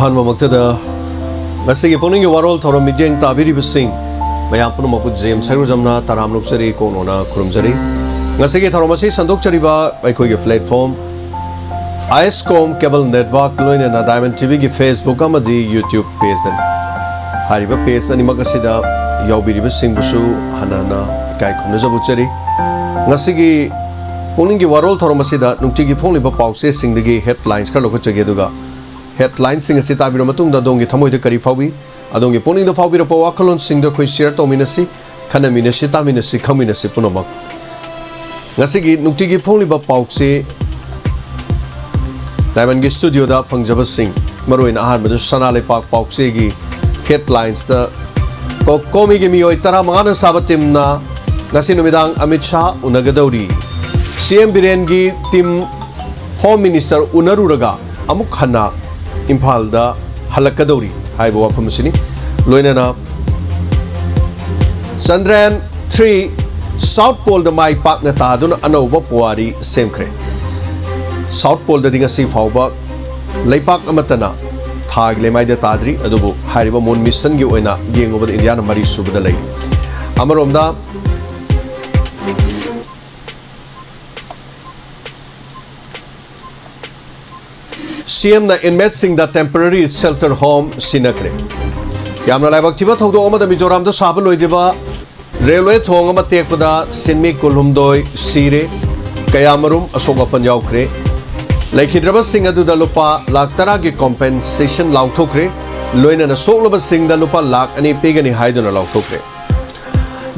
अहम मक्तद पुनिंग वारोल थोरम मिजेंग ताबिरिबसिंग मयाम पुनमकु जेम सैरुजमना तराम नुक्सरी कोनोना खुरुमजरी ngasi थोरम असि संदोकचरिबा अखोइगे प्लेटफॉर्म आईएसकॉम केबल नेटवर्क लोइना डायमंड टीवी की फेसबुक अमदी यूट्यूब पेज दन हारिबा पेज अनिमक असिदा याउबिरिबसिंगबुसु हनाना इकाय खुमनजबुचरी ngasi पुनिंग वारोल थोरम असिदा नुक्तिगी फोंलिबा पाउसे सिंगदगी हेडलाइंस का लोकचगे दुगा हेडलाइन सिंग असि ताबिरो मतुंग दा दोंगी थमोइद करी फावी अदोंगी पुनिंग द फाविरो पो वाखलोन सिंग द खोइ शेयर तोमिनसि खनमिनसि तामिनसि खमिनसि पुनमक ngasi नुक्तिगी फोंलिबा पाउसे डायमंड की स्टूडियो दा फंगजब सिंग मरोइन आहार मदु सना लेपाक पाउसे की हेडलाइंस दा कोमी के मियोय तरा मंगाना साबतिमना ngasi नुमिदांग अमित शाह उनगदौरी सीएम बिरेन की टीम होम मिनिस्टर उनरुरगा अमुक खन्ना इम्फाल दा हलकदौरी हाइबो वाफमसिनी लोइनाना चंद्रयान 3 साउथ पोल द माई पाकना तादुन अनौबा पुवारी सेमख्रे साउथ पोल द दिंगसी फाउबा लेपाक अमतना थाग लेमाइदा ताद्री अदुबु हारिबा मोन मिशन गी ओइना येंगोबद इंडिया न मरी सुबदा लई अमरोमदा सीएम ना इनमेट सिंह दा टेम्पररी शेल्टर होम सिनक्रे यामना लाइबक थिबा थौदो अमदा मिजोराम दो साब लोइदेबा रेलवे थोंग अमा तेकपदा सिनमी कुलहुमदोय सीरे कयामरुम अशोक अपन यावख्रे लैखिद्रबा सिंह अदुदा लुपा लाख 10 की कॉम्पेंसेशन लाउथोख्रे लोइना सोलबा सिंह दा लुपा लाख 2 पेगनी हाइदुना लाउथोख्रे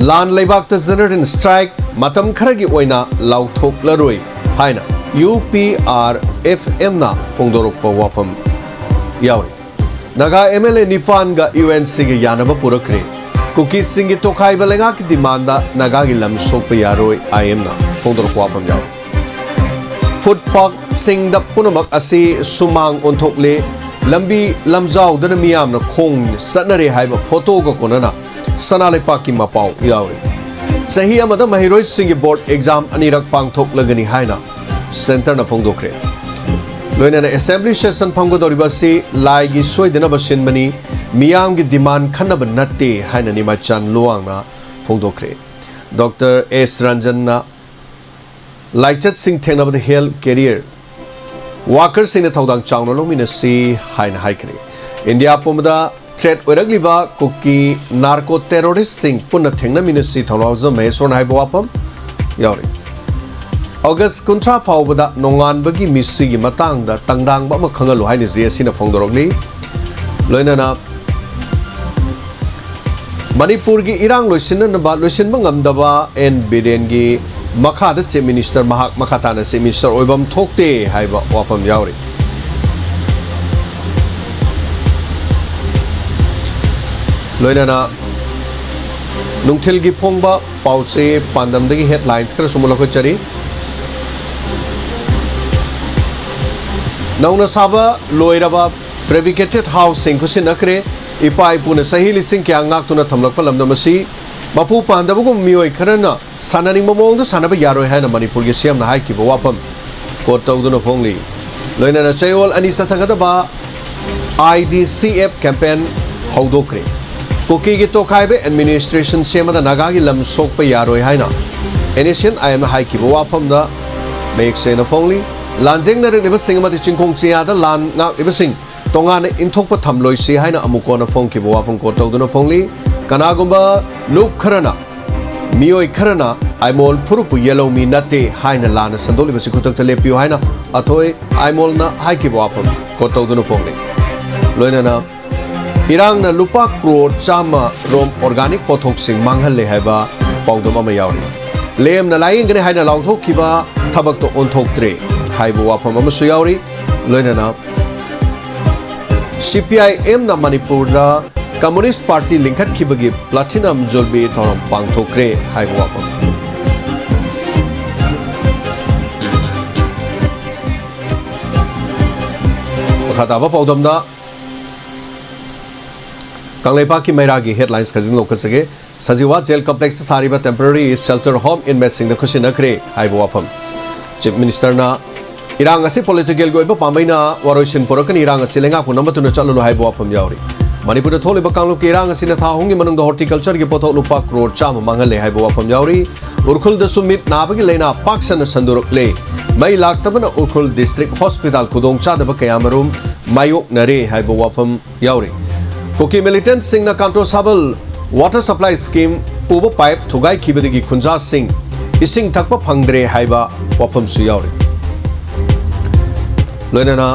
लान लेबाक द जनरल स्ट्राइक मतम खरगी ओइना लाउथोक्लरोय हाइना UPRFM ना फोंदोरप वाफम यावरी नगा MLA निफान गा UNC के यानब पुरखरे कुकी सिंह की तोखाई बलेगा की डिमांड दा नगा की लम सोप यारोय IM ना फोंदोरप वाफम याव फुटपाथ सिंह दा पुनमक असि सुमांग ओंथोकले लंबी लमजाव दन मियाम न खोंग सनरे हाइब फोटो को कोनना सनाले पाकी मपाव यावरी सही अमद महिरोय सिंह की बोर्ड एग्जाम अनिरक पांगथोक लगनी हाइना सेंटर न फोंदोख्रे लोइना असेंबली सेशन फंगदोरिबसी लाइगी सोइदनब सिनबनी मियाम की डिमांड खनब नत्ते हाइननि मचान लोआंगना फोंदोख्रे डॉक्टर एस रंजन ना लाइचत सिंह थेंगनब हेल्थ कैरियर वाकर सिंह थौदांग चावनो लोमिनसी हाइन हाइख्रे इंडिया पुमदा थ्रेट ओरगलिबा कुकी नार्को टेररिस्ट सिंह पुन थेंगनमिनसी थौनावज महेश्वर हाइबो वापम यावरी अगस्त 19 फाउबदा नोंगानबगी मिसी की मतंग दा तंगदांगबा म खंगलु हाइने जेसी न फोंदोरगली लोइनाना मणिपुर की इरांग लोइसिनबा ngамदबा एन बिरेन की मखादा चीफ मिनिस्टर महाक मखाताना चीफ मिनिस्टर ओइबम थोकते हाइबा वाफम यावरी लोइनाना नुंगथिल की फोंगबा पाउसे पांदमदगी हेडलाइंस कर सुमलको चरी नौना साबा लोइरबा प्रेविकेटेड हाउसिंग खुसिन नखरे इपाई पुने सही लिसिंग क्या ngaktuna thamlakpa lamdamasi mapu pandabugum mioi kharana sananing momong sanaba yaroi haina manipur gi siam na haiki ba wafam kot tawduna phongli loina na chayol ani sathagadaba IDCF campaign haudokre koki gi tokhaibe administration semada naga gi lam sokpa yaroi haina enesian I am haiki ba wafam da make sena phongli लांजेंग नरनिबा Singh मदि चिंखोंग चियादा लान नाइबा सिंह तोंगाने इंथोकपा थमलोइसि हाइना अमुकोना फोंखि बोवाफों को तौदुना फोंगली कनागुंबा loop Kharna मियोय Kharna आइमोल फुरुपु yellow मी नते हाइना लाना संदोलिबा सिखुतक लेपियो हाइना अथोय आइमोल ना हाइकि बोवाफों को तौदुना फोंगली लोइनाना इरांग ना लुपा क्रोर चामा रोम organic पोथोक Singh मांगहले हाइबा पाउदम अमा यावरी लेम ना लाइंगने हाइना लाउथोकिबा थबक तो ओंथोक्त्रे हाइबो वाफम अमसु यावरी लोइनाना CPIM ना मणिपुर दा कम्युनिस्ट पार्टी लिंखत खिबगी प्लैटिनम जोलबी थोरम पांगथोक्रे हाइबो वाफम खताबा पौदमदा कांगलेपा की मैरा की हेडलाइंस खजिन लोकसगे सजीवा जेल कॉम्प्लेक्स सारीबा टेम्पररी शेल्टर होम इनमेट सिंह खुशी नखरे हाइबो वाफम चीफ मिनिस्टर ना irang asi political go iba pambaina waroisin porakan irang asi lenga ku number 2 na chalulu hai bo afam yauri manipur thole ba kanglu ke irang asi na tha hongi manung da horticulture ge pothok lupa crore cham mangal le hai bo afam yauri urkhul da sumit nabagi leina paksana sanduruk le mai laktabana urkhul district hospital kudong cha da ba kayamarum mayok nare hai bo afam yauri koki militant sing na control sabal water supply scheme puba pipe thugai khibadigi khunja sing ising thakpa phangdre haiba wafam su yauri loinana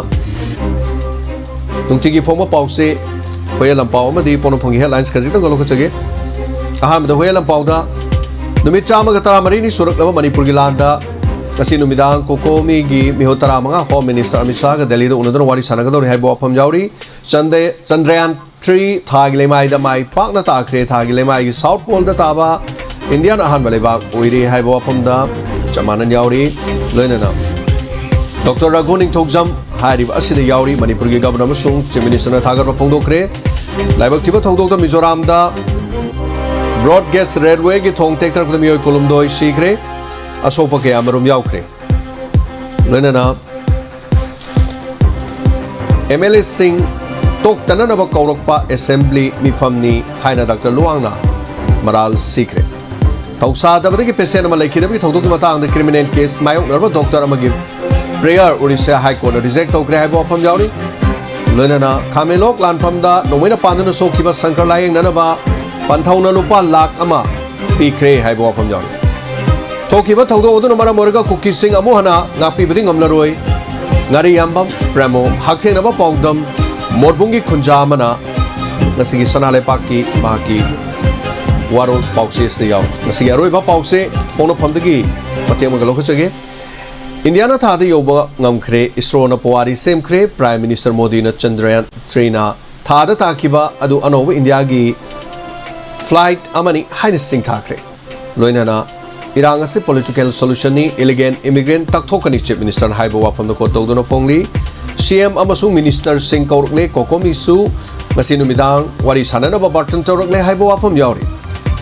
tungtigi forma pause hoyelam paw amadi pono phangi headlines khazitang galo khachage aham da hoyelam paw da numit chama ga tara marini surak laba manipur gi landa kasi numidang kokomi gi mihotara manga home minister Amit Shah ga Delhi da unadon wari sanagador haiba wafam yauri Chandrayaan 3 thagi lemai da mai pakna ta khre thagi lemai gi south pole da taba indian ahan baleba oiri haiba wafam da chamanan yauri loinana Dr. Raguning Togjam Harib Asida Yauri Manipur gi Governor Masung Chief Minister na thagar phongdokre laibak thiba thongdok da Mizoram da broad gauge railway gi thong tek tar mioi kolumdoi sikre asopa ke amarum yaukre loinana MLA Singh tok tanana ba kaurokpa assembly mifamni haina Dr. Luangna maral sikre tausa da badagi patient ma laikhi da bi thongdok gi matang da criminal case mayok narba doctor amagi prayer Odisha High Court reject tokre haibo afam yauri loinana khamelok lanpham da nomaina pandana sokiba sankar layeng nanaba panthauna lupa lakh ama pikre haibo afam yauri thokiba thaudo oduna mara morga kuki sing amu hana ngapi bidi ngamlaroi ngari yambam pramo haktheng naba pawdam morbungi khunja mana ngasigi sanale pakki maki warol pauses de yaw ngasigi aroi ba pause pono phamdagi patema galo khachage Indiana thada yoba ngamkhre ISRO na pawari semkhre Prime Minister Modi na Chandrayaan 3 na thada takiba adu anoba India gi flight amani haina sing thakre loinana irang ase political solution ni elegant immigrant takthokani Chief Minister haiba wafam da ko tawduna phongli CM amasung Minister Singh kaurukle kokomi su ngasi numidang wari sanana ba barton tawrukle haiba wafam yauri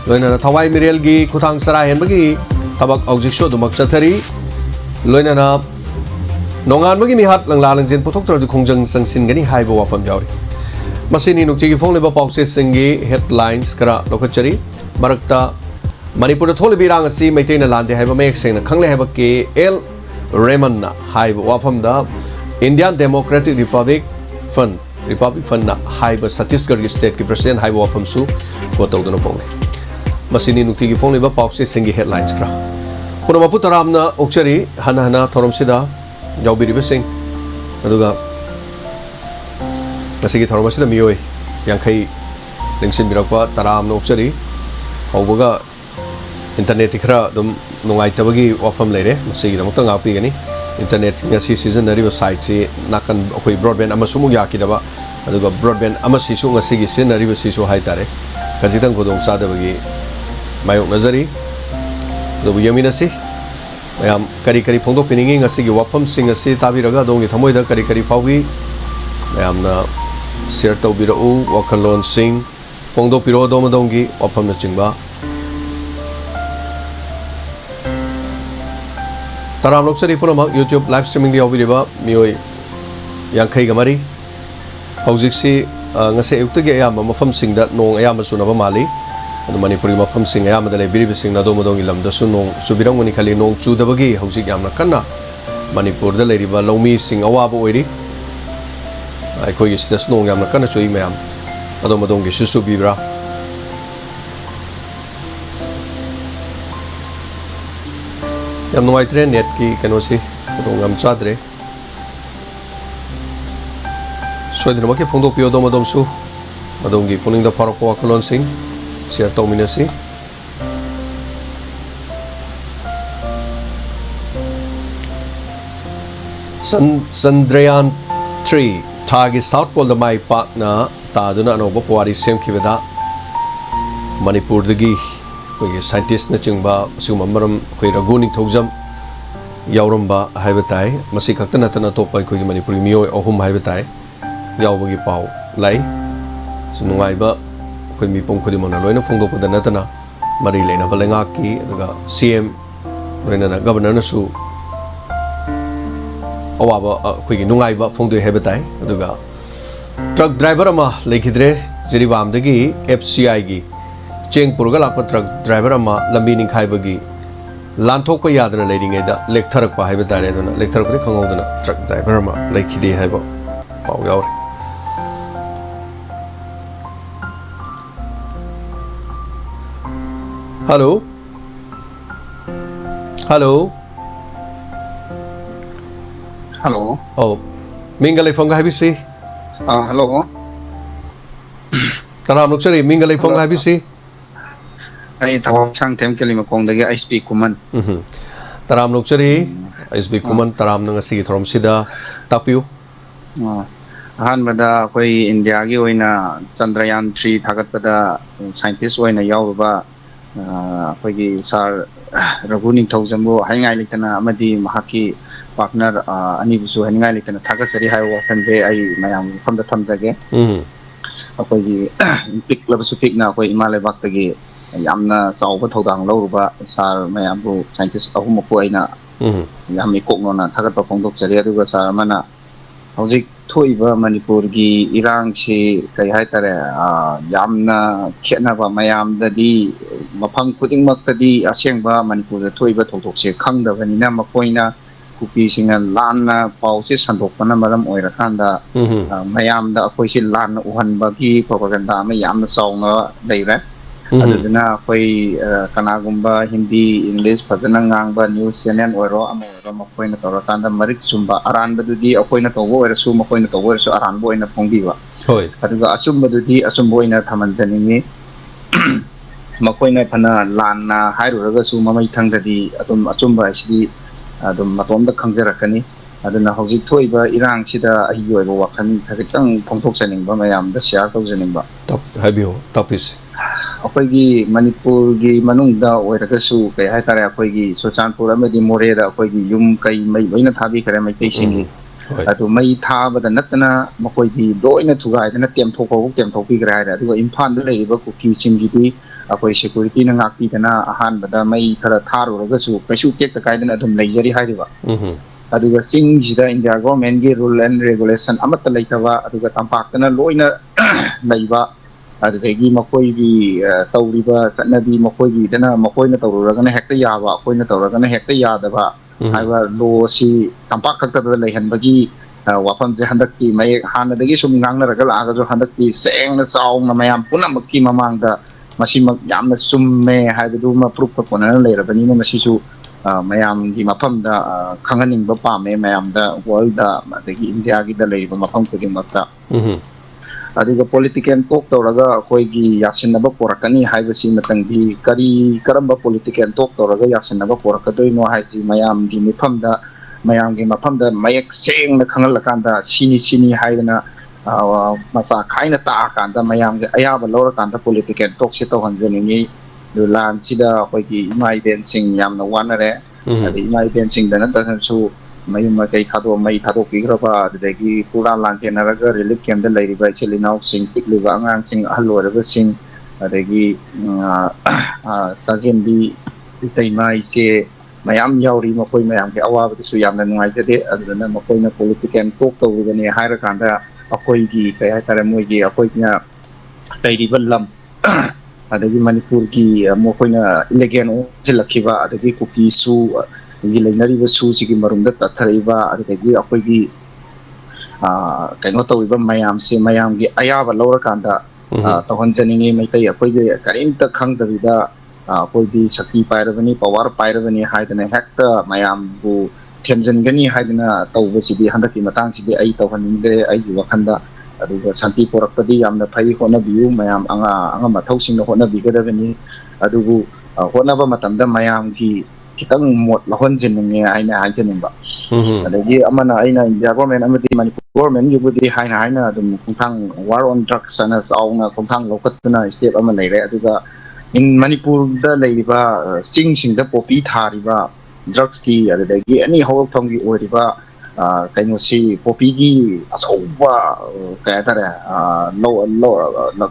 loinana thawai mirel gi khuthang sara henbagi tabak aujiksho dumak chathari loinana nongan magi mihat langla langjin pothok tar du khongjang sangsin gani haiba wafam yauri masini nukti gi phone leba pause singi headlines kara lokachari marakta manipur da thole birang asi maitaina lande haiba mek sengna khangle haiba ke L Raymond na haiba wafam da Indian Democratic Republic Fund na haiba Chhattisgarh gi state ki president haiba wafam su ko tawduna phone masini nukti gi phone leba pause singi headlines kara Puna putaramna okchari hana thorom sida yaubiri besing aduga ngasigi thorom sida mioi yankai lingsin birakwa taramna okchari haubaga internet khara dum nungai tabagi wafam leire masigi damta ngapi gani internet ngasi season nari site si nakan akoi broadband amasumu yakidaba aduga broadband amasi su ngasigi sin nari sisu haitare kajitang godong sadabagi mayok nazari lobu yamina si mayam kari phongdok piningi ngasi gi wafam sing asi tabiraga dongi thamoida kari faugi mayam na share tawbira u wakalon sing phongdok piro dom dongi wafam na chingba taram loksari pura YouTube live streaming di obiriba mioi yankai gamari hojik si ngase uktage ayam mafam sing da nong ayam sunaba mali Manipuri mafam sing ayam da lebiri bising na domodong ilam da sunong subirang ngoni khali nong chudabagi hojik yamna kanna Manipur da leriba lomi sing awaba oiri aikoi gi sida snong yamna kanna choi mayam adomodong gi susubibra yam noi tre net ki kanosi dong am chadre soidina make phongdok pio domodom su adong gi puning da farok wa kolon sing share tominasi Chandrayaan 3 thagi south pole da mai pak na taduna anoba pawari semkhibada Manipur dagi koi scientist na chingba suma maram koi Raguning Togjam yauramba haibatai masi khakta natana topai koi Manipuri mioi ahum haibatai yaubagi pau lai sunungai ba koi mi pong khodi mona loina phongdo pada natana mari leina balenga ki daga CM loina na governor na su ꯑꯋꯥꯕ ꯑꯩꯈꯣꯏꯒꯤ ꯅꯨꯡꯉꯥꯏꯕ ꯐꯣꯡꯗꯣꯛꯏ ꯍꯥꯏꯕ ꯇꯥꯏ ꯑꯗꯨꯒ truck driver ꯑꯃ ꯂꯩꯈꯤꯗ꯭ꯔꯦ ꯖꯤꯔꯤꯕꯥꯝꯗꯒꯤ FCIꯒꯤ ꯆꯦꯡ ꯄꯨꯔꯒ ꯂꯥꯛꯄ ꯇ꯭ꯔꯛ ꯗ꯭ꯔꯥꯏꯚꯔ ꯑꯃ ꯂꯝꯕꯤ ꯅꯤꯡꯈꯥꯏꯕꯒꯤ ꯂꯥꯟꯊꯣꯛꯄ ꯌꯥꯗꯅ ꯂꯩꯔꯤꯉꯩꯗ ꯂꯦꯛꯊꯔꯛꯄ ꯍꯥꯏꯕ ꯇꯥꯔꯦ ꯑꯗꯨꯅ ꯂꯦꯛꯊꯔꯛꯄꯗꯤ ꯈꯪꯍꯧꯗꯅ ꯇ꯭ꯔꯛ ꯗ꯭ꯔꯥꯏꯚꯔ ꯑꯃ ꯂꯩꯈꯤꯗꯦ ꯍꯥꯏꯕ ꯄꯥꯎ ꯌꯥꯎꯔꯤ Hello. Hello. Hello. Oh, Mingalay Fonga Habisi. Hello. Taram Luxury, Mingalay Fonga Habisi. I thought Sang Tem Kalimakong, I speak Kuman. Taram Luxury, SB Kuman, Taram Nangasi from Sida, Tapu. ꯑꯍꯥꯟꯕꯗ ꯑꯩꯈꯣꯏ ꯏꯟꯗꯤꯌꯥꯒꯤ ꯑꯣꯏꯅ Chandrayaan 3 ꯊꯥꯒꯠꯄꯗ scientist ꯑꯣꯏꯅ ꯌꯥꯎꯔꯕ ꯑꯩꯈꯣꯏꯒꯤ ꯁꯥꯔ ꯔꯘꯨ ꯅꯤꯡꯊꯧꯖꯝꯕꯨ ꯍꯥꯏꯅꯤꯡꯉꯥꯏ ꯂꯩꯇꯅ ꯑꯃꯗꯤ ꯃꯍꯥꯛꯀꯤ ꯄꯥꯔꯠꯅꯔ ꯑꯅꯤꯕꯨꯁꯨ ꯍꯥꯏꯅꯤꯡꯉꯥꯏ ꯂꯩꯇꯅ ꯊꯥꯒꯠꯆꯔꯤ ꯍꯥꯏꯕ ꯋꯥꯈꯜꯁꯦ ꯑꯩ ꯃꯌꯥꯝꯒꯤ ꯃꯐꯝꯗ ꯊꯝꯖꯒꯦ ꯑꯩꯈꯣꯏꯒꯤ ꯄꯤꯛꯂꯕꯁꯨ ꯄꯤꯛꯅ ꯑꯩꯈꯣꯏ ꯏꯃꯥ ꯂꯩꯕꯥꯛꯇꯒꯤ ꯌꯥꯝꯅ ꯆꯥꯎꯕ ꯊꯧꯗꯥꯡ ꯂꯧꯔꯨꯕ ꯁꯥꯔ ꯃꯌꯥꯝꯕꯨ ꯁꯥꯏꯟꯇꯤꯁ ꯑꯍꯨꯝꯃꯛꯄꯨ ꯑꯩꯅ ꯌꯥꯝ ꯏꯀꯣꯛꯅꯅ ꯊꯥꯒꯠꯄ ꯐꯣꯡꯗꯣꯛꯆꯔꯤ ꯑꯗꯨꯒ ꯁꯥꯔ ꯑꯃꯅ ꯍꯧꯖꯤꯛ ꯊꯣꯛꯏꯕ ꯃꯅꯤꯄꯨꯔꯒꯤ ꯏꯔꯥꯡꯁꯤ ꯀꯩ ꯍꯥꯏꯇꯥꯔꯦ ꯌꯥꯝꯅ ꯈꯦꯠꯅꯕ ꯃꯌꯥꯝꯗꯗꯤ ꯃꯐꯝ ꯈꯨꯗꯤꯡꯃꯛꯇꯗꯤ ꯑꯁꯦꯡꯕ ꯃꯅꯤꯄꯨꯔꯗ ꯊꯣꯛꯏꯕ ꯊꯧꯗꯣꯛꯁꯦ ꯈꯪꯗꯕꯅꯤꯅ ꯃꯈꯣꯏꯅ ꯀꯨꯀꯤꯁꯤꯡꯅ ꯂꯥꯟꯅ ꯄꯥꯎꯁꯦ ꯁꯟꯗꯣꯛꯄꯅ ꯃꯔꯝ ꯑꯣꯏꯔꯀꯥꯟꯗ ꯃꯌꯥꯝꯗ ꯑꯩꯈꯣꯏꯁꯤ ꯂꯥꯟꯅ ꯎꯍꯟꯕꯒꯤ ꯄ꯭ꯔꯣꯄꯥꯒꯦꯟꯗꯥ ꯑꯃ ꯌꯥꯝꯅ ꯆꯥꯎꯅ ꯂꯩꯔꯦ ꯑꯗꯨꯗꯨꯅ ꯑꯩꯈꯣꯏ ꯀꯅꯥꯒꯨꯝꯕ ꯍꯤꯟꯗꯤ ꯏꯪꯂꯤꯁ ꯐꯖꯅ ꯉꯥꯡꯕ ꯅ꯭ꯌꯨꯁ ꯆꯦꯅꯦꯜ ꯑꯣꯏꯔꯣ ꯑꯃ ꯑꯣꯏꯔꯣ ꯃꯈꯣꯏꯅ ꯇꯧꯔꯀꯥꯟꯗ ꯃꯔꯤꯛ ꯆꯨꯝꯕ ꯑꯔꯥꯟꯕꯗꯨꯗꯤ ꯑꯩꯈꯣꯏꯅ ꯇꯧꯕ ꯑꯣꯏꯔꯁꯨ ꯃꯈꯣꯏꯅ ꯇꯧꯕ ꯑꯣꯏꯔꯁꯨ ꯑꯔꯥꯟꯕ ꯑꯣꯏꯅ ꯐꯣꯡꯕꯤꯕ ꯑꯗꯨꯒ ꯑꯆꯨꯝꯕꯗꯨꯗꯤ ꯑꯆꯨꯝꯕ ꯑꯣꯏꯅ ꯊꯝꯍꯟꯖꯅꯤꯡꯉꯤ ꯃꯈꯣꯏꯅ ꯐꯅ ꯂꯥꯟꯅ ꯍꯥꯏꯔꯨꯔꯒꯁꯨ ꯃꯃꯩ ꯊꯪꯗꯗꯤ ꯑꯗꯨꯝ ꯑꯆꯨꯝꯕ ꯍꯥꯏꯁꯤꯗꯤ ꯑꯗꯨꯝ ꯃꯇꯣꯝꯗ ꯈꯪꯖꯔꯛꯀꯅꯤ ꯑꯗꯨꯅ ꯍꯧꯖꯤꯛ ꯊꯣꯛꯏꯕ ꯏꯔꯥꯡꯁꯤꯗ ꯑꯩꯒꯤ ꯑꯣꯏꯕ ꯋꯥꯈꯜ ꯈꯖꯤꯛꯇꯪ ꯐꯣꯡꯗꯣꯛꯆꯅꯤꯡꯕ ꯃꯌꯥꯝꯗ ꯁꯤꯌꯥꯔ ꯇꯧꯖꯅꯤꯡꯕ ꯍꯥꯏꯕꯤꯌꯨ ꯇꯥꯄꯤꯁ ꯑꯩꯈꯣꯏꯒꯤ ꯃꯅꯤꯄꯨꯔꯒꯤ ꯃꯅꯨꯡꯗ ꯑꯣꯏꯔꯒꯁꯨ ꯀꯩ ꯍꯥꯏꯇꯥꯔꯦ ꯑꯩꯈꯣꯏꯒꯤ ꯆꯨꯔꯆꯥꯟꯄꯨꯔ ꯑꯃꯗꯤ ꯃꯣꯔꯦꯗ ꯑꯩꯈꯣꯏꯒꯤ ꯌꯨꯝ ꯀꯩ ꯃꯩ ꯂꯣꯏꯅ ꯊꯥꯕꯤꯈ꯭ꯔꯦ ꯃꯩꯇꯩꯁꯤꯡꯒꯤ ꯑꯗꯨ ꯃꯩ ꯊꯥꯕꯗ ꯅꯠꯇꯅ ꯃꯈꯣꯏꯒꯤ ꯂꯣꯏꯅ ꯊꯨꯒꯥꯏꯗꯅ ꯇꯦꯝꯊꯣꯛꯄꯕꯨ ꯇꯦꯝꯊꯣꯛꯄꯤꯈ꯭ꯔꯦ ꯍꯥꯏꯔꯦ ꯑꯗꯨꯒ ꯏꯝꯐꯥꯜꯗ ꯂꯩꯔꯤꯕ ꯀꯨꯀꯤꯁꯤꯡꯒꯤꯗꯤ ꯑꯩꯈꯣꯏ ꯁꯦꯀꯨꯔꯤꯇꯤꯅ ꯉꯥꯛꯄꯤꯗꯅ ꯑꯍꯥꯟꯕꯗ ꯃꯩ ꯈꯔ ꯊꯥꯔꯨꯔꯒꯁꯨ ꯀꯩꯁꯨ ꯇꯦꯛꯇ ꯀꯥꯏꯗꯅ ꯑꯗꯨꯝ ꯂꯩꯖꯔꯤ ꯍꯥꯏꯔꯤꯕ ꯑꯗꯨꯒ ꯆꯤꯡꯁꯤꯗ ꯏꯟꯗꯤꯌꯥ ꯒꯣꯔꯃꯦꯟꯒꯤ ꯔꯨꯜ ꯑꯦꯟ ꯔꯦꯒꯨꯂꯦꯁꯟ ꯑꯃꯠꯇ ꯂꯩꯇꯕ ꯑꯗꯨꯒ ꯇꯝꯄꯥꯛꯇꯅ ꯂꯣꯏꯅ ꯂꯩꯕ ꯑꯗꯨꯗꯒꯤ ꯃꯈꯣꯏꯒꯤ ꯇꯧꯔꯤꯕ ꯆꯠꯅꯕꯤ ꯃꯈꯣꯏꯒꯤꯗꯅ ꯃꯈꯣꯏꯅ ꯇꯧꯔꯨꯔꯒꯅ ꯍꯦꯛꯇ ꯌꯥꯕ ꯑꯩꯈꯣꯏꯅ ꯇꯧꯔꯒꯅ ꯍꯦꯛꯇ ꯌꯥꯗꯕ ꯍꯥꯏꯕ ꯂꯣ ꯑꯁꯤ ꯇꯝꯄꯥꯛ ꯈꯛꯇꯗ ꯂꯩꯍꯟꯕꯒꯤ ꯋꯥꯐꯝꯁꯦ ꯍꯟꯗꯛꯇꯤ ꯃꯌꯦꯛ ꯍꯥꯟꯅꯗꯒꯤ ꯁꯨꯝ ꯉꯥꯡꯅꯔꯒ ꯂꯥꯛꯑꯒꯁꯨ ꯍꯟꯗꯛꯇꯤ ꯁꯦꯡꯅ ꯆꯥꯎꯅ ꯃꯌꯥꯝ ꯄꯨꯝꯅꯃꯛꯀꯤ ꯃꯃꯥꯡꯗ ꯃꯁꯤꯃꯛ ꯌꯥꯝꯅ ꯆꯨꯝꯃꯦ ꯍꯥꯏꯕꯗꯨꯃ ꯄ꯭ꯔꯨꯐꯀ ꯀꯣꯟꯅꯅ ꯂꯩꯔꯕꯅꯤꯅ ꯃꯁꯤꯁꯨ ꯃꯌꯥꯝꯒꯤ ꯃꯐꯝꯗ ꯈꯪꯍꯟꯅꯤꯡꯕ ꯄꯥꯝꯃꯦ ꯃꯌꯥꯝꯗ ꯋꯥꯔꯜꯗ ꯑꯗꯒꯤ ꯏꯟꯗꯤꯌꯥꯒꯤꯗ ꯂꯩꯔꯤꯕ ꯃꯐꯝ ꯈꯨꯗꯤꯡꯃꯛꯇ ꯑꯗꯨꯒ ꯄꯣꯂꯤꯇꯤꯀꯦꯜ ꯇꯣꯛ ꯇꯧꯔꯒ ꯑꯩꯈꯣꯏꯒꯤ ꯌꯥꯁꯤꯟꯅꯕ ꯄꯣꯔꯛꯀꯅꯤ ꯍꯥꯏꯕꯁꯤ ꯃꯇꯪꯗꯤ ꯀꯔꯝꯕ ꯄꯣꯂꯤꯇꯤꯀꯦꯜ ꯇꯣꯛ ꯇꯧꯔꯒ ꯌꯥꯁꯤꯟꯅꯕ ꯄꯣꯔꯛꯀꯗꯣꯏꯅೋ ꯍꯥꯏꯁꯤ ꯃꯌꯥꯝꯒꯤ ꯃꯐꯝꯗ ꯃꯌꯦꯛ ꯁꯦꯡꯅ ꯈꯪꯍꯜꯂꯀꯥꯟꯗ ꯁꯤꯅꯤ ꯍꯥꯏꯗꯅ ꯃꯆꯥ ꯈꯥꯏꯅ ꯇꯥꯛꯑꯀꯥꯟꯗ ꯃꯌꯥꯝꯒꯤ ꯑꯌꯥꯕ ꯂꯧꯔꯀꯥꯟꯗ ꯄꯣꯂꯤꯇꯤꯀꯦꯜ ꯇꯣꯛꯁꯦ ꯇꯧꯍꯟꯖꯅꯤꯡꯉꯤ ꯑꯗꯨ ꯂꯥꯟꯁꯤꯗ ꯑꯩꯈꯣꯏꯒꯤ ꯏꯃꯥ ꯏꯕꯦꯟꯁꯤꯡ ꯌꯥꯝꯅ ꯋꯥꯅꯔꯦ ꯑꯗꯩ ꯏꯃꯥ ꯏꯕꯦꯟꯁꯤꯡꯗ ꯅꯠꯇꯅꯁꯨ ꯃꯌꯨꯝ ꯃꯀꯩ ꯃꯩ ꯊꯥꯗꯣꯛꯄꯤꯈ꯭ꯔꯕ ꯑꯗꯨꯗꯒꯤ ꯍꯨꯔꯥꯟ ꯂꯥꯟꯊꯦꯡꯅꯔꯒ ꯔꯤꯂꯤꯐ ꯀꯦꯝꯞꯇ ꯂꯩꯔꯤꯕ ꯏꯆꯤꯜ ꯏꯅꯥꯎꯁꯤꯡ ꯄꯤꯛꯂꯤꯕ ꯑꯉꯥꯡꯁꯤꯡ ꯑꯍꯜ ꯑꯣꯏꯔꯕꯁꯤꯡ ꯑꯗꯒꯤ ꯆꯥꯖꯦꯟꯕꯤ ꯏꯇꯩꯃ ꯏꯆꯦ ꯃꯌꯥꯝ ꯌꯥꯎꯔꯤ ꯃꯈꯣꯏ ꯃꯌꯥꯝꯒꯤ ꯑꯋꯥꯕꯗꯨꯁꯨ ꯌꯥꯝꯅ ꯅꯨꯡꯉꯥꯏꯖꯗꯦ ꯑꯗꯨꯗꯨꯅ ꯃꯈꯣꯏꯅ ꯄꯣꯂꯤꯇꯤꯀꯦꯜ ꯇꯣꯛ ꯇꯧꯔꯤꯕꯅꯤ ꯍꯥꯏꯔꯀꯥꯟꯗ ꯑꯩꯈꯣꯏꯒꯤ ꯀꯩ ꯍꯥꯏꯇꯥꯔꯦ ꯃꯣꯏꯒꯤ ꯑꯩꯈꯣꯏꯅ ꯂꯩꯔꯤꯕ ꯂꯝ ꯑꯗꯒꯤ ꯃꯅꯤꯄꯨꯔꯒꯤ ꯃꯈꯣꯏꯅ ꯏꯂꯦꯒꯦꯟ ꯑꯣꯟꯁꯤꯜꯂꯛꯈꯤꯕ ꯑꯗꯒꯤ ꯀꯨꯀꯤ ꯂꯩꯅꯔꯤꯕ ꯁꯨꯁꯤꯒꯤ ꯃꯔꯨꯝꯗ ꯇꯠꯊꯔꯛꯏꯕ ꯑꯗꯨꯗꯒꯤ ꯑꯩꯈꯣꯏꯒꯤ ꯀꯩꯅꯣ ꯇꯧꯔꯤꯕ ꯃꯌꯥꯝꯁꯦ ꯃꯌꯥꯝꯒꯤ ꯑꯌꯥꯕ ꯂꯧꯔꯀꯥꯟꯗ ꯇꯧꯍꯟꯖꯅꯤꯡꯉꯤ ꯃꯩꯇꯩ ꯑꯩꯈꯣꯏꯒꯤ ꯀꯔꯤꯝꯇ ꯈꯪꯗꯕꯤꯗ ꯑꯩꯈꯣꯏꯗꯤ ꯁꯛꯇꯤ ꯄꯥꯏꯔꯕꯅꯤ ꯄꯋꯥꯔ ꯄꯥꯏꯔꯕꯅꯤ ꯍꯥꯏꯗꯅ ꯍꯦꯛꯇ ꯃꯌꯥꯝꯕꯨ ꯊꯦꯝꯖꯤꯟꯒꯅꯤ ꯍꯥꯏꯗꯅ ꯇꯧꯕꯁꯤꯗꯤ ꯍꯟꯗꯛꯀꯤ ꯃꯇꯥꯡꯁꯤꯗꯤ ꯑꯩ ꯇꯧꯍꯟꯅꯤꯡꯗ꯭ꯔꯦ ꯑꯩꯒꯤ ꯋꯥꯈꯜꯗ ꯑꯗꯨꯒ ꯁꯥꯟꯇꯤ ꯄꯣꯔꯛꯄꯗꯤ ꯌꯥꯝꯅ ꯐꯩ ꯍꯣꯠꯅꯕꯤꯌꯨ ꯃꯌꯥꯝ ꯑꯉꯝ ꯑꯊꯧꯁꯤꯡꯅ ꯍꯣꯠꯅꯕꯤꯒꯗꯕꯅꯤ ꯑꯗꯨꯕꯨ ꯍꯣꯠꯅꯕ ꯃꯇꯝꯗ ꯃꯌꯥꯝꯒꯤ ꯈꯤꯇꯪ ꯃꯣꯠ ꯂꯧꯍꯟꯖꯅꯤꯡꯉꯦ ꯑꯩꯅ ꯍꯥꯏꯖꯅꯤꯡꯕ ꯑꯗꯒꯤ ꯑꯃꯅ ꯑꯩꯅ ꯏꯟꯗꯤꯌꯥ ꯒꯣꯔꯃꯦꯟ ꯑꯃꯗꯤ ꯃꯅꯤꯄꯨꯔ ꯒꯣꯔꯃꯦꯟꯒꯤꯕꯨꯗꯤ ꯍꯥꯏꯅ ꯑꯗꯨꯝ ꯈꯣꯡꯊꯥꯡ ꯋꯥꯔ ꯑꯣꯟ ꯗ꯭ꯔꯛꯁ ꯑꯅ ꯆꯥꯎꯅ ꯈꯣꯡꯊꯥꯡ ꯂꯧꯈꯠꯇꯨꯅ ꯁ꯭ꯇꯦꯞ ꯑꯃ ꯂꯩꯔꯦ ꯑꯗꯨꯒ ꯃꯅꯤꯄꯨꯔꯗ ꯂꯩꯔꯤꯕ ꯆꯤꯡꯁꯤꯡꯗ ꯄꯣꯄꯤ ꯊꯥꯔꯤꯕ ꯗ꯭ꯔꯛꯁꯀꯤ ꯑꯗꯨꯗꯒꯤ ꯑꯦꯅꯤ ꯍꯧꯔꯛꯐꯝꯒꯤ ꯑꯣꯏꯔꯤꯕ ꯀꯩꯅꯣꯁꯤ ꯄꯣꯄꯤꯒꯤ ꯑꯆꯧꯕ ꯀꯩ ꯍꯥꯏꯇꯥꯔꯦ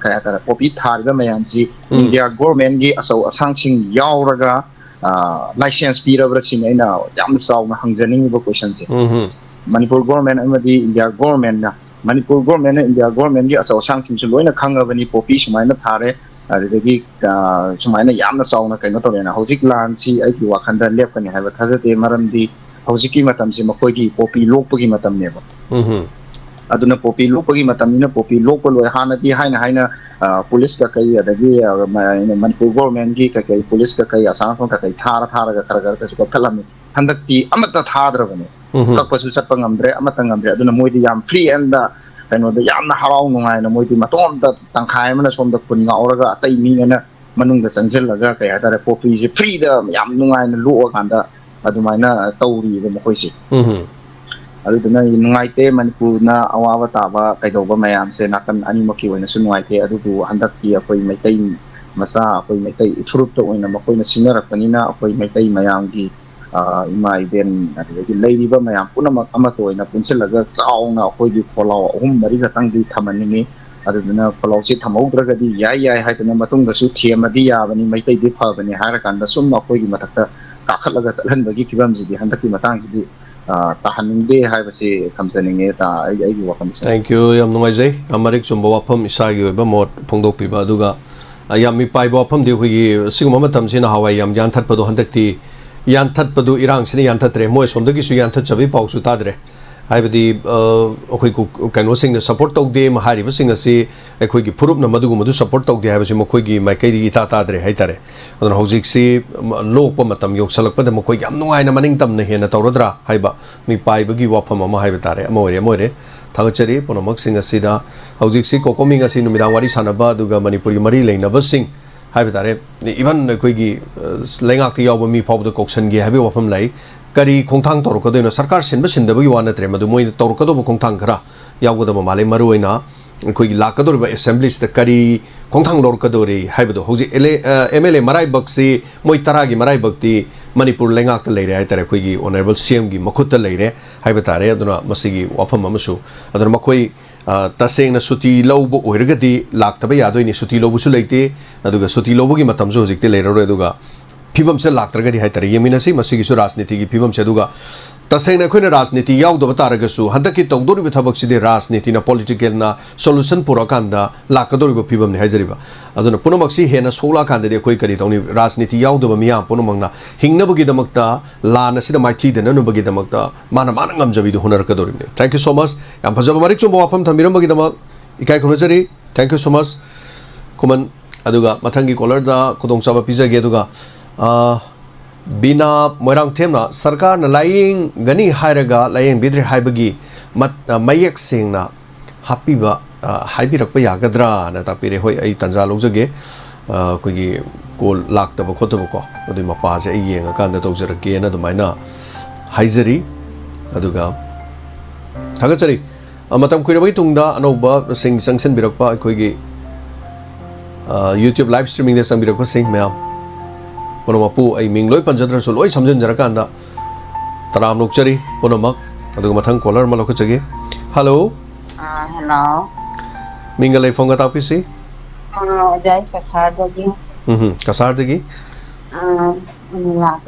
ꯀꯩ ꯍꯥꯏꯇꯥꯔꯦ ꯄꯣꯄꯤ ꯊꯥꯔꯤꯕ ꯃꯌꯥꯝꯁꯤ ꯏꯟꯗꯤꯌꯥ ꯒꯣꯔꯃꯦꯟꯒꯤ ꯑꯆꯧ ꯑꯁꯥꯡꯁꯤꯡ ꯌꯥꯎꯔꯒ ꯂꯥꯏꯁꯦꯟꯁ ꯄꯤꯔꯕ꯭ꯔꯥ ꯁꯤꯅꯤ ꯑꯩꯅ ꯌꯥꯝꯅ ꯆꯥꯎꯅ ꯍꯪꯖꯅꯤꯡꯉꯤꯕ ꯀꯣꯏꯁꯟꯁꯦ Manipur government amadi India government na Manipur government India government gi asau sang tim su loina khangabani popi sumaina thare adagi sumaina yamna sauna kaino torena hojik lan si ai ki wakhanda lepkani haiba thajate maramdi hojiki matam si makoi gi popi lokpagi matam neba aduna popi lokpagi matam ina popi lokpo loi hana di haina police ka kai adagi Manipur government gi ka kai police ka kai asang ka kai thara ga kara ka su ka thalami handakti amata thadrabani kakpasu satpa ngamdre amata ngamdre aduna moidi yam free and kaino da yamna harau nungai na moidi matom da tangkhai mana som da kun ngauraga atai mi na manung da changjellaga kaya tare popi je free da yam nungai na lu kanda adumaina tauri da mokoi si aduna nungai te Manipur na awawa taba kaidoba mayam se nakan ani maki oina su nungai te adubu handakti akoi maitai masa akoi maitai uthurup to oina mokoi na sinarakpanina akoi maitai mayam gi ima iden adagi leiba mayam punamak amato ina punsilaga chauna khoi pholau ahum mari ga tangdi thamani aduna pholau si thamaudraga di yai haitana matung da su thiamadi yabani maitai di phabani hara kanda sum khoi gi matakta kakhatlaga chalhan bagi kibam ji di handaki matang di tahaninde haibasi kamjaninge ta ai gi wakam thank you yam nungai jai amarik chumba wapam isa gi ba mot phongdok pi ba aduga yam mi pai ba pham di khoi gi siguma matam sina hawai yam jan that padu handakti yan that padu irang sini yan that re moi somdagi su yan that chabi pau su tadre haibadi akhoi ku kaino sing support tau de ma hari basing asi akhoi gi phurup na madu madu support tau de haibasi mo khoi gi mai kai di ta tadre haitare adon hojik si lokpa matam yok salak pa de mo khoi yam nungai na maning tam na hena tawradra haiba mi pai bagi wafam ama haiba tare moire thagachari ponomak sing asi da hojik si kokoming asi numidang wari sanaba duga manipuri mari leina basing haibitare even koigi lengak yaw mi phaw da koksan gi habi wafam lai kari khongthang tor ko deno sarkar sin ba sin da bagi wana tre madu moi tor ko do khongthang khara yaw go da male maru oina koigi lakador ba assemblies da kari khongthang lor ka dori haibu hoji MLA marai baksi moi taragi marai bakti Manipur lengak ta leire haitare koigi honorable CM gi makhut ta leire haibitare aduna masigi wafam amasu aduna makoi taseng na suti lobo oirgadi laktaba yadoi ni suti lobu su leite aduga suti lobu gi matam zo jikte leiro aduga phibam se laktragadi haitare yemina si masigi su rajniti gi phibam se aduga taseng na khoina rajniti yaudaba taraga su handaki tawdori bi thabak side rajniti na political na solution pura kanda lakadori bi phibam ni haijariba aduna punamak si hena sola kanda de koi kari tawni rajniti yaudaba miyam punamang na hingnaba gi damakta lana sida maithi de nanu bagi damakta mana ngamjabi du hunar kadori ni thank you so much yam phajaba marik chumba wafam thamiram bagi damak ikai khonajari thank you so much kuman aduga mathangi caller da kodong chaba pizage aduga bina moirang temna sarkar na laing gani hairaga laing bidri haibagi mayak singna happy-ba haibirakpa yagadra na tapire hoi ai tanja lojage koigi kol laktaba khotaba ko adu mapa je ai yenga kanda tawjarake na dumaina haizari aduga thagachari matam kuirabai tungda anoba sing sanction birakpa koigi YouTube live streaming de sambirakpa sing mayam Ponomapu ay mingloi panjadra so loi samjan jarakanda taram lokchari ponomak aduga mathang caller malok chage hello hello mingalai fonga tapisi jai kasar dagi kasar dagi nila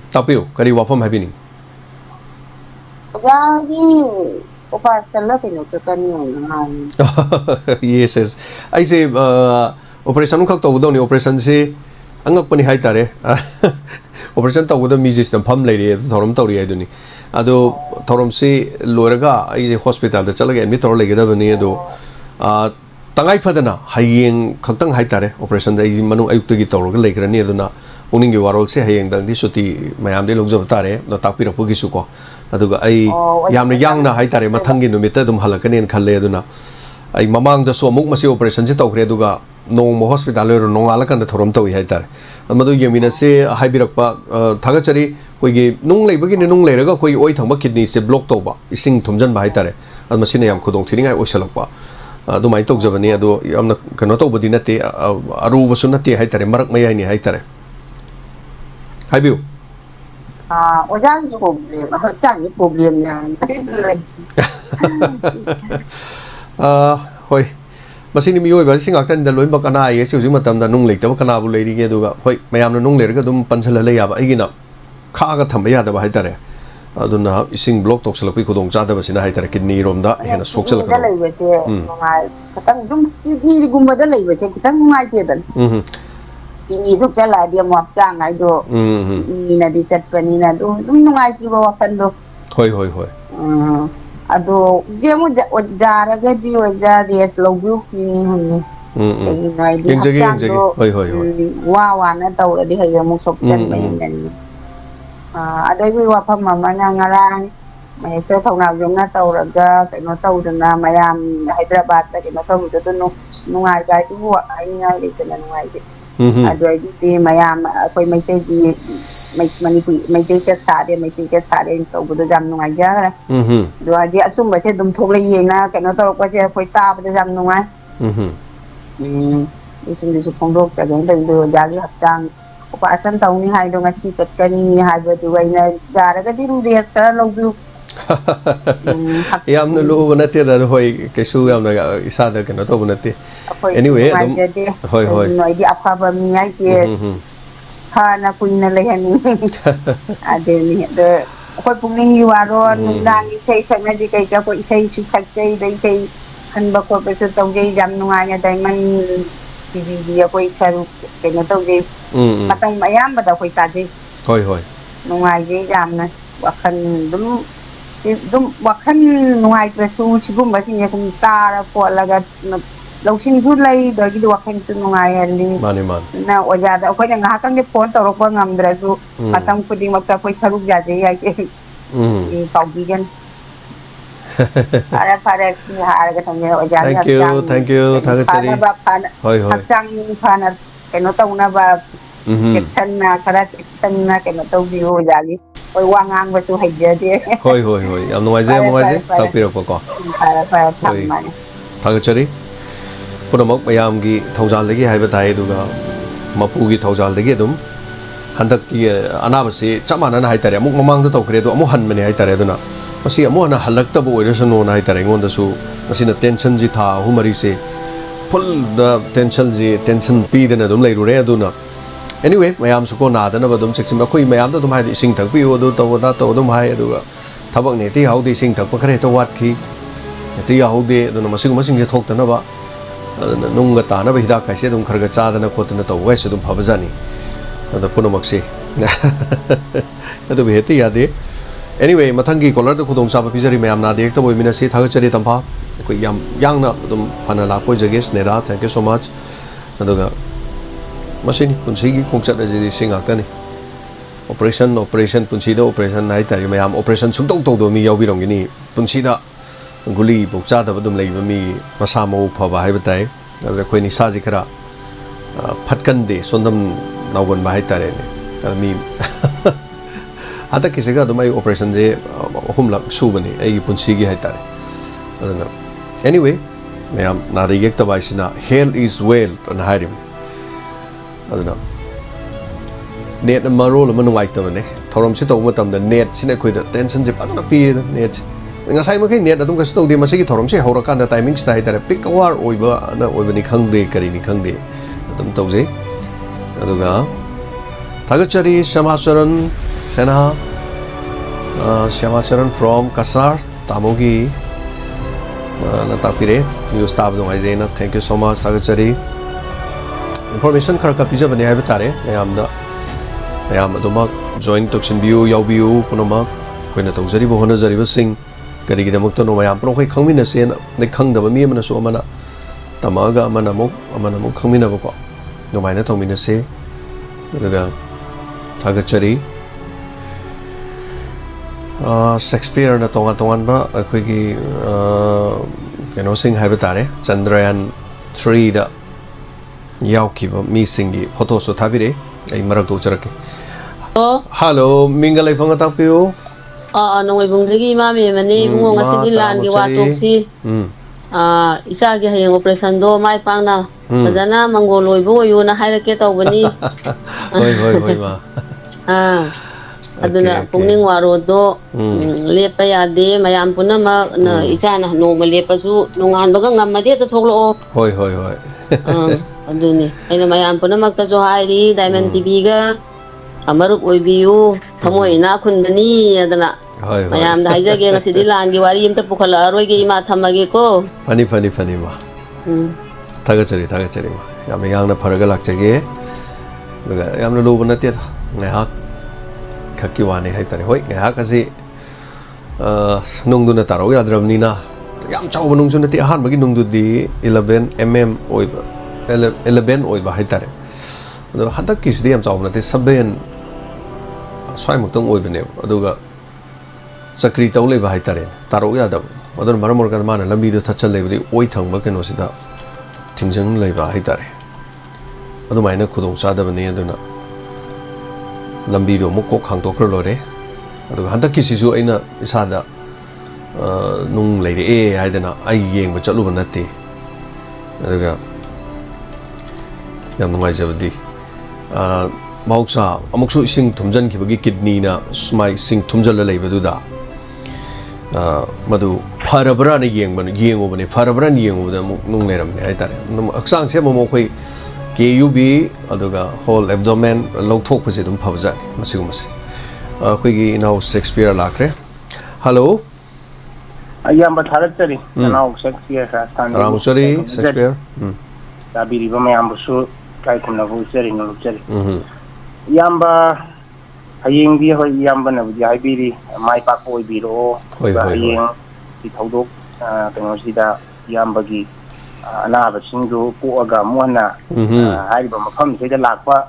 tapio kari wafam habini jagi operation la pino chakan ni yes I say operation khak to udoni operation se angak pani hai tare operation taw da music system pham lai re thorom tawri ai duni ado thorom si loraga ai je hospital da chalaga admit tor lai geda bani ado tangai phadana hayeng khaktang hai tare operation da ai manu ayuk gi tawra lai grani aduna uning gi warol se hayeng dang di suti mayam de logjob tare no takpi rapu gi su ko aduga ai yamna yang na hai tare mathang gi numita dum halakane en khalle aduna ai mamang da so muk masi operation je tawkre aduga nong mo hospital ro nong ala kan da thorom tawi hai tar amadu yemina se haibirakpa thagachari koigi nung leibagi ne nung leiraga koi oi thangba kidney se block toba ising thumjan ba hai tare amasine yam khudong thiningai oisalakpa adu mai tok jabani adu yamna kano tobadi nate aru basu nate hai tare marak mai ni hai tare haibiu ojang ju problem jang ni problem yang hoi masini mi oi ba sing aktan da loin ba kana ye siu jing matam da nung leik ta kana bu leiri ge duga hoi mayam na nung ler ga dum pansala le ya ba ai gina kha ga thamba ya da ba hai tare aduna ising block toksalakpi khudong chadabasina haitare kidney romda hena sokchalakado leibase nungai katang dum kidney gumbada leibase kitang nungai tedan kidney sokchala dia mo chang ai do kidney na di chatpani na dum nungai ti ba wakan do hoi ado jemu jaraga di waja res logu ni hunni Yang hoi wa na tawra di hayo mo sokchan bayan ada gue wafam mama na ngarang may so thawna yung na tawraga kaino tawdana mayam Hyderabad ta kaino tawda to nungai ga tu ay ngai ito na nungai di ado di mayam ako'y may tay di may tay ka sade tawda jam nungai ja do aji asum ba se dum thoklay na kaino tawra ko se ako'y ta ba jam nungai ising du pongdok sa gang do jali hapchang Upasan tahu ni hai dong asyik tetkani hai berdua ina jara ka diru dia sekarang logu. Yam na lu banati da hoi kesu yam na isa da kana to banati. Anyway, hoi. Noi di apa ba mingai si. Ha na puina lehan ni. Ada ni de koi Pukning Warol nang isai sang ji kai ka koi isai su sakjai dai isai han ba ko pesu tong jai jam nungai nya Diamondtv dia koi saru kena tong jai matang mayam ba da koi ta ji hoi nungai ji jam na wakan dum wakan nungai tresu sigum ba sing ya kum tara po laga lausing su lai do gi wakan su nungai ali man na oja da koi na ngakang ni phone toro ko ngam dresu matang puding makta koi saruk ja ji ai ji pau bigan para si harga tanya oja thank you thagachari hoi hakchang phana keno tauna ba Jackson na kara Jackson na keno tau biu jagi oi wangang ba su haijade hoi am nuaje tapiro ko para thammani thagachari punamok mayam gi thaujal legi haiba thai duga mapu gi thaujal legi dum handak ki anabasi chamana na haitare amuk mamang da tokre do amu hanmani haitare duna masi amu na halakta bo oirasano na haitare ngon da su masina tension ji tha humari se full the tension pi dana dum leiru re aduna anyway mayam su ko na dana ba dum section ba khoi mayam da dum hai sing thak pi o do to dum hai aduga thabak ne ti hau de sing thak pa khare to wat ki ti hau de duna masing je thok tana ba nung ga ta na ba hida kai se dum kharga cha dana ko tana to wai se dum phabajani ada punamak se adu be heti ya de anyway mathangi color da khudong sa pa pizari mayam na de ekta boy mina se thagachari tampa ko yam yang na dum phana la ko jage sneda thank you so much aduga machine punsi gi khongchat a ji singa ta ni operation punsi da operation nai tari mayam operation sung tong do mi yaw bi rong ni punsi da guli bok cha da dum lei ba mi masa mo pha ba hai ba tai da ko ni sa ji khara phatkan de sondam nawon ba hai tare ni mi ada kisiga dum ai operation je humlak su bani ai punsi gi hai tare aduna anyway mayam na de yek ta ba sina hell is well an hairim aduna net marol man ngai ta ne thorom si to matam da net sina khoi da tension je pa na pi net ngasai ma kai net adum ka sto de ma si thorom si hora kan da timing sta hai tare pick war oiba na oibani khang de kari ni khang de adum to je aduga thagachari shamacharan sena shamacharan from Kasar tamogi na tapire news tab dong ai na thank you so much thagachari information khar ka pija bani hai batare mayam aduma join toxin view yaw view punama koina tawjari bo hona jari ba sing kari gi damak to no mayam pro khoi khangmina se na ne khangdaba mi amana so amana tamaga amana mok khangmina ba ko no maina thongmina se daga thagachari Shakespeare na tongan ba akhoi gi keno sing hai batare Chandrayaan 3 da yaw ki ba mi singi photo so thabire ai marak do charake hello mingalai fanga tapio nongoi bungdagi mami mani bungo ngasidi lan gi watoksi isa gi hayang operation do mai pangna fajana mangoloi bo yo na hairake tawbani hoi ma aduna Pukning Warol do lepa yade mayam punama na isa na normal lepa su nungan baga ngamade to thoklo hoi aduni aina mayam punama ta jo hairi Diamondtv ga amaruk oibiu thamoi na khunbani adana mayam dah aja ge ngasi dilan ge wari imta pukhala aroi ge ima thamage ko fani ma thaga chari ma yamna yang na pharaga lakchage daga yamna loba natte ngai hak khaki wani hai tare hoi ngai hak asi nungdu na taro yadramni na yam chaw nung su natte han bagi nungdu di 11 mm oiba 11 oiba hai tare do hadak kis di yam chaw natte 7 swai muktong oiba ne aduga sakri taw le ba hai tare taro yadam adon maramor ka mana lambi do thachal le bidi oi thangba keno sida thingjang le ba hai tare adu maina khudong cha da bani aduna lambi do muk ko khang to kro lore adu hadak kisi su aina isada nung le re ai dana ai yeng ba chalu ba natte aduga yam nungai jabdi mahoksa amuksu ising thumjan ki bagi kidney na smai sing thumjal le ba du da madu farabra ne yengo bane farabra ne yengo da nung leram ne ai tare aksang se momo khoi KUB aduga whole abdomen lawthok pase dum phabja masigum se khoi gi inau Shakespeare lakre hello ayam batharat tari inau Shakespeare sa ramu sari Shakespeare tabiri ba mayam su kai kumna bu sari no sari yamba hayeng bi hoi yamba na bi hai biri mai pa koi biro hayeng ti thodok tengok sida yamba gi ana ba singdu ko aga muana hai ba mafam sida lakwa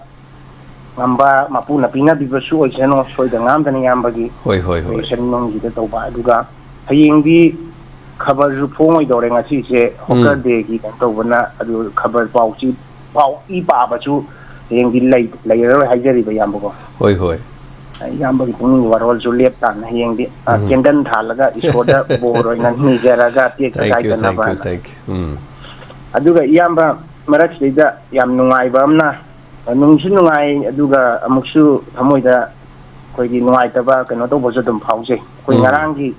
ngamba mapuna pina bi ba su oi seno soi da ngam da yamba gi hoi sen nong gi da to ba duga hayeng bi khabar ju phong oi dore ngasi se hokar de gi kan to bana adu khabar pau i pa ba chu hayeng gi lai ro hai jari ba yamba ko hoi yamba ki pung warol ju lep tan hayeng di kendan thalaga isoda boro ina ni jaraga te kai kana ba thank you aduga yamba marak sida yam nungai ba amna nungsu nungai aduga amuksu thamoida koi gi nungai ta ba kano to boso dum phause koi ngarang gi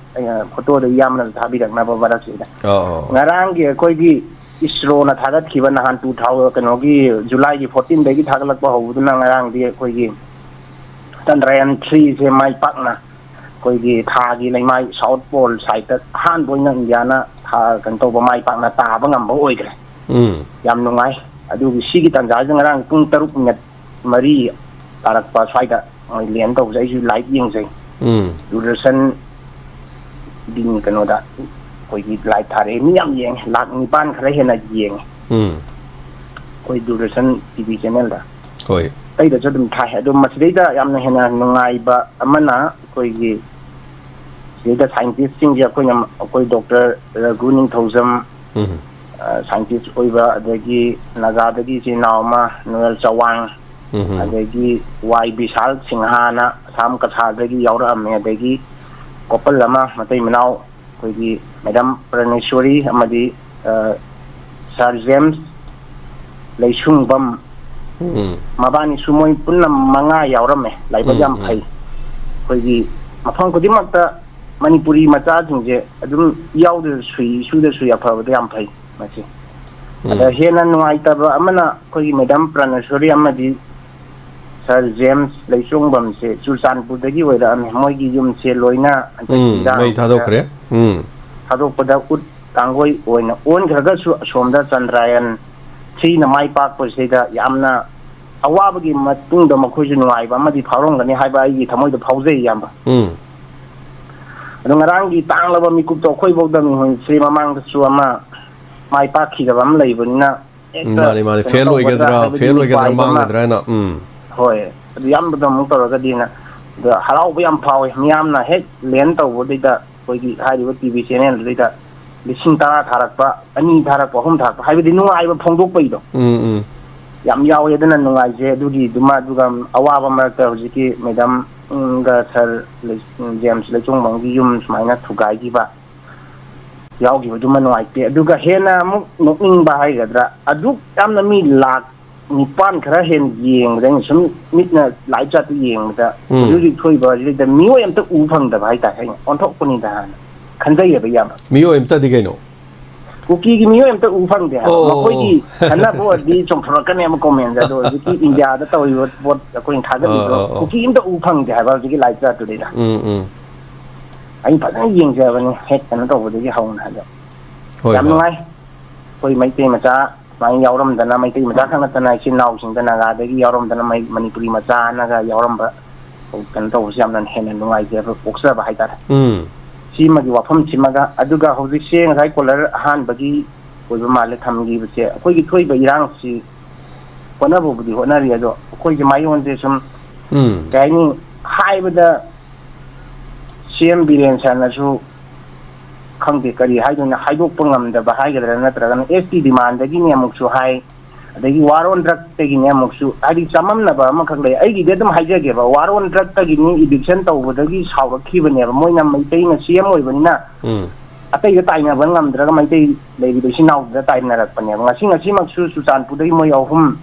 photo de yamna thabi rakna ba marak sida ngarang gi koi gi isro na thagat khiba na han 2000 kano gi july gi 14 de gi thagalak ba hobu na ngarang di koi gi Chandrayaan 3 se mai pakna koi gi tha gi lai mai south pole side han boina indiana tha kan to ba mai pakna ta ba ngam ba oi gre yam nungai adu gi sigi tanja ngarang pung 3 minute mari tarak pa saida oi lien to jai ju live yeng jai duration din kano da koi gi live thare mi yam yeng lak ni pan khare hena yeng koi duration TV channel da koi ai da jodum thai adu masida yamna hena nungai ba amana koi gi sida scientist sing ya koi doctor Raguning Thozam scientist oiba adagi naga dagi si nauma Noel Chawang adagi Y Bisal Singhana Sam Katha dagi yaura ame adagi couple lama matai manau koi gi Madam Praneshwari amadi Sir James Leishungbam mabani sumoi punna manga yaurame laiba yam phai koi gi mafang ko dimakta manipuri macha jingje adum yaude sui afa ba yam phai machi ada hena nuai ta ba amana koi Madam Praneshwari amadi Sir James Leishungbam se Sultanpur dagi oida ame moi gi yum se loina mai thadokre thadokpada ut tangoi oina on graga su somda Chandrayaan 3 na mai pak po sida yamna awabagi matungda makhoi nu ai ba madi phawrong gani hai ba ai thamoi da phawjei yamba ngarang gi tanglaba mi kup to khoi bogda mi hon sri mamang da su ama mai pak khi da bam lei bunna mani fail oigadra mangadra na hoi yam da mu to ga dina da harau ba yam phawi miyam na he len to bo da koi gi hai ri TV channel da lising tara tharakpa ani tharakpa hum thakpa haibidi nungai ba phongdok pai do yam yawe dana nungai je dugi duma duga awaba marta hojiki Madam ga Sir James Lechung mangi yum smaina thugai gi ba yawgi duma nungai pe duga hena mu noking ba hai gadra adu yamna mi lak nipan khara hen yeng dang sum mitna lai chat yeng da dugi thoi ba ji da miyo yam ta u phang da bai ta hai on thok puni da kanjai ba yam miyo emta digaino kuki gi miyo emta u phang de ma koi gi kana bo di chom thra kan em comment da do ji India da to bot ko in thaga di do kuki emta u phang de ba ji lai cha tu de da ꯑꯩ ꯐꯖꯅ ꯌꯦꯡꯖꯕꯅꯤ ꯍꯦꯛ ꯀꯩꯅꯣ ꯇꯧꯕꯗꯒꯤ ꯍꯧꯅ ꯍꯥꯏꯕ ꯌꯥꯝ ꯅꯨꯡꯉꯥꯏ ꯑꯩꯈꯣꯏ ꯃꯩꯇꯩ ꯃꯆꯥ ꯁꯨꯃꯥꯏꯅ ꯌꯥꯎꯔꯝꯗꯅ ꯃꯩꯇꯩ ꯃꯆꯥ ꯈꯛ ꯅꯠꯇꯅ ꯏꯆꯤꯟ ꯏꯅꯥꯎꯁꯤꯡꯗ ꯅꯥꯒꯥꯗꯒꯤ ꯌꯥꯎꯔꯝꯗꯅ ꯃꯅꯤꯄꯨꯔꯤ ꯃꯆꯥꯅꯒ ꯌꯥꯎꯔꯝꯕ ꯀꯩꯅꯣ ꯇꯧꯕꯁꯤ ꯌꯥꯝꯅ ꯍꯦꯟꯅ ꯅꯨꯡꯉꯥꯏꯖꯕ ꯄꯣꯛꯆꯕ ꯍꯥꯏꯇꯥꯔꯦ ꯁꯤꯃꯒꯤ ꯋꯥꯐꯝꯁꯤꯃꯒ ꯑꯗꯨꯒ ꯍꯧꯖꯤꯛꯁꯦ ꯉꯁꯥꯏ ꯀꯣꯂꯔ ꯑꯍꯥꯟꯕꯒꯤ ꯑꯣꯏꯕ ꯃꯥꯜꯂꯦ ꯊꯝꯈꯤꯕꯁꯦ ꯑꯩꯈꯣꯏꯒꯤ ꯊꯣꯛꯏꯕ ꯏꯔꯥꯡꯁꯤ ꯍꯣꯠꯅꯕꯕꯨꯗꯤ ꯍꯣꯠꯅꯔꯤ ꯑꯗꯣ ꯑꯩꯈꯣꯏꯁꯦ ꯃꯥꯌꯣꯟꯁꯦ ꯁꯨꯝ ꯀꯩ ꯍꯥꯏꯅꯤ ꯍꯥꯏꯕꯗ ꯁꯤ.ꯑꯦꯝ ꯕꯤꯔꯦꯟ ꯁꯔꯅꯁꯨ ꯈꯪꯗꯦ ꯀꯔꯤ ꯍꯥꯏꯗꯣꯏꯅꯣ ꯍꯥꯏꯗꯣꯛꯄ ꯉꯝꯗꯕ ꯍꯥꯏꯒꯗ꯭ꯔꯥ ꯅꯠꯇ꯭ꯔꯒꯅ ꯑꯦꯁ.ꯇꯤ ꯗꯤꯃꯥꯟꯗꯒꯤꯅꯤ ꯑꯃꯨꯛꯁꯨ ꯍꯥꯏ ꯑꯗꯒꯤ ꯋꯥꯔꯣꯟ ꯗ꯭ꯔꯒꯇꯒꯤꯅꯤ ꯑꯃꯨꯛꯁꯨ ꯍꯥꯏꯗꯤ ꯆꯃꯝꯅꯕ ꯑꯃꯈꯛ ꯂꯩ ꯑꯩꯒꯤꯗꯤ ꯑꯗꯨꯝ ꯍꯥꯏꯖꯒꯦꯕ ꯋꯥꯔꯣꯟ ꯗ꯭ꯔꯒꯇꯒꯤꯅꯤ ꯏꯚꯤꯛꯁꯟ ꯇꯧꯕꯗꯒꯤ ꯁꯥꯎꯔꯛꯈꯤꯕꯅꯦꯕ ꯃꯣꯏꯅ ꯃꯩꯇꯩꯅ ꯁꯤ.ꯑꯦꯝ ꯑꯣꯏꯕꯅꯤꯅ ꯑꯇꯩꯗ ꯇꯥꯏꯅꯕ ꯉꯝꯗ꯭ꯔꯒ ꯃꯩꯇꯩ ꯂꯩꯔꯤꯕ ꯏꯆꯤꯟ ꯏꯅꯥꯎꯗꯨꯗ ꯇꯥꯏꯅꯔꯛꯄꯅꯦꯕ ꯉꯁꯤꯃꯛꯁꯨ ꯆꯨꯔꯆꯥꯟꯄꯨꯔꯗꯒꯤ ꯃꯣꯏ ꯑꯍꯨꯝ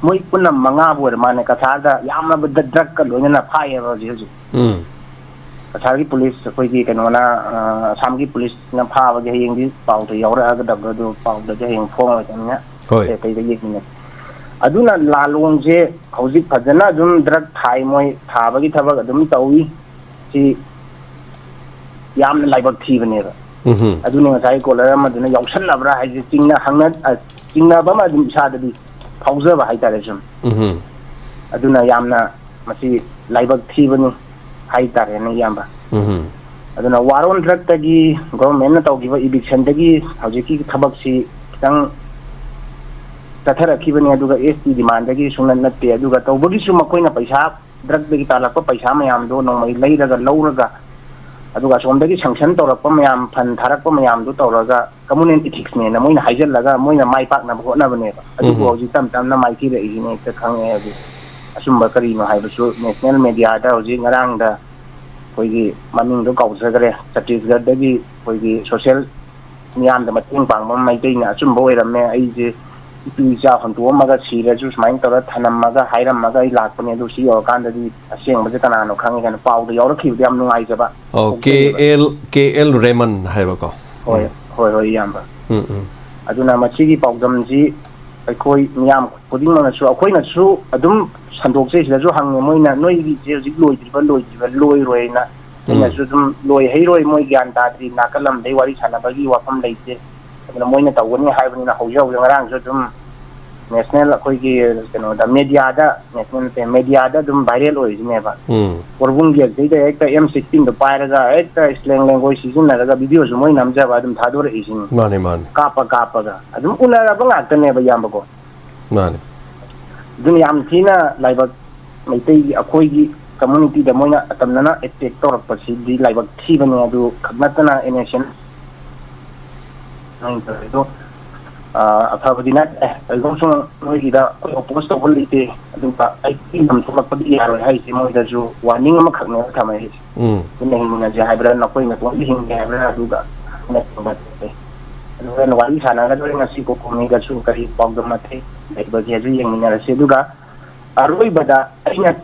ꯃꯣꯏ ꯄꯨꯟꯅ 5ꯕꯨ ꯑꯣꯏꯔ ꯃꯥꯅꯦ ꯀꯁꯥꯔꯗ ꯌꯥꯝꯅꯕꯗ ꯗ꯭ꯔꯒꯀ ꯂꯣꯏꯅꯅ ꯐꯥꯏꯌꯦꯕ ꯍꯧꯖꯤꯛ ꯀꯁꯥꯔꯒꯤ ꯄꯨꯂꯤꯁ ꯑꯩꯈꯣꯏꯒꯤ ꯀꯩꯅꯣꯅ ꯑꯁꯥꯝꯒꯤ ꯄꯨꯂꯤꯁꯅ ꯐꯥꯕꯒꯤ ꯍꯌꯦꯡꯗꯤ ꯄꯥꯎꯗ ꯌꯥꯎꯔꯛꯑꯒꯗꯕ ꯑꯗꯨ ꯄꯥꯎꯗꯗꯤ ꯍꯌꯦꯡ ꯐꯣꯡꯉꯣꯏꯗꯕꯅꯤꯅ ꯑꯇꯩ ꯑꯇꯩꯗ ꯌꯦꯡꯃꯤꯟꯅꯩ ꯑꯗꯨꯅ ꯂꯥꯂꯣꯡꯁꯦ ꯍꯧꯖꯤꯛ ꯐꯖꯅ ꯑꯗꯨꯝ ꯗ꯭ꯔꯒ ꯊꯥꯏ ꯃꯣꯏ ꯊꯥꯕꯒꯤ ꯊꯕꯛ ꯑꯗꯨꯝ ꯇꯧꯏ ꯁꯤ ꯌꯥꯝꯅ ꯂꯥꯏꯕꯛ ꯊꯤꯕꯅꯦꯕ ꯑꯗꯨꯅ ꯉꯁꯥꯏ ꯀꯣꯂꯔ ꯑꯃꯗꯨꯅ ꯌꯥꯎꯁꯜꯂꯕ꯭ꯔꯥ ꯍꯥꯏꯁꯦ ꯆꯤꯡꯅꯕ ꯑꯃ ꯑꯗꯨꯝ ꯏꯁꯥꯗꯗꯤ ꯐꯥꯎꯖꯕ ꯍꯥꯏꯇꯥꯔꯦ ꯁꯨꯝ ꯑꯗꯨꯅ ꯌꯥꯝꯅ ꯃꯁꯤ ꯂꯥꯏꯕꯛ ꯊꯤꯕꯅꯤ ꯍꯥꯏꯇꯥꯔꯦꯅꯦ ꯏꯌꯥꯝꯕ ꯑꯗꯨꯅ ꯋꯥꯔꯣꯟ ꯗ꯭ꯔꯒꯇꯒꯤ ꯒꯣꯚꯔꯟꯃꯦꯟꯠꯅ ꯇꯧꯈꯤꯕ ꯏꯚꯤꯛꯁꯟꯗꯒꯤ ꯍꯧꯖꯤꯛꯀꯤ ꯊꯕꯛꯁꯤ ꯈꯤꯇꯪ ꯆꯠꯊꯔꯛꯈꯤꯕꯅꯤ ꯑꯗꯨꯒ ꯑꯦꯁ.ꯇꯤ ꯗꯤꯃꯥꯟꯗꯒꯤ ꯁꯨꯡꯅꯠ ꯅꯠꯇꯦ ꯑꯗꯨꯒ ꯇꯧꯕꯒꯤꯁꯨ ꯃꯈꯣꯏꯅ ꯄꯩꯁꯥ ꯗ꯭ꯔꯒꯇꯒꯤ ꯇꯥꯜꯂꯛꯄ ꯄꯩꯁꯥ ꯃꯌꯥꯝꯗꯣ ꯅꯣꯡꯃꯩ ꯂꯧꯔꯒ ꯑꯗꯨꯒ ꯑꯁꯣꯝꯗꯒꯤ ꯁꯪꯁꯟ ꯇꯧꯔꯛꯄ ꯃꯌꯥꯝ ꯐꯟ ꯊꯥꯔꯛꯄ ꯃꯌꯥꯝꯗꯨ ꯇꯧꯔꯒ ꯀꯝꯃꯨꯅꯦꯜ ꯏꯊꯤꯛꯁꯅꯦꯅ ꯃꯣꯏꯅ ꯍꯥꯏꯖꯤꯜꯂꯒ ꯃꯣꯏꯅ ꯃꯥꯏ ꯄꯥꯛꯅꯕ ꯍꯣꯠꯅꯕꯅꯦꯕ ꯑꯗꯨꯕꯨ ꯍꯧꯖꯤꯛ ꯇꯞ ꯇꯞꯅ ꯃꯥꯏꯊꯤꯔꯛꯏꯁꯤꯅ ꯍꯦꯛꯇ ꯈꯪꯉꯦ ꯍꯧꯖꯤꯛ ꯑꯆꯨꯝꯕ ꯀꯔꯤꯅꯣ ꯍꯥꯏꯕꯁꯨ ꯅꯦꯁꯅꯦꯜ ꯃꯦꯗꯤꯌꯥꯗ ꯍꯧꯖꯤꯛ ꯉꯔꯥꯡꯗ ꯑꯩꯈꯣꯏꯒꯤ ꯃꯃꯤꯡꯗꯣ ꯀꯥꯎꯖꯈ꯭ꯔꯦ ꯆꯠꯇꯤꯁꯒꯔꯗꯒꯤ ꯑꯩꯈꯣꯏꯒꯤ ꯁꯣꯁꯤꯌꯦꯜ ꯃꯤꯌꯥꯝꯗ ꯃꯇꯦꯡ ꯄꯥꯡꯕ ꯃꯩꯇꯩꯅ ꯑꯆꯨꯝꯕ ꯑꯣꯏꯔꯝꯃꯦ ꯑꯩꯁꯦ ꯏꯇꯨ ꯏꯆꯥ ꯍꯨꯟꯇꯣꯛꯑꯝꯃꯒ ꯁꯤꯔꯁꯨ ꯁꯨꯃꯥꯏꯅ ꯇꯧꯔ ꯊꯅꯝꯃꯒ ꯍꯥꯏꯔꯝꯃꯒ ꯑꯩ ꯂꯥꯛꯄꯅꯦ ꯑꯗꯨ ꯁꯤ ꯌꯧꯔꯀꯥꯟꯗꯗꯤ ꯑꯁꯦꯡꯕꯁꯦ ꯀꯅꯥꯅꯣ ꯈꯪꯉꯦ ꯀꯥꯏꯅ ꯄꯥꯎꯗ ꯌꯥꯎꯔꯛꯈꯤꯕꯗ ꯌꯥꯝ ꯅꯨꯡꯉꯥꯏꯖꯕ KL ꯔꯦꯃꯟ ꯍꯥꯏꯕꯀꯣ ꯍꯣꯏ ꯏꯌꯥꯝꯕ ꯑꯗꯨꯅ ꯃꯁꯤꯒꯤ ꯄꯥꯎꯗꯝꯁꯤ ꯑꯩꯈꯣꯏ ꯃꯤꯌꯥꯝ ꯈꯨꯗꯤꯡꯃꯛꯅꯁꯨ ꯑꯩꯈꯣꯏꯅꯁꯨ ꯑꯗꯨꯝ ꯁꯟꯗꯣꯛꯆꯩ ꯁꯤꯗꯁꯨ ꯍꯪꯉꯦ ꯃꯣꯏꯅ ꯅꯣꯏꯒꯤꯁꯦ ꯍꯧꯖꯤꯛ ꯂꯣꯏꯗ꯭ꯔꯤꯕ ꯂꯣꯏꯔꯣꯏꯅ ꯑꯩꯅꯁꯨ ꯑꯗꯨꯝ ꯂꯣꯏꯍꯩꯔꯣꯏ ꯃꯣꯏ ꯒ꯭ꯌꯥꯟ ꯇꯥꯗ꯭ꯔꯤ ꯅꯥꯀꯜ ꯑꯃꯗꯩ ꯋꯥꯔꯤ ꯁꯥꯟꯅꯕꯒꯤ ꯋꯥꯐꯝ ꯂꯩꯇꯦ ꯑꯗꯨꯅ ꯃꯣꯏꯅ ꯇꯧꯒꯅꯤ ꯍꯥꯏꯕꯅꯤ나 ꯍꯧꯖꯤꯛ ꯉꯔꯥꯡꯁꯨ ꯑꯗꯨꯝ ꯅꯦꯁꯅꯦꯜ ꯑꯩꯈꯣꯏꯒꯤ ꯀꯩꯅꯣꯗ ꯃꯦꯗꯤꯌꯥꯗ ꯑꯗꯨꯝ ꯚꯥꯏꯔꯦꯜ ꯑꯣꯏꯔꯤꯁꯤꯅꯦꯕ ꯀꯣꯔꯕꯨꯡꯒꯤ ꯑꯗꯩꯗ ꯍꯦꯛꯇ M16ꯗꯣ ꯄꯥꯏꯔꯒ ꯍꯦꯛꯇ ꯏꯁꯂꯦꯡ ꯂꯦꯡꯒꯣꯏ ꯁꯤꯖꯤꯟꯅꯔꯒ ꯚꯤꯗꯤꯑꯣꯁꯨ ꯃꯣꯏ ꯅꯝꯖꯕ ꯑꯗꯨꯝ ꯊꯥꯗꯣꯔꯛꯏꯁꯤꯅꯤ ꯃꯥꯅꯦ ꯀꯥꯞꯄꯒ ꯑꯗꯨꯝ ꯎꯅꯔꯕ ꯉꯥꯛꯇꯅꯦꯕ ꯏꯌꯥꯝꯕꯀꯣ ꯃꯥꯅꯦ ꯑꯗꯨꯅ ꯌꯥꯝ ꯊꯤꯅ ꯂꯥꯏꯕꯛ ꯃꯩꯇꯩꯒꯤ ꯑꯩꯈꯣꯏꯒꯤ ꯀꯝꯃꯨꯅꯤꯇꯤꯗ ꯃꯣꯏꯅ ꯑꯇꯝꯅꯅ ꯑꯦꯇꯦꯛ ꯇꯧꯔꯛꯄꯁꯤꯗꯤ ꯂꯥꯏꯕꯛ ꯊꯤꯕꯅꯦ ꯑꯗꯨ ꯈꯛ ꯅꯠꯇꯅ NSN ꯑꯐꯕꯗꯤ ꯅꯠꯇꯦ ꯀꯩꯒꯨꯝꯕ ꯅꯣꯏꯒꯤꯗ ꯑꯩꯈꯣꯏ ꯑꯣꯄꯣꯁ ꯇꯧꯕ ꯂꯩꯇꯦ ꯑꯗꯨꯒ ꯑꯩꯒꯤ ꯂꯝ ꯊꯣꯛꯂꯛꯄꯗꯤ ꯌꯥꯔꯣꯏ ꯍꯥꯏꯁꯦ ꯃꯣꯏꯗꯁꯨ ꯋꯥꯔꯅꯤꯡ ꯑꯃꯈꯛꯅꯦꯕ ꯊꯝꯃꯛꯏꯁꯦ ꯄꯨꯟꯅ ꯍꯤꯡꯃꯤꯟꯅꯁꯦ ꯍꯥꯏꯕ꯭ꯔꯥ ꯅꯈꯣꯏ ꯅꯇꯣꯝꯇ ꯍꯤꯡꯒꯦ ꯍꯥꯏꯕ꯭ꯔꯥ ꯑꯗꯨꯒ ꯑꯗꯨꯒ ꯋꯥꯔꯤ ꯁꯥꯟꯅꯒꯗꯧꯔꯦ ꯉꯁꯤ ꯀꯣꯀꯣꯃꯤꯒꯁꯨ ꯀꯔꯤ ꯄꯥꯎꯗꯝ ꯑꯇꯩ ꯂꯩꯕꯒꯦꯁꯨ ꯌꯦꯡꯃꯤꯟꯅꯔꯁꯤ ꯑꯗꯨꯒ ꯑꯔꯣꯏꯕꯗ ꯑꯩꯅ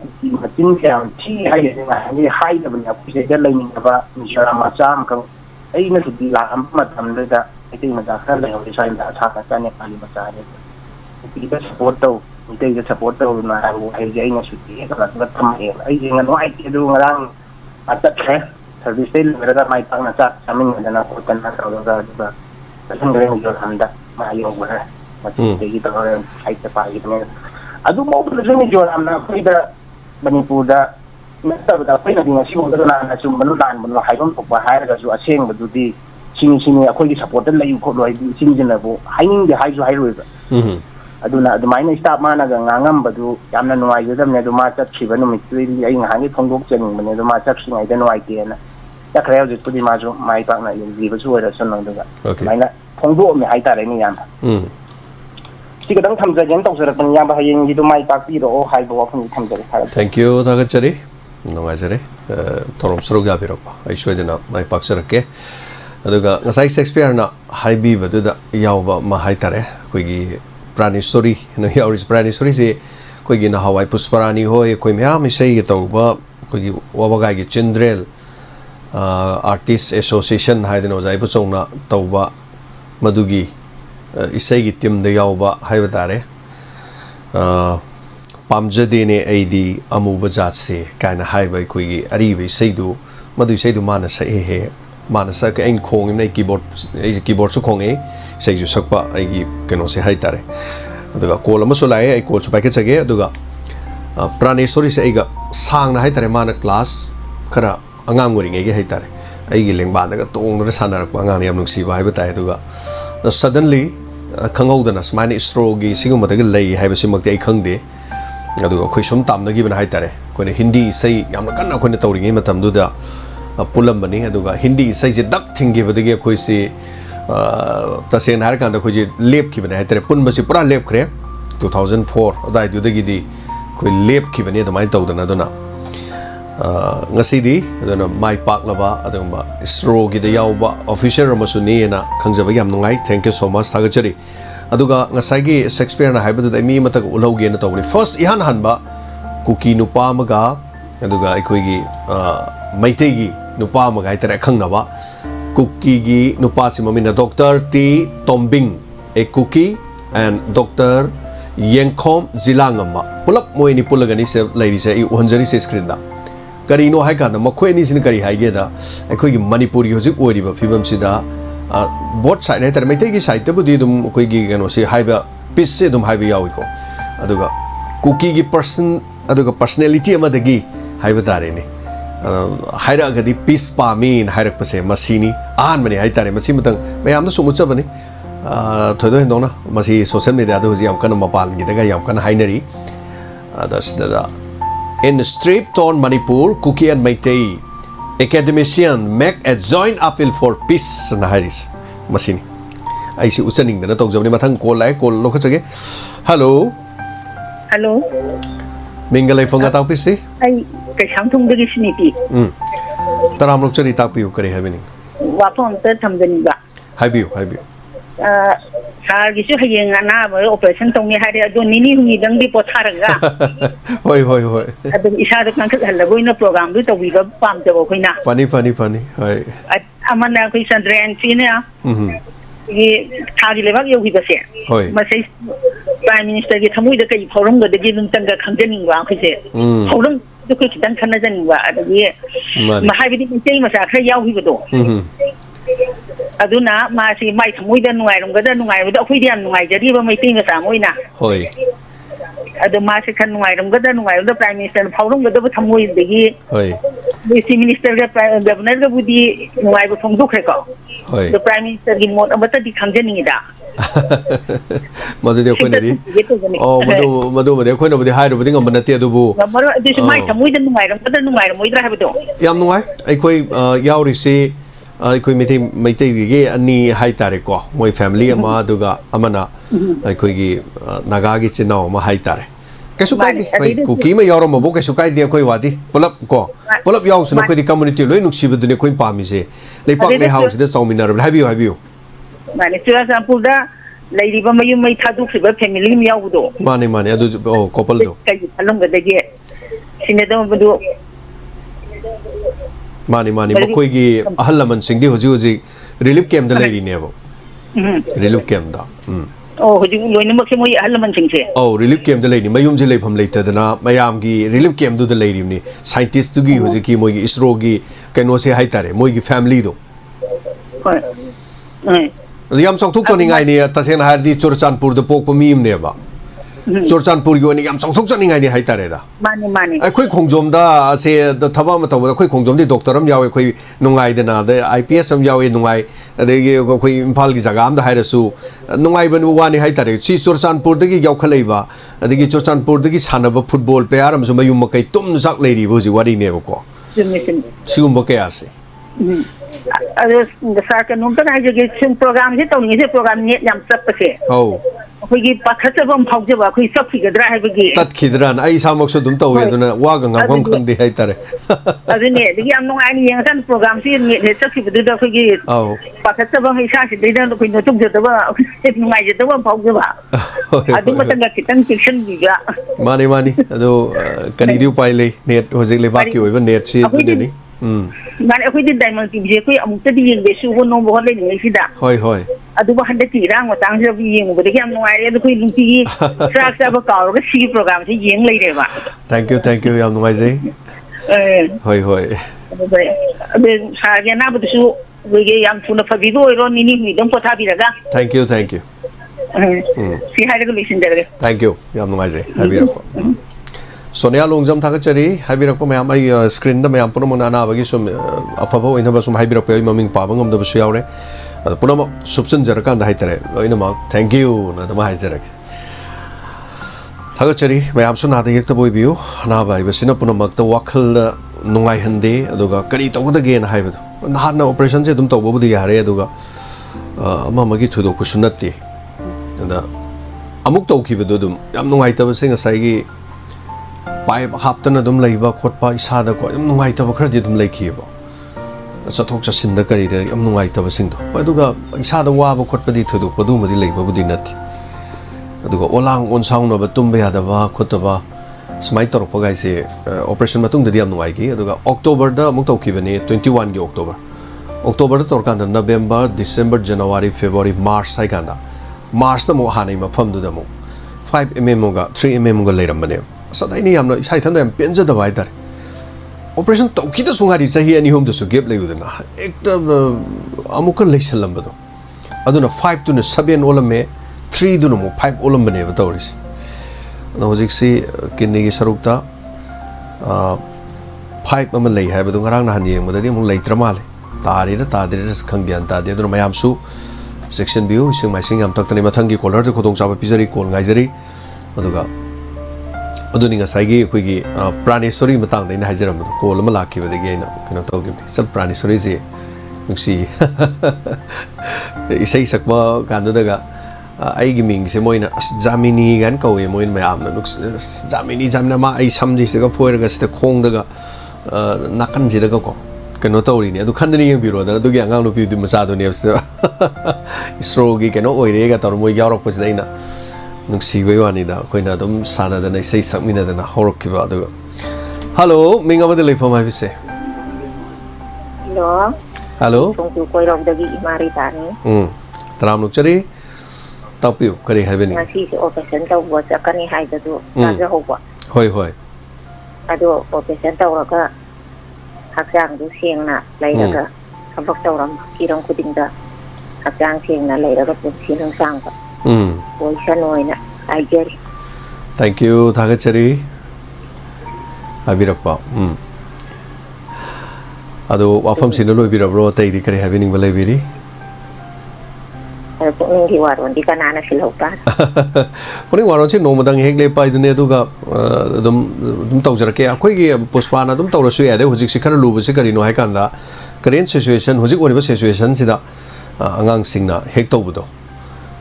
ꯃꯆꯤꯟ ꯀꯌꯥꯝ ꯊꯤ ꯍꯥꯏꯒꯦ ꯉꯍꯥꯟꯒꯤ ꯍꯥꯏꯗꯕꯅꯤ ꯑꯩꯈꯣꯏ ꯁꯤꯗ ꯂꯩꯃꯤꯟꯅꯕ ꯃꯤꯖꯣꯔꯥꯝ ꯃꯆꯥ ꯑꯃꯈꯛ ꯑꯩꯅ ꯁꯨꯇꯤ ꯂꯥꯛꯑꯝꯕ ꯃꯇꯝꯗꯨꯗ ꯃꯩꯇꯩ ꯃꯆꯥ ꯈꯔ ꯂꯩꯍꯧꯔꯤ ꯁ꯭ꯋꯥꯏꯗ ꯑꯁꯥ ꯃꯆꯥ ꯅꯦꯄꯥꯂꯤ ꯃꯆꯥ ꯅꯨꯄꯤꯗ ꯁꯞꯄꯣꯔꯠ ꯇꯧ ꯃꯩꯇꯩꯗ ꯁꯞꯄꯣꯔꯠ ꯇꯧꯗꯨꯅ ꯍꯥꯏꯕ ꯋꯥꯍꯩꯁꯦ ꯑꯩꯅ ꯁꯨꯇꯤ ꯍꯦꯛ ꯍꯜꯂꯛꯄꯒ ꯊꯝꯃꯛꯑꯦꯕ ꯑꯩꯁꯦ ꯅꯨꯡꯉꯥꯏꯇꯦ ꯑꯗꯨ ꯉꯔꯥꯡ ꯆꯠꯈ꯭ꯔꯦ ꯁꯔꯚꯤꯁꯇꯩ ꯂꯣꯏꯔꯒ ꯃꯥꯏ ꯄꯥꯛꯅ ꯆꯥꯛ ꯆꯥꯃꯤꯟꯅꯗꯅ ꯈꯣꯠꯇꯅ ꯇꯧꯔꯒ ꯑꯗꯨꯒ ꯆꯠꯍꯟꯈ꯭ꯔꯦ ꯃꯤꯖꯣꯔꯥꯝꯗ ꯃꯥ ꯌꯧꯈ꯭ꯔꯦ ꯃꯁꯤꯗꯒꯤ ꯇꯧꯔꯒ ꯐ꯭ꯂꯥꯏꯠꯇ ꯄꯥꯏꯈꯤꯕꯅꯦ ꯑꯗꯨꯐꯥꯎꯕꯗꯁꯨ ꯃꯤꯖꯣꯔꯥꯝꯅ ꯑꯩꯈꯣꯏꯗ ꯃꯅꯤꯄꯨꯔꯗ ꯅꯠꯇꯕꯗ ꯑꯩꯈꯣꯏꯅꯗꯤ ꯉꯁꯤꯐꯥꯎꯗ ꯀꯅꯥꯅ ꯆꯨꯝꯕꯅꯣ ꯂꯥꯟꯕꯅꯣ ꯍꯥꯏꯐꯝ ꯊꯣꯛꯄ ꯍꯥꯏꯔꯒꯁꯨ ꯑꯁꯦꯡꯕꯗꯨꯗꯤ ꯁꯤꯅꯤ ꯑꯩꯈꯣꯏꯒꯤ ꯁꯞꯄꯣꯔꯠꯇ ꯂꯩꯌꯨ ꯈꯣꯠꯂꯨ ꯍꯥꯏꯗꯤ ꯏꯆꯤꯟꯁꯤꯅꯕꯨ ꯍꯥꯏꯅꯤꯡꯗꯦ ꯍꯥꯏꯁꯨ ꯍꯥꯏꯔꯣꯏꯕ ꯑꯗꯨꯅ ꯑꯗꯨꯃꯥꯏꯅ ꯏꯁꯇꯥꯞ ꯃꯥꯅꯒ ꯉꯥꯡꯉꯝꯕꯗꯨ ꯌꯥꯝꯅ ꯅꯨꯡꯉꯥꯏꯖꯗꯕꯅꯦ ꯑꯗꯨ ꯃꯥ ꯆꯠꯈꯤꯕ ꯅꯨꯃꯤꯠꯇꯨꯗꯤ ꯑꯩ ꯉꯍꯥꯟꯒꯩ ꯐꯣꯡꯗꯣꯛꯆꯅꯤꯡꯕꯅꯦ ꯑꯗꯨ ꯃꯥ ꯆꯠꯈ꯭ꯔꯤꯉꯩꯗ ꯅꯨꯡꯉꯥꯏꯇꯦꯅ ꯆꯠꯈ꯭ꯔꯦ ꯍꯧꯖꯤꯛꯄꯨꯗꯤ ꯃꯥꯁꯨ ꯃꯥꯏ ꯄꯥꯛꯅ ꯌꯧꯕꯤꯕꯁꯨ ꯑꯣꯏꯔꯁꯅꯨ ꯑꯗꯨꯒ ꯑꯗꯨꯃꯥꯏꯅ ꯐꯣꯡꯗꯣꯛꯑꯝꯃꯦ ꯍꯥꯏꯇꯥꯔꯦꯅꯦ ꯏꯌꯥꯝꯕ ꯁꯤ ꯈꯤꯇꯪ ꯊꯝꯖꯒꯦꯅ ꯇꯧꯖꯔꯛꯄꯅꯤ ꯏꯌꯥꯝꯕ ꯍꯌꯦꯡꯒꯤꯗꯨ ꯃꯥꯏ ꯄꯥꯛꯄꯤꯔꯛꯑꯣ ꯍꯥꯏꯕ ꯋꯥꯐꯝꯁꯤ ꯊꯝꯖꯒꯦ ꯊꯦꯡꯛ ꯌꯨ ꯊꯥꯒꯠꯆꯔꯤ ꯅꯨꯡꯉꯥꯏꯖꯔꯦ ꯊꯧꯔꯝ ꯁꯔꯨꯛ ꯌꯥꯕꯤꯔꯛꯄ ꯑꯩ ꯁꯣꯏꯗꯅ ꯃꯥꯏ ꯄꯥꯛꯆꯔꯛꯀꯦ ꯑꯗꯨꯒ ꯉꯁꯥꯏ ꯁꯦꯛꯁꯄꯤꯌꯔꯅ ꯍꯥꯏꯕꯤꯕꯗꯨꯗ ꯌꯥꯎꯕ ꯑꯃ ꯍꯥꯏꯇꯥꯔꯦ ꯑꯩꯈꯣꯏꯒꯤ ꯄ꯭ꯔꯥꯅꯤ ꯁ꯭ꯇꯣꯔꯤ ꯌꯥꯎꯔꯤꯁꯦ ꯄ꯭ꯔꯥꯅꯤ ꯁ꯭ꯇꯣꯔꯤꯁꯤ ꯑꯩꯈꯣꯏꯒꯤ ꯅꯍꯥꯟꯋꯥꯏ ꯄꯨꯁꯄꯔꯥꯅꯤ ꯍꯣꯏ ꯑꯩꯈꯣꯏ ꯃꯌꯥꯝ ꯏꯁꯩꯒ ꯇꯧꯕ ꯑꯩꯈꯣꯏꯒꯤ ꯋꯥꯕꯒꯥꯏꯒꯤ ꯆꯤꯟꯗ꯭ꯔꯦꯜ ꯑꯥꯔꯇꯤꯁ ꯑꯦꯁꯣꯁꯤꯌꯦꯁꯟ ꯍꯥꯏꯗꯅ ꯑꯣꯖꯥ ꯏꯕꯨꯆꯧꯅ ꯇꯧꯕ ꯃꯗꯨꯒꯤ ꯏꯁꯩꯒꯤ ꯇꯤꯝꯗ ꯌꯥꯎꯕ ꯍꯥꯏꯕ ꯇꯥꯔꯦ ꯄꯥꯝꯖꯗꯦꯅꯦ ꯑꯩꯗꯤ ꯑꯃꯨꯕ ꯖꯥꯠꯁꯦ ꯀꯥꯏꯅ ꯍꯥꯏꯕ ꯑꯩꯈꯣꯏꯒꯤ ꯑꯔꯤꯕ ꯏꯁꯩꯗꯨ madu sei du mana sa he mana sa ka ein khong nei keyboard su khong e sei ju sakpa ai gi keno se hai tare aduga call ama so lai ai call su pai ke chage aduga praneshwari se ai ga sang na hai tare mana class khara angang ori nge ge hai tare ai gi lengba da ga tong na sanar ko angang yam nungsi ba hai ba tai aduga suddenly khangau smani strogi singum da lei hai ba simak ai khangde aduga khoi sum tam na gi ban hai tare ko ne hindi sei yam na kan ko ne tawri nge matam du da pulam bani aduga hindi sei je dak thingi ba de khoi si taseng har kan da khoi je lep ki ban hai tare pun ba si pura lep khre 2004 adai du da gi di khoi lep ki ban ne da mai taw da na dona ngasidi aduna mai pak laba aduma isro gi da yauba officer amasu ni na khangjaba yam nungai thank you so much thagachari aduga ngasai gi Shakespeare na haiba da mi matak ulhoge na tawni first ihan hanba kuki nupa maga aduga ikoi gi maitei gi nupa maga itara khangnaba kuki gi nupa simamina Dr. T Tombing a cookie and Dr. Yengkhom Zilangamba pulap moini pulagani se lady se I unjari se screen da kari no hai ka da makhoi ni sin kari hai ge da akhoi gi manipuri hojik ori ba phibam sida both side ne tar mai gi side te bu di dum khoi gi gano se hai ba piece se dum hai ba yawi ko aduga cookie gi person aduga personality ama da gi hai ba tare ni hai ra ga di piece pa min hai rak pa se masini an mani hai tare masi matang mayam da sumu chabani thoido hendona masi social media da hoji am kana mapal gi da ga yam kana hainari da in Strip-Town, Manipur, Kuki and Meitei academician make a joint appeal for peace na Harris. Masini. Ai si usaning na tawag jam ni mathang call lai call lo ka chage. Hello. Hello. Mingalay phone ga taw pisi. Ai kai samthung de gisni ti. Taram lok chari tapiu kare ha meaning. Wa phone te thamdani ba. Haibiu. Sar gisu hayeng ana ba operation tongni hare ado nini hungi dang di potharaga. Hoi. Ado isa da kan khal la boina program du tawi ba pam te bo khoina. Funny. Hoi. Amana koi sandren chine a. Ye thagi lebak yo gi base. Hoi. Masai prime minister gi thamui da kai phorong ga de gi nung tanga khangjaning wa khise. Phorong du kai kidan khana janing wa ado ye. Ma hai bi di sei ma sa khra yaw gi ba do. aduna ma si mai thamui da nungai rom ga da nungai da khoi diam nungai jari ba mai ting ga sa moi na hoi adu ma si khan nungai rom ga da nungai da prime minister phaurum ga da thamui de gi hoi si minister ga governor ga budi nungai ba phong dukhe ko hoi the prime minister gi mot abata di khangjaning da madu de khoi na di madu de khoi na budi hai ro budi ngam na te adu bu maro adu mai thamui da nungai rom ga da nungai rom moi dra ha ba do yam nungai ai khoi yauri se ai maitai gi ani hai tare ko moi family ama duga amana ai khoi gi naga gi chinau ma hai tare kesu kai di khoi kuki ma yoro mo bo kesu kai di khoi wadi pulap yaw suna khoi di community loi nuksi bu dune khoi pami se leipak le house da chawminar habiu mane chura sampur da leiri ba mayu mai thadu khiba family mi yaw do mane adu couple do kai along ga de ge sine da bu mani makoi gi ahal laman sing di hoji relief camp da leiri ne bo relief camp da hoji loina mak se moi ahal laman sing se relief camp da leiri mayum je leifam leita da na mayam gi relief camp du da leiri ni scientist tu gi hoji ki moi gi isro gi kaino se hai tare moi gi family do yam song thuk choni ngai ni ta sen har di Churchanpur da pok pamim ne ba Churchanpur gi oni yam song thuk choni ngai ni hai tare da mani ai khoi khongjom da se da thaba ma taw khoi khongjom di doctor am yawe khoi nungai da na da IPS am yawe nungai ade gi khoi Imphal gi jaga am da haira su nungai ban wani hai tare si Churchanpur da gi yaw khalei ba ade gi Churchanpur da gi sana ba football player am su mayum makai tum sak leiri bo ji wari ne ko sium ba kaya se ado sa ka nung ta ga gi sing program se taw ni se program ne yam sap pa se khoi pakhatbam phawjaba khoi sakhi gadra haibagi tatkidran ai samak so dum tawe duna wa ga ngam khangdi hai tare adune digi am nong ani yang san program si ne sakhi budu da khoi pakhatbam hi sa si de da khoi no tuk je da ba ngai je da ba phawjaba adu matanga kitang fiction biga mani ado kani diu pai le net hojik le ba ki oi ba net si ni mane khoi di Diamondtv je khoi amuk ta di yeng be su ho no bo le ni si da hoi adu ba handa ti rang wa tang je bi yeng bo de am no ai de khoi lung ti sa ba ka ro ga si program si yeng le de ba thank you yam no ai je Hoi hoi. ꯑꯗꯨ ꯁꯥꯔꯒꯤ ꯑꯅꯥꯕꯗꯨꯁꯨ ꯑꯩꯈꯣꯏꯒꯤ ꯌꯥꯝ ꯊꯨꯅ ꯐꯕꯤꯕ ꯑꯣꯏꯔꯣ ꯅꯤꯅꯤ ꯍꯨꯝꯅꯤꯗꯪ ꯄꯣꯊꯥꯕꯤꯔꯒ Thank you, thank you. ꯁꯤ ꯍꯥꯏꯔꯒ ꯂꯣꯏꯁꯤꯟꯖꯔꯒꯦ Thank you. Yam nungajai. Habirakpa. Sonia Longjam thagachari habirakpa mayam ai screen da mayam punamana anabagi sum afaba oinaba sum habirakpa ai maming paba ngamdabasu yaure. Punama subsan jarakanda haitare loinama thank you na dama haijarak. Thagachari mayam su nada yekta boibiu anaba ibasina punamakta wakhal nungai hande aduga kari tawdage na haibadu. Nahana operation se dum tawbudi yare aduga amamagi thudokku sunatti. Ada amuk tawkhibadu dum yam nungai tabase ngasai Pipe haptana dum laiba khotpa isada ko yam nungai taba khar dum laikhiba chathok chasin da kari de yam nungai taba sing do aduga isada waba khotpadi thuduk padu madi laiba budi nati aduga olang on sound ba tumbe yada ba khotaba smai torpa gai se operation matung da yam nungai gi aduga October da amuk tawkhibani 21 gi October da torkan da November December January February March sai kanda March da mo hanai mafam du da mo 5 mm ga 3 mm ga leiram bane Sadaini amna isai thanda am penja da vai dar operation tawkida sungari chahi ani hom da su gap leudana ekta amuka leisalam bado aduna 5 to 7 olame 3 to 5 olam bane ba tawris na hojik si kidney gi sarukta 5 am lei hai bado ngarang na han yeng madadi mu leitra male tari da tadri da khangyan ta de aduna mayam su section view sing mai sing am taktani mathangi color de khodong chaba pizari kol ngaijari aduga aduni ngasai gi Praneshwari matang da ina hajaram do call ma lakhi badagi ina kano tawgi sal Praneshwari je nuksi isai sakma kanu daga ai gi ming se moina Jamini gan kawe moin mayam na nuks Jamini jamna ma ai samji se ga phoiraga se khong daga nakan ji daga ko kano tawri ni adu khandani yang biro da adu gi angang no pi du masa do ne isro gi kano oire ga tor moi yaurok pos da ina Nuksi wani da koina dum sana da nei sei sakmina da na horok ki ba da Hello minga ma de lei phom hai se Hello Tunggu koi rom da gi imari tani Tram nuk chari tapiu kari hai beni Nasi si operation tau wa cha kani hai da du ta ja ho wa Hoi hoi Ado operation tau ra ka hakjang du sieng na lai da ka kabak tau ram ki rong kuding da hakjang sieng na lai da ka pun sinang sang ba Boy sanoy na Ajeri. Thank you thagachari Habirakpa Ado wafam sinalo ibirabro tai di kare having balai biri Pukning di waron di kanana sila pa Pukning waron si no madang hek le pa idune aduga dum tawjarake akoi gi puspana dum tawrasu yade hujik sikhar lubu se kari no hai kanda current situation hujik oriba situation sida angang singna hek tawbudo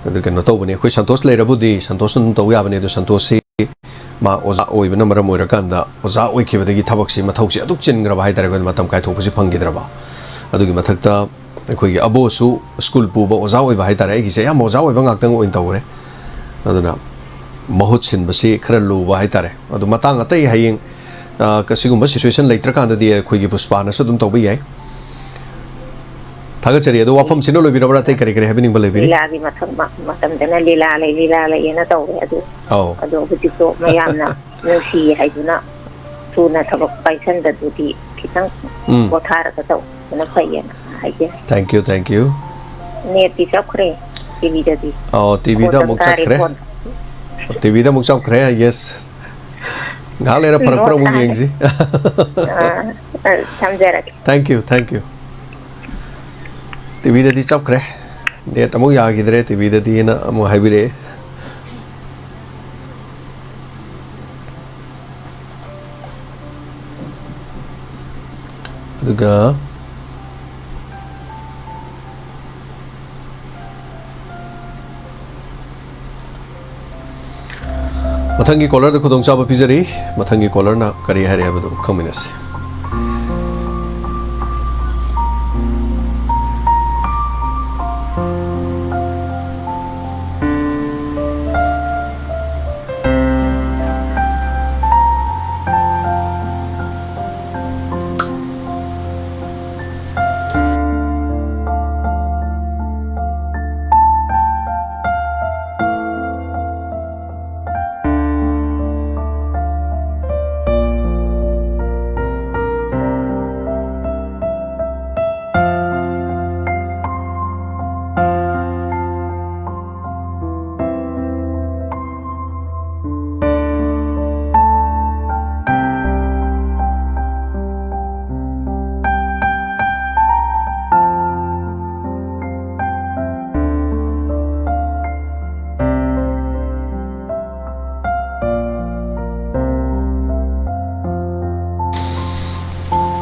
adu kano tawbani khoi santosh leirabudi santosh dum taw yabani adu santosh si ma oza oibana maram oirakanda oza oikibadagi thabak si mathau si aduk chingraba haidare ko matam kai thokpusi phangidraba adugi mathakta khoi gi abosu school puba oza oiba haidare gi se yam oza oiba ngaktang oin tawre aduna mahut sin basi khara luba haidare adu matang atai hayeng kasigumba situation leitra kanda di khoi gi puspana sa dum tawbi yai Thagachari adu wafam sino lo birabra tai kare kare happening balai biri Lila gi matam dana lila lai yana tau adu adu bujito mayamna nusi hai duna tuna thabak paisan da duti kitang bothara ka tau na payana hai je Thank you ne ti sakre TV da di TV da muk chakre TV da muk chakre yes galera parak muk yengji samjara Thank you TV da di chakre net amuk yagidre TV da di na amu haibire aduga mathangi caller da khudong chaba pizari mathangi caller na kari hari habadu khaminas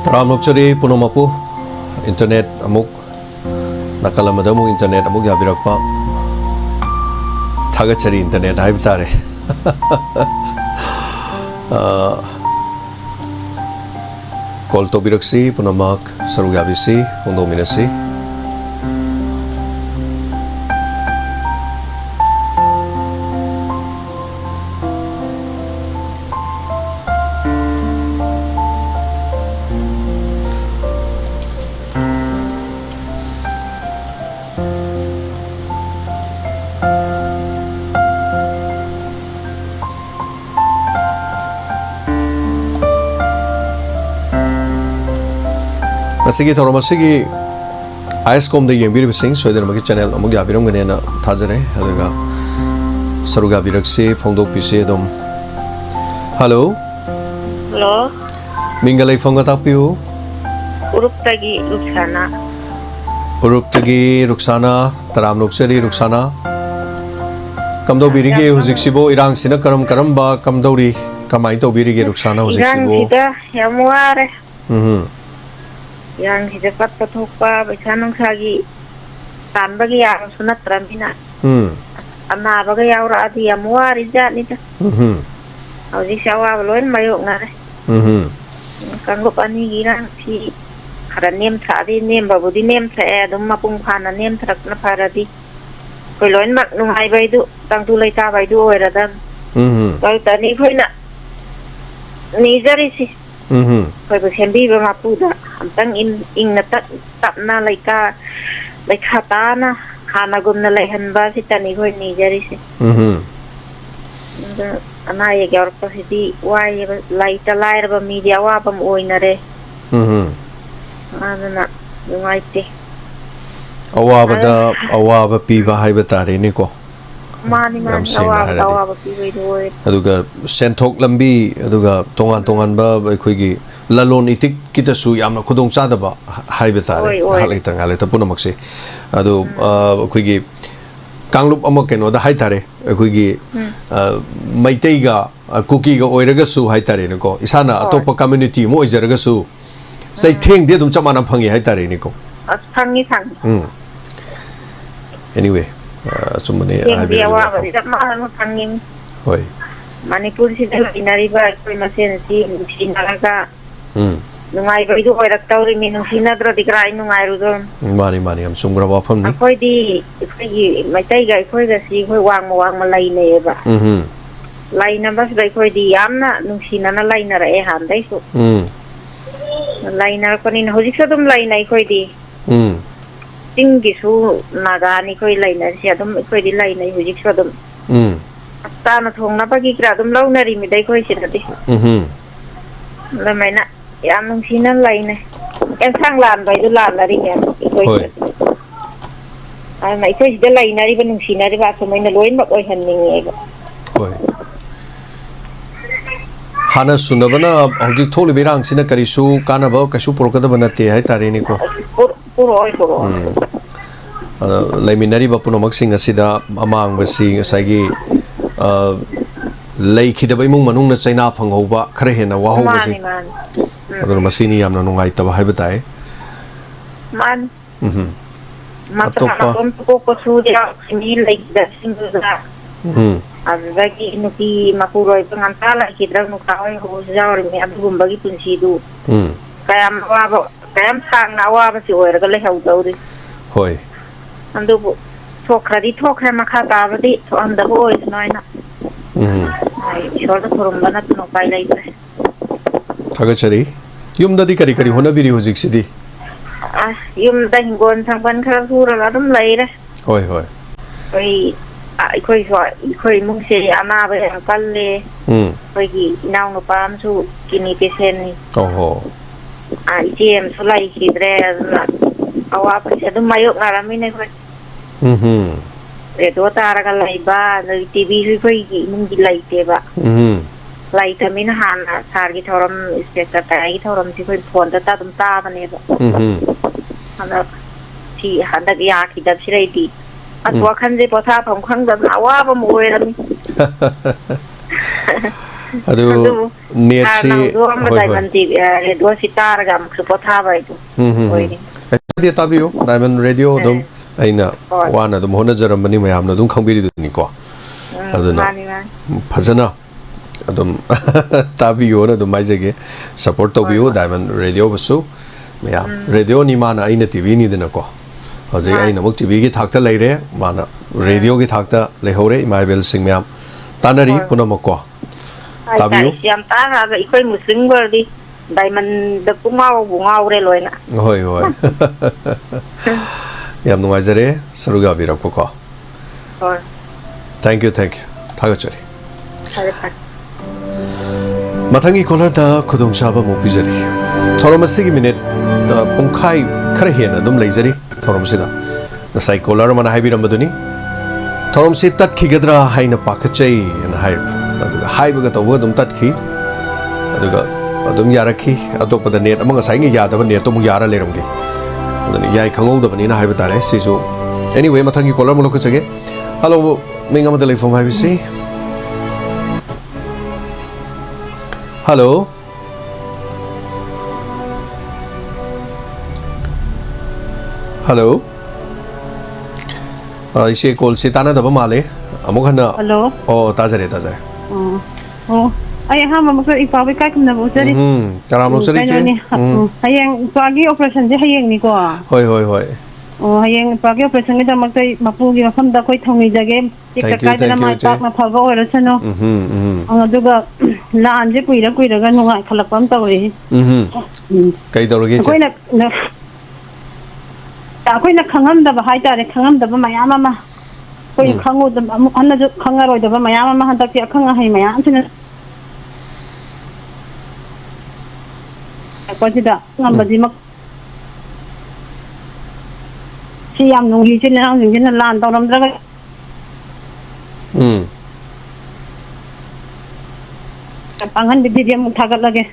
Ramnokchari Punomapu Internet Amuk Nakalamadamu Internet Amuk Yabirakpa Thagachari Internet Haibtare Call Tobiraksi Punamak Sarugabisi Undominasi Masigi thoro masigi ISCOM de yengbiri bising soider magi channel amug yabiram gane na thajare aduga saruga biraksi phongdok pise dom Hello Mingalai phonga tapiu Uruptagi Ruksana Taram Noksari Ruksana Kamdo birige hujiksibo irang sina karamba kamdori kamai to birige Ruksana hujiksibo Irang sida yamuare yang kita dapat petokpa becanang sagi tan bagi yang sunat ramina anna bagi yang ora dia muari jat ni ta auji sawa loin mayuk ngare kanggo pani girang si kada nem thadi nem babudi nem tha dum mapung phana nem thrak na paradi koi loin mak nungai baidu tang tu lai ta baidu oira dan koi tani khoina ni jari si koi ba sembi ba mapuda amtang in na tap na laika ta na hana gum na lehan ba si tani khoi ni jari si ana ye gaur pa si wai laita lair ba media wa bam oinare ana nungaite awaba piba haiba tare ni ko mani awaba piba doi aduga senthok lambi aduga tongan ba khoigi lalon itik kitasu yamna khudong chadaba haiba tare halita punamakse adu khoigi kanglup ama keno da haitare khoigi maitei ga cookie ga oiraga su haitare ne ko isana atopa community mo oijaraga su sai theng de dum chamana phangi haitare ne ko phangi anyway sumane abiwa ma phangi hoi manipur si inari ba koi masen si sinaraga nungai ba idu oirak tawri mi sinadra dikrai nungai rudon mani am sungra ba pham ni koi di koi maitai ga koi ga si koi wang ma lai ne ba lai na bas dai koi di yamna nungsina na lai na ra e han dai su lai na ko ni hojik sa dum lai nai koi di ting gi su naga ni koi lai na si adum koi di lai nai hojik sa dum ta na thong na ba gi kra dum lau na ri mi dai koi si na di la mai na yam nungsina lai na em sang lan bai du lan la ri ya koi ai mai koi da lai na ri ba nungsina ri ba so mai na loin ba oi han ning e ba hoi Hana sunabana hojik tholi birang sina karisu kanaba kasu porokada banate hai tare ni ko puro laiminari ba punomak sing asida amang basi ngasagi lei khidaba imung manung na chaina phanghoba khare hena waho basi aduna masini yamna nungai taba haiba tai man mata ko su dia ni lei da singa azaki nuki mapuroi pangantala kidra nukawai ho zawri me abugum bagi punsidu kayam sang nawa basi oira le hau dawri hoi andu thokra makha tabadi to anda hoi noina ai shoda thurumbana no pai lai thagachari yumdadi kari hona biri hojik sidi yumda hingon sangban khara thura adum leire hoi khoi mung se ama ba kalle khoi gi naw no pam su kini pesen ni jem su lai ki dre awa pa se dum mayok ngarami ne khoi do tara ka lai ba no tv khoi gi mung gi lai te ba lai tamin han sar gi thoram spectator ta gi thoram si khoi phone ta dum ta ba ne ba ana si handa ya ki dab sirai di atwa khanje potha phom khang da awa ba moi ram Adu net si Diamondtv radio si taraga support haba itu. Dia tabiyo Diamond radio dum aina wana dum hona jarambani mayamna dum khangbiri duni ko aduna phajana adum tabiyo na dum maijege support tobiyo Diamond radio basu mayam radio ni mana aina TV ni dena ko hoje aina muk TV gi thakta leire mana radio gi thakta lehore maibel sing mayam tanari punamako tabiyo siam ta ga ikoi muslim gordi Diamond da kumau bungau re loina hoi hoi yam nuaizare saruga birakko ko thank you thagachari mathangi kolar da khudong chaba mu bijari thorom asigi minute pungkhai khara hena dum leizari thorom sida na sai kolar mana haibiram baduni thorom si tat khigadra haina pakhachai na hai aduga haibaga tobo dum tat khi aduga adum yarakhi atopada net amanga saingi yadaba net to mu yara leramgi adani yai khangouda bani na haiba tare sisu anyway mathangi kolar mulok chage hello minga ma telefon hai bisi hello hello ise call si tana daba male amuk hana hello oh tajare oh ay ha mama ko ipawi kai kum na bo sari taram lo sari che hayeng pagi operation je hayeng ni ko hoi oh hayeng pagi operation ni da mak tai mapu gi mafam da koi thongi jage tik kai da ma tak na phaba ora chano ang aduga lan je kuira ga nungai khalak pam tawri kai doroge che koi na ta koi na khangam da ba hai ta re khangam da ba mayam ma koi khangu da anna ju khangaroi da ba mayam ma han ta ki khanga hai mayam china Pagkita ngambadi mak siyam nung hisin na ang hisin na lan tawram draga panghan bibidi muk thagat lage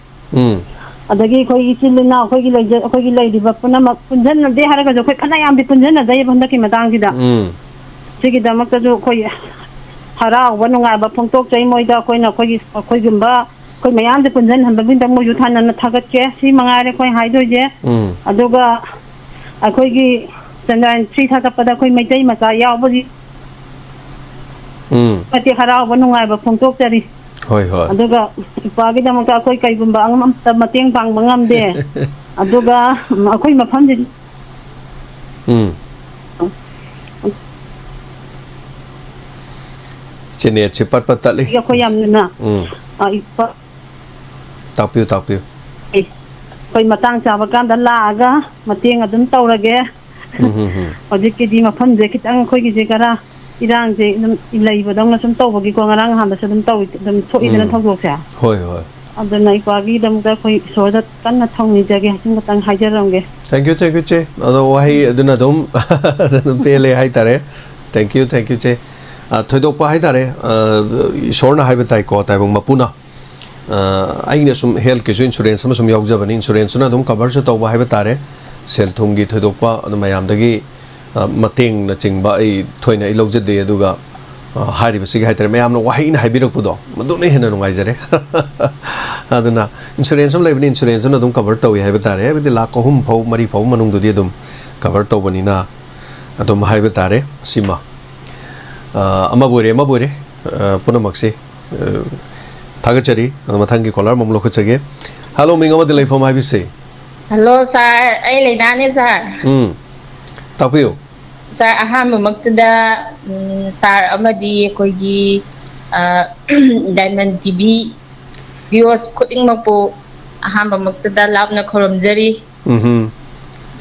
adagi koi isin na koi gi lai diba puna mak punjan na de haraga jo koi khana yam bi punjan na dai banda ki matang sida sigi da mak jo koi hara wa nunga ba phongtok chai moi da koi na koi gumba koi mayam de punjan han babin da mo yu than na thagat ke si mangare koi hai do je aduga akoi gi chandan 3 tha pada koi mai tai mata yaw bo ji ati hara wa nunga ba phongtok chari hoi aduga ipagi da mata koi kai gumba ang ta mateng pang bangam de aduga akoi mafam ji chene chipat patali ya koi yam na ipa tapiu koi matang chaba kan da la ga mateng adum tawrage ojiki di mafam je kitang koi gi je kara irang je ilai bodong na sum tawbagi ko ngarang han da sum taw dum thoi dana thogok sa hoi aduna ipagi dam da koi soda kan na thong ni jage hasin matang haijaramge thank you che ado wahi aduna dum pele hai tare thank you che thoidok pa hai tare sorna hai batai ko tai bang mapuna aina sum health ke insurance sama sum yaujab ni insurance na dum cover se taw hai batare sel thum gi thoidok pa mayam dagi mateng na chingba ai thoina i lojade aduga hari basi hai tare mayam no wahi na haibirok pudo madu ne hena nungai jare aduna insurance am lebni insurance na dum cover taw hai batare bi la ko hum phau mari phau manung du di dum cover taw bani na adum hai batare sima amabore punamakse thagachari mathangi kolar mamlo khachage hello minga ma delai form ibc hello sir ai leidane sir tapiyo sir aham maktada sir amadi koigi Diamondtv viewers khuding makpo aham maktada lapna khoramjari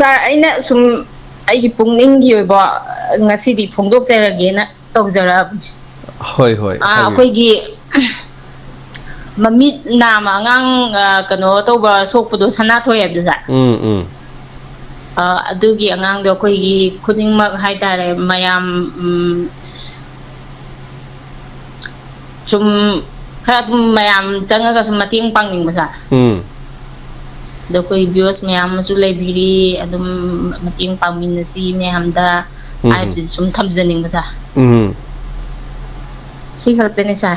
sir aina sum ai pungning gi oiba ngasi di phongdok cherage na tawjara hoi koigi mamit nama ngang kano tawba sokpudo sana thoy abdusa adugi angang do koigi khuding mak hai tare mayam sum khat mayam changa sum mating pangning basa do koi bios mayam su library adum mating pangmin si mayam da ai sum thamjaning basa si khatene sa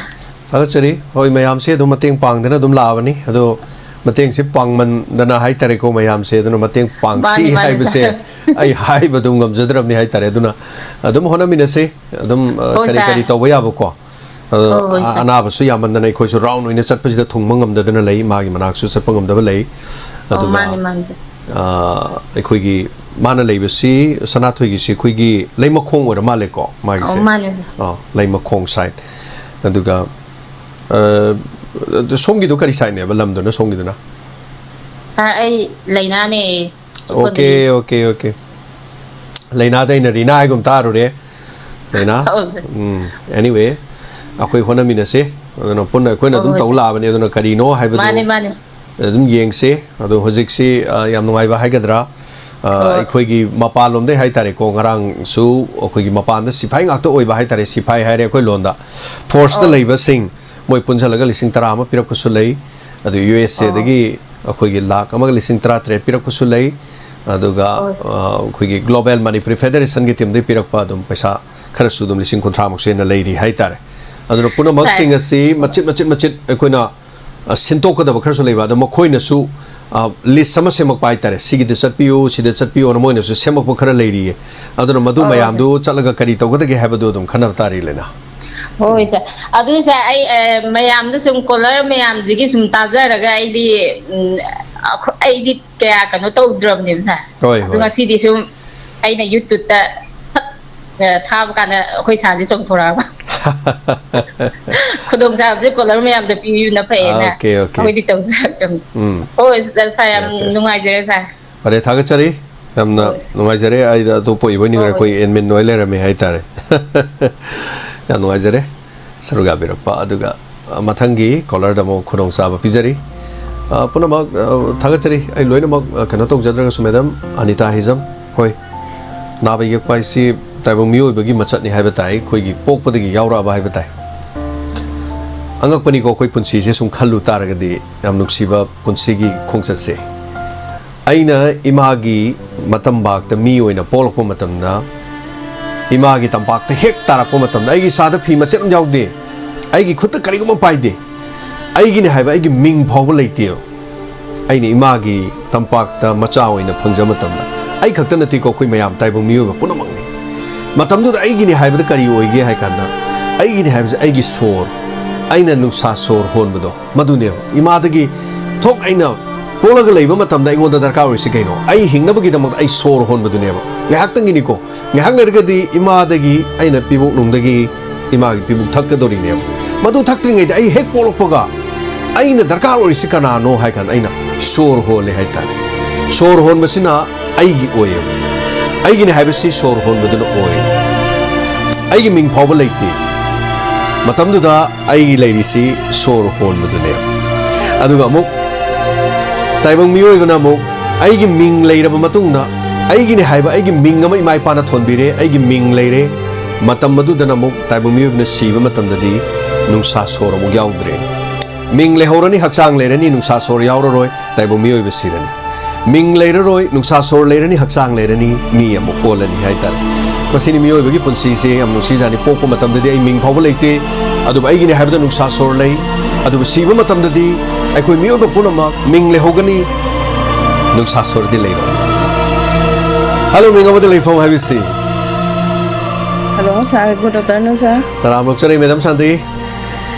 ꯊꯥꯒꯠꯆꯔꯤ ꯍꯣꯏ ꯃꯌꯥꯝꯁꯦ ꯑꯗꯨꯝ ꯃꯇꯦꯡ ꯄꯥꯡꯗꯅ ꯑꯗꯨꯝ ꯂꯥꯛꯑꯕꯅꯤ ꯑꯗꯣ ꯃꯇꯦꯡꯁꯤ ꯄꯥꯡꯃꯟꯗꯅ ꯍꯥꯏꯇꯥꯔꯦꯀꯣ ꯃꯌꯥꯝꯁꯦ ꯑꯗꯨꯅ ꯃꯇꯦꯡ ꯄꯥꯡꯁꯤ ꯍꯥꯏꯕꯁꯦ ꯑꯩ ꯍꯥꯏꯕꯗꯨ ꯉꯝꯖꯗ꯭ꯔꯕꯅꯤ ꯍꯥꯏꯇꯥꯔꯦ ꯑꯗꯨꯅ ꯑꯗꯨꯝ ꯍꯣꯠꯅꯃꯤꯟꯅꯁꯤ ꯑꯗꯨꯝ ꯀꯔꯤ ꯀꯔꯤ ꯇꯧꯕ ꯌꯥꯕꯀꯣ ꯑꯅꯥꯕꯁꯨ ꯌꯥꯝꯃꯟꯗꯅ ꯑꯩꯈꯣꯏꯁꯨ ꯔꯥꯎꯟ ꯑꯣꯏꯅ ꯆꯠꯄꯁꯤꯗ ꯊꯨꯡꯕ ꯉꯝꯗꯗꯅ ꯂꯩ ꯃꯥꯒꯤ ꯃꯅꯥꯛꯁꯨ ꯆꯠꯄ ꯉꯝꯗꯕ ꯂꯩ ꯑꯗꯨꯒ ꯑꯩꯈꯣꯏꯒꯤ ꯃꯥꯅ ꯂꯩꯕꯁꯤ ꯁꯅꯥꯊꯣꯏꯒꯤꯁꯤ ꯑꯩꯈꯣꯏꯒꯤ ꯂꯩꯃꯈꯣꯡ ꯑꯣꯏꯔ ꯃꯥꯜꯂꯦꯀꯣ ꯃꯥꯒꯤꯁꯦ ꯂꯩꯃꯈꯣꯡ ꯁꯥꯏꯠ ꯑꯗꯨꯒ ꯁꯣꯝꯒꯤꯗꯣ ꯀꯔꯤ ꯁꯥꯏꯠꯅꯦꯕ ꯂꯝꯗꯨꯅ ꯁꯣꯝꯒꯤꯗꯨꯅ ꯁꯥꯔ ꯑꯩ ꯂꯩꯅꯥꯅꯦ ꯑꯣꯀꯦ ꯑꯣꯀꯦ ꯑꯣꯀꯦ ꯂꯩꯅꯥꯗ ꯑꯩꯅ ꯔꯤꯅꯥ ꯍꯥꯏꯒꯨꯝ ꯇꯥꯔꯨꯔꯦ ꯂꯩꯅꯥ ꯑꯦꯅꯤꯋꯦ ꯑꯩꯈꯣꯏ ꯍꯣꯠꯅꯃꯤꯟꯅꯁꯦ ꯑꯗꯨꯅ ꯄꯨꯟꯅ ꯑꯩꯈꯣꯏꯅ ꯑꯗꯨꯝ ꯇꯧ ꯂꯥꯛꯑꯕꯅꯤ ꯑꯗꯨꯅ ꯀꯔꯤꯅೋ ꯍꯥꯏꯕꯗꯨ ꯑꯗꯨꯝ ꯌꯦꯡꯁꯦ ꯑꯗꯣ ꯍꯧꯖꯤꯛꯁꯤ ꯌꯥꯝ ꯅꯨꯡꯉꯥꯏꯕ ꯍꯥꯏꯒꯗ꯭ꯔꯥ ꯑꯩꯈꯣꯏꯒꯤ ꯃꯄꯥꯟꯂꯣꯝꯗꯩ ꯍꯥꯏꯇꯥꯔꯦꯀꯣ ꯉꯔꯥꯡꯁꯨ ꯑꯩꯈꯣꯏꯒꯤ ꯃꯄꯥꯟꯗ ꯁꯤꯐꯥꯏ ꯉꯥꯛꯇ ꯑꯣꯏꯕ ꯍꯥꯏꯇꯥꯔꯦ ꯁꯤꯐꯥꯏ ꯍꯥꯏꯔꯦ ꯑꯩꯈꯣꯏ ꯂꯣꯟꯗ ꯐꯣꯔꯁꯇ ꯂꯩꯕꯁꯤꯡ ꯃꯣꯏ ꯄꯨꯟꯁꯤꯜꯂꯒ 10,10,000 ꯄꯤꯔꯛꯄꯁꯨ ꯂꯩ ꯑꯗꯨ USA ꯗꯒꯤ ꯑꯩꯈꯣꯏꯒꯤ 1,13,000 ꯄꯤꯔꯛꯄꯁꯨ ꯂꯩ ꯑꯗꯨꯒ ꯑꯩꯈꯣꯏꯒꯤ ꯒ꯭ꯂꯣꯕꯦꯜ ꯃꯅꯤꯄꯨꯔꯤ ꯐꯦꯗꯔꯦꯁꯟꯒꯤ ꯇꯤꯝꯗꯒꯤ ꯄꯤꯔꯛꯄ ꯑꯗꯨꯝ ꯄꯩꯁꯥ ꯈꯔꯁꯨ ꯑꯗꯨꯝ 30,000 ꯍꯦꯟꯅ ꯂꯩꯔꯤ ꯍꯥꯏꯇꯥꯔꯦ ꯑꯗꯨꯅ ꯄꯨꯝꯅꯃꯛꯁꯤꯡ ꯑꯁꯤ ꯃꯆꯤꯠ ꯑꯩꯈꯣꯏꯅ ꯁꯤꯟꯇꯣꯛꯀꯗꯕ ꯈꯔꯁꯨ ꯂꯩꯕ ꯑꯗꯣ ꯃꯈꯣꯏꯅꯁꯨ ꯂꯤꯁ ꯑꯃ ꯁꯦꯝꯃꯛꯄ ꯍꯥꯏꯇꯥꯔꯦ ꯁꯤꯒꯤꯗ ꯆꯠꯄꯤꯌꯨ ꯁꯤꯗ ꯆꯠꯄꯤꯌꯨꯅ ꯃꯣꯏꯅꯁꯨ ꯁꯦꯝꯃꯛꯄ ꯈꯔ ꯂꯩꯔꯤꯌꯦ ꯑꯗꯨꯅ ꯃꯗꯨ ꯃꯌꯥꯝꯗꯨ ꯆꯠꯂꯒ ꯀꯔꯤ ꯇꯧꯒꯗꯒꯦ ꯍꯥꯏꯕꯗꯨ ꯑꯗꯨꯝ ꯈꯟꯅꯕ ꯇꯥꯔꯤ ꯂꯩꯅꯥ ꯍꯣꯏ ꯁꯥꯔ ꯑꯗꯨ ꯁꯥꯔ ꯑꯩ ꯃꯌꯥꯝꯗ ꯁꯨꯝ ꯀꯣꯂꯔ ꯃꯌꯥꯝꯁꯤꯒꯤ ꯁꯨꯝ ꯇꯥꯖꯔꯒ ꯑꯩꯗꯤ ꯀꯌꯥ ꯀꯩꯅꯣ ꯇꯧꯗ꯭ꯔꯕꯅꯦꯕ ꯁꯥꯔ ꯑꯗꯨ ꯉꯁꯤꯗꯤ ꯁꯨꯝ ꯑꯩꯅ ꯌꯨꯇ꯭ꯌꯨꯕꯇ ꯊꯥꯕ ꯀꯥꯟꯗ ꯑꯩꯈꯣꯏ ꯁꯥꯔꯗꯤ ꯆꯣꯡꯊꯣꯔꯛꯑꯕ ꯈꯨꯗꯣꯡꯆꯥꯕꯁꯦ ꯀꯣꯂꯔ ꯃꯌꯥꯝꯗ ꯄꯤꯕꯤꯕꯅ ꯐꯩꯌꯦꯅ ꯑꯩꯈꯣꯏꯗꯤ ꯇꯧꯖꯔꯛꯇꯕꯅꯤ ꯍꯣꯏ ꯁꯥꯔ ꯌꯥꯝ ꯅꯨꯡꯉꯥꯏꯖꯔꯦ ꯁꯥꯔ ꯐꯔꯦ ꯊꯥꯒꯠꯆꯔꯤ ꯌꯥꯝꯅ ꯅꯨꯡꯉꯥꯏꯖꯔꯦ ꯑꯩꯗ ꯑꯇꯣꯞꯄ ꯑꯣꯏꯕ ꯅꯤꯡꯉꯨꯔꯦ ꯑꯩꯈꯣꯏ ꯑꯦꯗꯃꯤꯟ ꯑꯣꯏ ꯂꯩꯔꯝꯃꯦ ꯍꯥꯏꯇꯥꯔꯦ ꯌꯥꯝ ꯅꯨꯡꯉꯥꯏꯖꯔꯦ ꯁꯔꯨꯛ ꯌꯥꯕꯤꯔꯛꯄ ꯑꯗꯨꯒ ꯃꯊꯪꯒꯤ ꯀꯣꯂꯔꯗ ꯑꯃꯨꯛ ꯈꯨꯗꯣꯡꯆꯥꯕ ꯄꯤꯖꯔꯤ ꯄꯨꯝꯅꯃꯛ ꯊꯥꯒꯠꯆꯔꯤ ꯑꯩ ꯂꯣꯏꯅꯃꯛ ꯀꯩꯅꯣ ꯇꯧꯖꯗ꯭ꯔꯒꯁꯨ ꯃꯦꯗꯝ ꯑꯅꯤꯇꯥ ꯍꯤꯖꯝ ꯍꯣꯏ ꯅꯥꯕ ꯌꯦꯛꯄ ꯍꯥꯏꯁꯤ ꯇꯥꯏꯕꯪ ꯃꯤꯑꯣꯏꯕꯒꯤ ꯃꯆꯠꯅꯤ ꯍꯥꯏꯕ ꯇꯥꯏ ꯑꯩꯈꯣꯏꯒꯤ ꯄꯣꯛꯄꯗꯒꯤ ꯌꯥꯎꯔꯛꯑꯕ ꯍꯥꯏꯕ ꯇꯥꯏ ꯑꯉꯛꯄꯅꯤꯀꯣ ꯑꯩꯈꯣꯏ ꯄꯨꯟꯁꯤꯁꯦ ꯁꯨꯝ ꯈꯜꯂꯨ ꯇꯥꯔꯒꯗꯤ ꯌꯥꯝ ꯅꯨꯡꯁꯤꯕ ꯄꯨꯟꯁꯤꯒꯤ ꯈꯣꯡꯆꯠꯁꯦ ꯑꯩꯅ ꯏꯃꯥꯒꯤ ꯃꯇꯝꯕꯥꯛꯇ ꯃꯤ ꯑꯣꯏꯅ ꯄꯣꯛꯂꯛꯄ ꯃꯇꯝꯗ ꯏꯃꯥꯒꯤ ꯇꯝꯄꯥꯛꯇ ꯍꯦꯛ ꯇꯥꯔꯛꯄ ꯃꯇꯝꯗ ꯑꯩꯒꯤ ꯏꯁꯥꯗ ꯐꯤ ꯃꯆꯦꯠ ꯑꯃ ꯌꯥꯎꯗꯦ ꯑꯩꯒꯤ ꯈꯨꯠꯇ ꯀꯔꯤꯒꯨꯝꯕ ꯄꯥꯏꯗꯦ ꯑꯩꯒꯤꯅꯤ ꯍꯥꯏꯕ ꯑꯩꯒꯤ ꯃꯤꯡ ꯐꯥꯎꯕ ꯂꯩꯇꯦꯕ ꯑꯩꯅ ꯏꯃꯥꯒꯤ ꯇꯝꯄꯥꯛꯇ ꯃꯆꯥ ꯑꯣꯏꯅ ꯐꯪꯖꯕ ꯃꯇꯝꯗ ꯑꯩ ꯈꯛꯇ ꯅꯠꯇꯦꯀꯣ ꯑꯩꯈꯣꯏ ꯃꯌꯥꯝ ꯇꯥꯏꯕꯪ ꯃꯤꯑꯣꯏꯕ ꯄꯨꯝꯅꯃꯛꯅꯤ ꯃꯇꯝꯗꯨꯗ ꯑꯩꯒꯤꯅꯤ ꯍꯥꯏꯕꯗ ꯀꯔꯤ ꯑꯣꯏꯒꯦ ꯍꯥꯏ ꯀꯥꯟꯗ ꯑꯩꯒꯤनि ꯍꯥꯏꯕꯁꯦ ꯑꯩꯒꯤ ꯁꯣꯔ ꯑꯩꯅ ꯅꯨꯡꯁꯥ ꯁꯣꯔ ꯍꯣꯟꯕꯗꯣ ꯃꯗꯨꯅꯦꯕ ꯏꯃꯥꯗꯒꯤ ꯊꯣꯛ ꯑꯩꯅ ꯄꯣꯛꯂꯒ ꯂꯩꯕ ꯃꯇꯝꯗ ꯑꯩꯉꯣꯟꯗ ꯗꯔꯀꯥꯔ ꯑꯣꯏꯔꯤꯁꯤ ꯀꯩꯅꯣ ꯑꯩ ꯍꯤꯡꯅꯕꯒꯤꯗꯃꯛꯇ ꯑꯩ ꯁꯣꯔ ꯍꯣꯟꯕꯗꯨꯅꯦꯕ ꯉꯥꯏꯍꯥꯛꯇꯪꯒꯤꯅꯤꯀꯣ ꯉꯥꯏꯍꯥꯛ ꯂꯩꯔꯒꯗꯤ ꯏꯃꯥꯗꯒꯤ ꯑꯩꯅ ꯄꯤꯕꯣꯛꯅꯨꯡꯗꯒꯤ ꯏꯃꯥꯒꯤ ꯄꯤꯕꯨꯛ ꯊꯛꯀꯗꯧꯔꯤꯅꯦꯕ ꯃꯗꯨ ꯊꯛꯇ꯭ꯔꯤꯉꯩꯗ ꯑꯩ ꯍꯦꯛ ꯄꯣꯛꯂꯛꯄꯒ ꯑꯩꯅ ꯗꯔꯀꯥꯔ ꯑꯣꯏꯔꯤꯁꯤ ꯀꯅꯥꯅꯣ ꯍꯥꯏ ꯀꯥꯟꯗ ꯑꯩꯅ ꯁꯣꯔ ꯍꯣꯜꯂꯦ ꯍꯥꯏꯇꯥꯔꯦ ꯁꯣꯔ ꯍꯣꯟꯕꯁꯤꯅ ꯑꯩꯒꯤ ꯑꯣꯏꯌꯦꯕ ꯑꯩꯒꯤꯅꯤ ꯍꯥꯏꯕꯁꯤ ꯁꯣꯔ ꯍꯣꯟꯕꯗꯨꯅ ꯑꯣꯏ ꯑꯩꯒꯤ ꯃꯤꯡ ꯐꯥꯎꯕ ꯂꯩꯇꯦ ꯃꯇꯝꯗꯨꯗ ꯑꯩꯒꯤ ꯂꯩꯔꯤꯁꯤ ꯁꯣꯔ ꯍꯣꯟꯕꯗꯨꯅꯦꯕ ꯑꯗꯨꯒ ꯑꯃꯨꯛ ꯇꯥꯏꯕꯪ ꯃꯤꯑꯣꯏꯕꯅ ꯑꯃꯨꯛ ꯑꯩꯒꯤ ꯃꯤꯡ ꯂꯩꯔꯕ ꯃꯇꯨꯡꯗ ꯑꯩꯒꯤꯅꯤ ꯍꯥꯏꯕ ꯑꯩꯒꯤ ꯃꯤꯡ ꯑꯃ ꯏꯃꯥ ꯏꯄꯥꯅ ꯊꯣꯟꯕꯤꯔꯦ ꯑꯩꯒꯤ ꯃꯤꯡ ꯂꯩꯔꯦ ꯃꯇꯝ ꯑꯗꯨꯗꯅ ꯑꯃꯨꯛ ꯇꯥꯏꯕꯪ ꯃꯤꯑꯣꯏꯕꯅ ꯁꯤꯕ ꯃꯇꯝꯗꯗꯤ ꯅꯨꯡꯁꯥ ꯁꯣꯔ ꯑꯃꯨꯛ ꯌꯥꯎꯗ꯭ꯔꯦ ꯃꯤꯡ ꯂꯩꯍꯧꯔꯅꯤ ꯍꯛꯆꯥꯡ ꯂꯩꯔꯅꯤ ꯅꯨꯡꯁꯥ ꯁꯣꯔ ꯌꯥꯎꯔꯔꯣꯏ ꯇꯥꯏꯕꯪ ꯃꯤꯑꯣꯏꯕ ꯁꯤꯔꯅꯤ ꯃꯤꯡ ꯂꯩꯔꯔꯣꯏ ꯅꯨꯡꯁꯥ ꯁꯣꯔ ꯂꯩꯔꯅꯤ ꯍꯛꯆꯥꯡ ꯂꯩꯔꯅꯤ ꯃꯤ ꯑꯃꯨꯛ ꯑꯣꯜꯂꯅꯤ ꯍꯥꯏꯇꯥꯔꯦ ꯃꯁꯤꯅꯤ ꯃꯤꯑꯣꯏꯕꯒꯤ ꯄꯨꯟꯁꯤꯁꯦ ꯌꯥꯝ ꯅꯨꯡꯁꯤꯖꯥꯅꯤ ꯄꯣꯛꯄ ꯃꯇꯝꯗꯗꯤ ꯑꯩ ꯃꯤꯡ ꯐꯥꯎꯕ ꯂꯩꯇꯦ ꯑꯗꯨꯕꯨ ꯑꯩꯒꯤꯅꯤ ꯍꯥꯏꯕꯗ ꯅꯨꯡꯁꯥ ꯁꯣꯔ ꯂꯩ ꯑꯗꯨꯕꯨ ꯁꯤꯕ ꯃꯇꯝꯗꯗꯤ ꯑꯩꯈꯣꯏ ꯃꯤꯑꯣꯏꯕ ꯄꯨꯝꯅꯃꯛ ꯃꯤꯡ ꯂꯩꯍꯧꯒꯅꯤ ꯅꯨꯡꯁꯥ ꯁꯣꯔꯗꯤ ꯂꯩꯔꯣꯏ ꯍꯜꯂꯣ ꯃꯤꯡ ꯑꯃꯗ ꯂꯩꯐꯝ ꯍꯥꯏꯕꯁꯤ Hello, sir. Good afternoon, sir. ꯇꯔꯥꯝ ꯂꯣꯛꯆꯔꯤ ꯃꯦꯗꯥꯝ ꯁꯥꯟꯇꯤ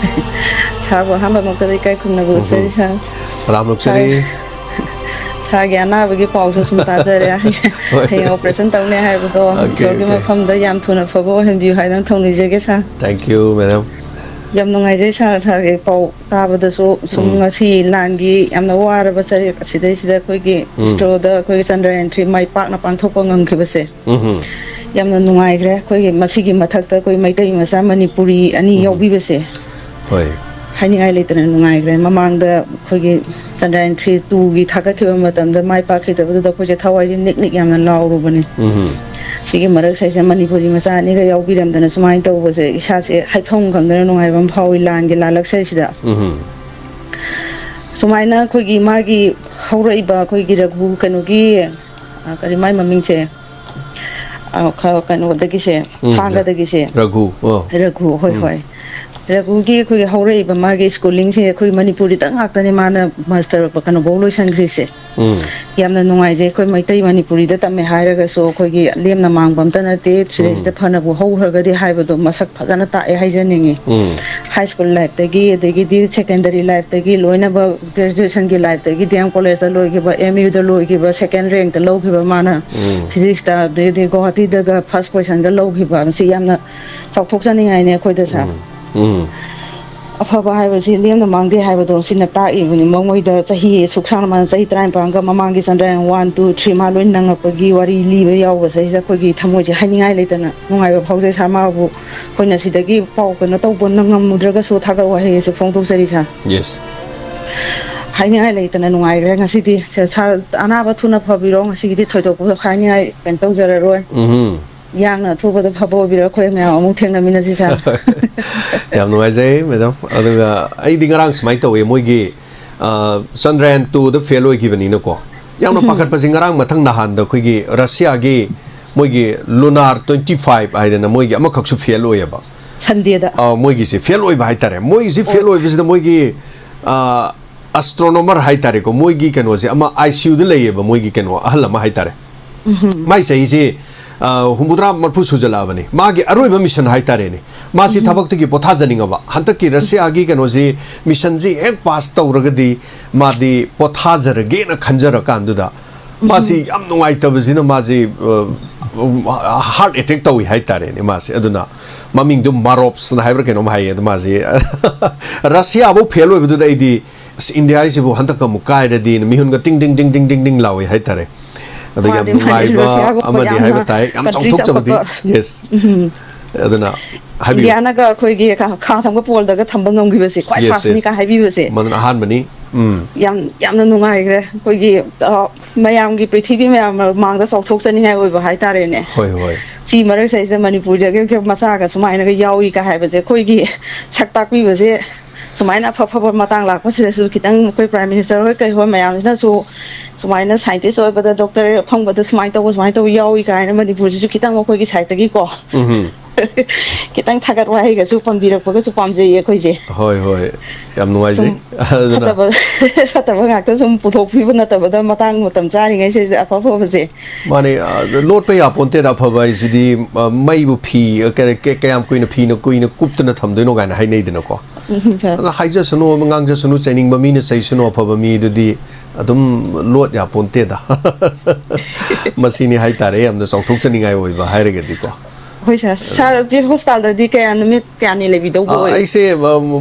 Sir, ꯑꯍꯥꯟꯕ ꯃꯛꯇꯗ ꯏꯀꯥꯏ ꯈꯨꯝꯅꯕ ꯎꯠꯆꯔꯤ sir. ꯇꯔꯥꯝ ꯂꯣꯛꯆꯔꯤ ꯁꯥꯔꯒꯤ ꯑꯅꯥꯕꯒꯤ ꯄꯥꯎꯁꯨ ꯁꯨꯝ ꯇꯥꯖꯔꯦ ꯍꯌꯦꯡ ꯑꯣꯄꯔꯦꯁꯟ ꯇꯧꯅꯤ ꯍꯥꯏꯕꯗꯣ ꯏꯁꯣꯔꯒꯤ ꯃꯐꯝꯗ ꯌꯥꯝ ꯊꯨꯅ ꯐꯕ ꯑꯣꯏꯍꯟꯕꯤꯌꯨ ꯍꯥꯏꯗꯅ ꯊꯧꯅꯤꯖꯒꯦ sir. Thank you, madam. ꯌꯥꯝ ꯅꯨꯡꯉꯥꯏꯖꯩ ꯁꯥꯔꯒꯤ ꯄꯥꯎ ꯇꯥꯕꯗꯁꯨ ꯁꯨꯝ ꯉꯁꯤ ꯂꯥꯟꯒꯤ ꯌꯥꯝꯅ ꯋꯥꯔꯕ ꯆꯔꯦꯛ ꯑꯁꯤꯗꯩꯁꯤꯗ ꯑꯩꯈꯣꯏꯒꯤ ꯏꯁꯔꯣꯗ ꯑꯩꯈꯣꯏꯒꯤ ꯆꯟꯗ꯭ꯔꯌꯥꯟ-3 ꯃꯥꯏ ꯄꯥꯛꯅ ꯄꯥꯡꯊꯣꯛꯄ ꯉꯝꯈꯤꯕꯁꯦ ꯌꯥꯝꯅ ꯅꯨꯡꯉꯥꯏꯈ꯭ꯔꯦ ꯑꯩꯈꯣꯏꯒꯤ ꯃꯁꯤꯒꯤ ꯃꯊꯛꯇ ꯑꯩꯈꯣꯏ ꯃꯩꯇꯩ ꯃꯆꯥ ꯃꯅꯤꯄꯨꯔꯤ ꯑꯅꯤ ꯌꯥꯎꯕꯤꯕꯁꯦ ꯍꯣꯏ ꯍꯥꯏꯅꯤꯡꯉꯥꯏ ꯂꯩꯇꯅ ꯅꯨꯡꯉꯥꯏꯈ꯭ꯔꯦ ꯃꯃꯥꯡꯗ ꯑꯩꯈꯣꯏꯒꯤ ꯆꯟꯗ꯭ꯔꯌꯥꯟ-3 2ꯒꯤ ꯊꯥꯒꯠꯈꯤꯕ ꯃꯇꯝꯗ ꯃꯥꯏ ꯄꯥꯛꯈꯤꯗꯕꯗꯨꯗ ꯑꯩꯈꯣꯏꯁꯦ ꯊꯋꯥꯏꯁꯦ ꯅꯤꯛ ꯌꯥꯝꯅ ꯂꯥꯎꯔꯨꯕꯅꯤ ꯁꯤꯒꯤ ꯃꯔꯛꯁꯤꯗ ꯃꯅꯤꯄꯨꯔꯤ ꯃꯆꯥ ꯑꯅꯤꯒ ꯌꯥꯎꯕꯤꯔꯝꯗꯅ ꯁꯨꯃꯥꯏꯅ ꯇꯧꯕꯁꯦ ꯏꯁꯥꯁꯦ ꯍꯥꯏꯐꯝ ꯈꯪꯗꯅ ꯅꯨꯡꯉꯥꯏꯕ ꯑꯃ ꯐꯥꯎꯏ ꯂꯥꯟꯒꯤ ꯂꯥꯜꯂꯛꯁꯤꯗ ꯁꯨꯃꯥꯏꯅ ꯑꯩꯈꯣꯏꯒꯤ ꯃꯥꯒꯤ ꯍꯧꯔꯛꯏꯕ ꯑꯩꯈꯣꯏꯒꯤ ꯔꯘꯨ ꯀꯩꯅꯣꯒꯤ ꯀꯔꯤ ꯃꯥꯏ ꯃꯃꯤꯡꯁꯦ ꯀꯩꯅꯣꯗꯒꯤꯁꯦ ꯊꯥꯡꯒꯗꯒꯤꯁꯦ ꯔꯘꯨ ꯔꯘꯨ ꯍꯣꯏ ꯍꯣꯏ ꯔꯘꯨꯒꯤ ꯑꯩꯈꯣꯏꯒꯤ ꯍꯧꯔꯛꯏꯕ ꯃꯥꯒꯤ ꯁ꯭ꯀꯨꯂꯤꯡꯁꯦ ꯑꯩꯈꯣꯏ ꯃꯅꯤꯄꯨꯔꯤꯗ ꯉꯥꯛꯇꯅꯤ ꯃꯥꯅ ꯃꯥꯁꯇꯔ ꯀꯩꯅꯣꯐꯧ ꯂꯣꯏꯁꯟꯈ꯭ꯔꯤꯁꯦ ꯌꯥꯝꯅ ꯅꯨꯡꯉꯥꯏꯖꯩ ꯑꯩꯈꯣꯏ ꯃꯩꯇꯩ ꯃꯅꯤꯄꯨꯔꯤꯗ ꯇꯝꯃꯦ ꯍꯥꯏꯔꯒꯁꯨ ꯑꯩꯈꯣꯏꯒꯤ ꯂꯦꯝꯅ ꯃꯥꯡꯕ ꯑꯝꯇ ꯅꯠꯇꯦ ꯁꯤꯗꯩꯁꯤꯗ ꯐꯅꯕꯨ ꯍꯧꯈ꯭ꯔꯒꯗꯤ ꯍꯥꯏꯕꯗꯣ ꯃꯁꯛ ꯐꯖꯅ ꯇꯥꯛꯑꯦ ꯍꯥꯏꯖꯅꯤꯡꯉꯤ ꯍꯥꯏ ꯁ꯭ꯀꯨꯜ ꯂꯥꯏꯐꯇꯒꯤ ꯑꯗꯒꯤꯗꯤ ꯁꯦꯀꯦꯟꯗꯔꯤ ꯂꯥꯏꯐꯇꯒꯤ ꯂꯣꯏꯅꯃꯛ ꯒ꯭ꯔꯦꯖꯨꯑꯦꯁꯟꯒꯤ ꯂꯥꯏꯐꯇꯒꯤ ꯗꯤ ꯑꯦꯝ ꯀꯣꯂꯦꯖꯇ ꯂꯣꯏꯈꯤꯕ MUꯗ ꯂꯣꯏꯈꯤꯕ ꯁꯦꯀꯦꯟ ꯔꯦꯡꯛꯇ ꯂꯧꯈꯤꯕ ꯃꯥꯅ ꯐꯤꯖꯤꯛꯁꯇ ꯑꯗꯩꯗꯤ ꯒꯧꯍꯥꯇꯤꯗꯒ ꯐꯥꯔꯁ ꯄꯣꯖꯤꯁꯟꯒ ꯂꯧꯈꯤꯕ ꯃꯁꯤ ꯌꯥꯝꯅ ꯆꯥꯎꯊꯣꯛꯆꯅꯤꯡꯉꯥꯏꯅꯤ ꯑꯩꯈꯣꯏꯗ ꯁꯥꯔ ꯑꯐꯕ ꯍꯥꯏꯕꯁꯤ ꯂꯦꯝꯅ ꯃꯥꯡꯗꯦ ꯍꯥꯏꯕꯗꯣ ꯁꯤꯅ ꯇꯥꯛꯏꯕꯅꯤ ꯃꯉꯣꯏꯗ ꯆꯍꯤ ꯁꯨꯛ ꯁꯥꯡꯅ ꯃꯥꯅ ꯆꯍꯤ 53ꯒ ꯃꯃꯥꯡꯒꯤ ꯆꯟꯗ꯭ꯔꯌꯥꯟ 1, 2, 3 ꯃꯥ ꯂꯣꯏ ꯅꯪꯉꯛꯄꯒꯤ ꯋꯥꯔꯤ ꯂꯤꯕ ꯌꯥꯎꯕꯁꯤꯗ ꯑꯩꯈꯣꯏꯒꯤ ꯊꯃꯣꯏꯁꯦ ꯍꯥꯏꯅꯤꯡꯉꯥꯏ ꯂꯩꯇꯅ ꯅꯨꯡꯉꯥꯏꯕ ꯐꯥꯎꯖꯩ ꯁꯥꯔ ꯃꯥꯕꯨ ꯑꯩꯈꯣꯏꯅ ꯁꯤꯗꯒꯤ ꯄꯥꯎ ꯀꯩꯅꯣ ꯇꯧꯕ ꯉꯝꯃꯨꯗ꯭ꯔꯒꯁꯨ ꯊꯥꯒꯠ ꯋꯥꯍꯩ ꯑꯁꯤ ꯐꯣꯡꯗꯣꯛꯆꯔꯤ ꯁꯥꯔ Yes. ꯍꯥꯏꯅꯤꯡꯉꯥꯏ ꯂꯩꯇꯅ ꯅꯨꯡꯉꯥꯏꯈ꯭ꯔꯦ ꯉꯁꯤꯗꯤ ꯁꯥꯔ ꯑꯅꯥꯕ ꯊꯨꯅ ꯐꯕꯤꯔꯣ ꯉꯁꯤꯒꯤꯗꯤ ꯊꯣꯏꯗꯣꯛꯄ ꯍꯥꯏꯅꯤꯡꯉꯥꯏ ꯀꯩꯅꯣ ꯇꯧꯖꯔꯔꯣꯏ ꯌꯥꯡꯅ ꯑꯊꯨꯕꯗ ꯐꯕ ꯑꯣꯏꯕꯤꯔꯣ ꯑꯩꯈꯣꯏ ꯃꯌꯥꯝ ꯑꯃꯨꯛ ꯊꯦꯡꯅꯃꯤꯟꯅꯁꯤ ꯁꯥꯔ ꯌꯥꯝ ꯅꯨꯡꯉꯥꯏꯖꯩ ꯃꯦꯗꯥꯝ ꯑꯗꯨꯒ ꯑꯩꯗꯤ ꯉꯔꯥꯡ ꯁꯨꯃꯥꯏꯅ ꯇꯧꯋꯦ ꯃꯣꯏꯒꯤ ꯆꯟꯗ꯭ꯔꯌꯥꯟ 2ꯗ ꯐꯦꯜ ꯑꯣꯏꯈꯤꯕꯅꯤꯅꯀꯣ ꯌꯥꯝꯅ ꯄꯥꯈꯠꯄꯁꯤ ꯉꯔꯥꯡ ꯃꯊꯪ ꯅꯍꯥꯟꯗ ꯑꯩꯈꯣꯏꯒꯤ ꯔꯁꯤꯌꯥꯒꯤ ꯃꯣꯏꯒꯤ ꯂꯨꯅꯥꯔ 25 ꯍꯥꯏꯗꯅ ꯃꯣꯏꯒꯤ ꯑꯃꯈꯛꯁꯨ ꯐꯦꯜ ꯑꯣꯏꯌꯦꯕ ꯁꯟꯗꯦꯗ ꯃꯣꯏꯒꯤꯁꯤ ꯐꯦꯜ ꯑꯣꯏꯕ ꯍꯥꯏꯇꯥꯔꯦ ꯃꯣꯏꯒꯤꯁꯤ ꯐꯦꯜ ꯑꯣꯏꯕꯁꯤꯗ ꯃꯣꯏꯒꯤ ꯑꯁꯇ꯭ꯔꯣꯅꯣꯃꯔ ꯍꯥꯏꯇꯥꯔꯦꯀꯣ ꯃꯣꯏꯒꯤ ꯀꯩꯅꯣꯁꯦ ꯑꯃ ICUꯗ ꯂꯩꯌꯦꯕ ꯃꯣꯏꯒꯤ ꯀꯩꯅꯣ ꯑꯍꯜ ꯑꯃ ꯍꯥꯏꯇꯥꯔꯦ ꯃꯥꯏ ꯆꯍꯤꯁꯦ 63-40 ꯁꯨꯖꯜꯂꯛꯑꯕꯅꯤ ꯃꯥꯒꯤ ꯑꯔꯣꯏꯕ ꯃꯤꯁꯟ ꯍꯥꯏꯇꯥꯔꯦꯅꯦ ꯃꯥꯁꯤ ꯊꯕꯛꯇꯒꯤ ꯄꯣꯊꯥꯖꯅꯤꯡꯉꯕ ꯍꯟꯗꯛꯀꯤ ꯔꯁꯤꯌꯥꯒꯤ ꯀꯩꯅꯣꯁꯤ ꯃꯤꯁꯟꯁꯤ ꯍꯦꯛ ꯄꯥꯁ ꯇꯧꯔꯒꯗꯤ ꯃꯥꯗꯤ ꯄꯣꯊꯥꯖꯔꯒꯦꯅ ꯈꯟꯖꯔꯀꯥꯟꯗꯨꯗ ꯃꯥꯁꯤ ꯌꯥꯝ ꯅꯨꯡꯉꯥꯏꯇꯕꯁꯤꯅ ꯃꯥꯁꯤ ꯍꯥꯔꯠ ꯑꯦꯇꯦꯛ ꯇꯧꯏ ꯍꯥꯏꯇꯥꯔꯦꯅꯦ ꯃꯥꯁꯤ ꯑꯗꯨꯅ ꯃꯃꯤꯡꯗꯨ ꯃꯥꯔꯣꯞꯁꯅ ꯍꯥꯏꯕ꯭ꯔꯥ ꯀꯩꯅꯣꯝ ꯍꯥꯏꯌꯦ ꯑꯗꯨ ꯃꯥꯁꯤ ꯔꯁꯤꯌꯥꯐꯧ ꯐꯦꯜ ꯑꯣꯏꯕꯗꯨꯗ ꯑꯩꯗꯤ ꯏꯟꯗꯤꯌꯥꯁꯤꯕꯨ ꯍꯟꯗꯛ ꯑꯃꯨꯛ ꯀꯥꯏꯔꯗꯤ ꯃꯤꯍꯨꯟꯒ ꯇꯤꯡ ꯇꯤꯡ ꯇꯤꯡ ꯇꯤꯡ ꯇꯤꯡ ꯇꯤꯡ ꯂꯥꯎꯏ ꯍꯥꯏꯇꯥꯔꯦ ꯑꯗꯨ ꯌꯥꯝ ꯅꯨꯡꯉꯥꯏꯕ ꯑꯃꯗꯤ ꯍꯥꯏꯕ ꯇꯥꯏ ꯌꯥꯝ ꯆꯥꯎꯊꯣꯛꯆꯕꯗꯤ ꯌꯦꯁ ꯑꯗꯨꯅ ꯍꯥꯏꯕꯤꯌꯨ ꯏꯟꯗꯤꯌꯥꯅꯒ ꯑꯩꯈꯣꯏꯒꯤ ꯈꯥ ꯊꯪꯕ ꯄꯣꯜꯗꯒ ꯊꯝꯕ ꯉꯝꯈꯤꯕꯁꯦ ꯈ꯭ꯋꯥꯏ ꯐꯥꯔꯁꯅꯤ ꯀ ꯍꯥꯏꯕꯤꯕꯁꯦ ꯃꯗꯨꯅ ꯑꯍꯥꯟꯕꯅꯤ ꯌꯥꯝꯅ ꯅꯨꯡꯉꯥꯏꯈ꯭ꯔꯦ ꯑꯩꯈꯣꯏꯒꯤ ꯃꯌꯥꯝꯒꯤ ꯄ꯭ꯔꯤꯊꯤꯕꯤ ꯃꯌꯥꯝ ꯃꯥꯡꯗ ꯆꯥꯎꯊꯣꯛꯆꯅꯤꯡꯉꯥꯏ ꯑꯣꯏꯕ ꯍꯥꯏꯇꯥꯔꯦꯅꯦ ꯍꯣꯏ ꯍꯣꯏ ꯁꯤ ꯃꯔꯛꯁꯤꯗꯩꯁꯤꯗ ꯃꯅꯤꯄꯨꯔꯗꯒꯤ ꯃꯆꯥꯒ ꯁꯨꯃꯥꯏꯅꯒ ꯌꯥꯎꯏꯒ ꯍꯥꯏꯕꯁꯦ ꯑꯩꯈꯣꯏꯒꯤ ꯁꯛ ꯇꯥꯛꯄꯤꯕꯁꯦ ꯁꯨꯃꯥꯏꯅ ꯑꯐꯕ ꯃꯇꯥꯡ ꯂꯥꯛꯄꯁꯤꯗꯁꯨ ꯈꯤꯇꯪ ꯑꯩꯈꯣꯏ ꯄ꯭ꯔꯥꯏꯝ ꯃꯤꯅꯤꯁꯇꯔ ꯍꯣꯏ ꯀꯩ ꯍꯣꯏ ꯃꯌꯥꯝꯁꯤꯅꯁꯨ ꯁꯨꯃꯥꯏꯅ ꯁꯥꯏꯟꯇꯤꯁ ꯑꯣꯏꯕꯗ ꯗꯣꯛꯇꯔ ꯐꯪꯕꯗ ꯁꯨꯃꯥꯏꯅ ꯇꯧꯕ ꯌꯥꯎꯏ ꯀꯥꯏꯅ ꯃꯅꯤꯄꯨꯔꯁꯤꯁꯨ ꯈꯤꯇꯪ ꯑꯩꯈꯣꯏꯒꯤ ꯁꯥꯏꯠꯇꯒꯤꯀꯣ ꯈꯤꯇꯪ ꯊꯥꯒꯠ ꯋꯥꯍꯩꯒꯁꯨ ꯄꯟꯕꯤꯔꯛꯄꯒꯁꯨ ꯄꯥꯝꯖꯩꯌꯦ ꯑꯩꯈꯣꯏꯁꯦ ꯍꯣꯏ ꯍꯣꯏ ꯌꯥꯝ ꯅꯨꯡꯉꯥꯏꯖꯩ ꯁꯨꯝ ꯑꯗꯨꯅ ꯐꯠꯇꯕ ꯉꯥꯛꯇ ꯁꯨꯝ ꯄꯨꯊꯣꯛꯄꯤꯕ ꯅꯠꯇꯕꯗ ꯃꯇꯥꯡ ꯃꯇꯝ ꯆꯥꯔꯤꯉꯩꯁꯤꯗ ꯑꯐꯕꯁꯦ ꯃꯥꯅꯦ ꯂꯣꯠꯄ ꯌꯥꯄꯣꯟꯇꯦꯗ ꯑꯐꯕ ꯍꯥꯏꯁꯤꯗꯤ ꯃꯩꯕꯨ ꯐꯤ ꯀꯌꯥꯝ ꯀꯨꯏꯅ ꯀꯨꯞꯇꯅ ꯊꯝꯗꯣꯏꯅꯣ ꯀꯥꯏꯅ ꯍꯥꯏꯅꯩꯗꯅꯀꯣ ꯑꯗꯨꯅ ꯍꯥꯏꯖꯁꯅꯨ ꯉꯥꯡꯖꯁꯅꯨ ꯆꯩꯅꯤꯡꯕ ꯃꯤꯅ ꯆꯩꯁꯅꯨ ꯑꯐꯕ ꯃꯤꯗꯨꯗꯤ ꯑꯗꯨꯝ ꯂꯣꯠ ꯌꯥꯄꯣꯟꯇꯦꯗ ꯃꯁꯤꯅꯤ ꯍꯥꯏꯇꯥꯔꯦ ꯌꯥꯝꯅ ꯆꯥꯎꯊꯣꯛꯆꯅꯤꯡꯉꯥꯏ ꯑꯣꯏꯕ ꯍꯥꯏꯔꯒꯗꯤꯀꯣ ꯍꯣꯏ ꯁꯥꯔ ꯍꯣꯁꯄꯤꯇꯥꯜꯗꯗꯤ ꯅꯨꯃꯤꯠ ꯀꯌꯥꯅꯤ ꯂꯩꯕꯤꯗꯧꯕ ꯑꯣꯏ ꯑꯩꯁꯦ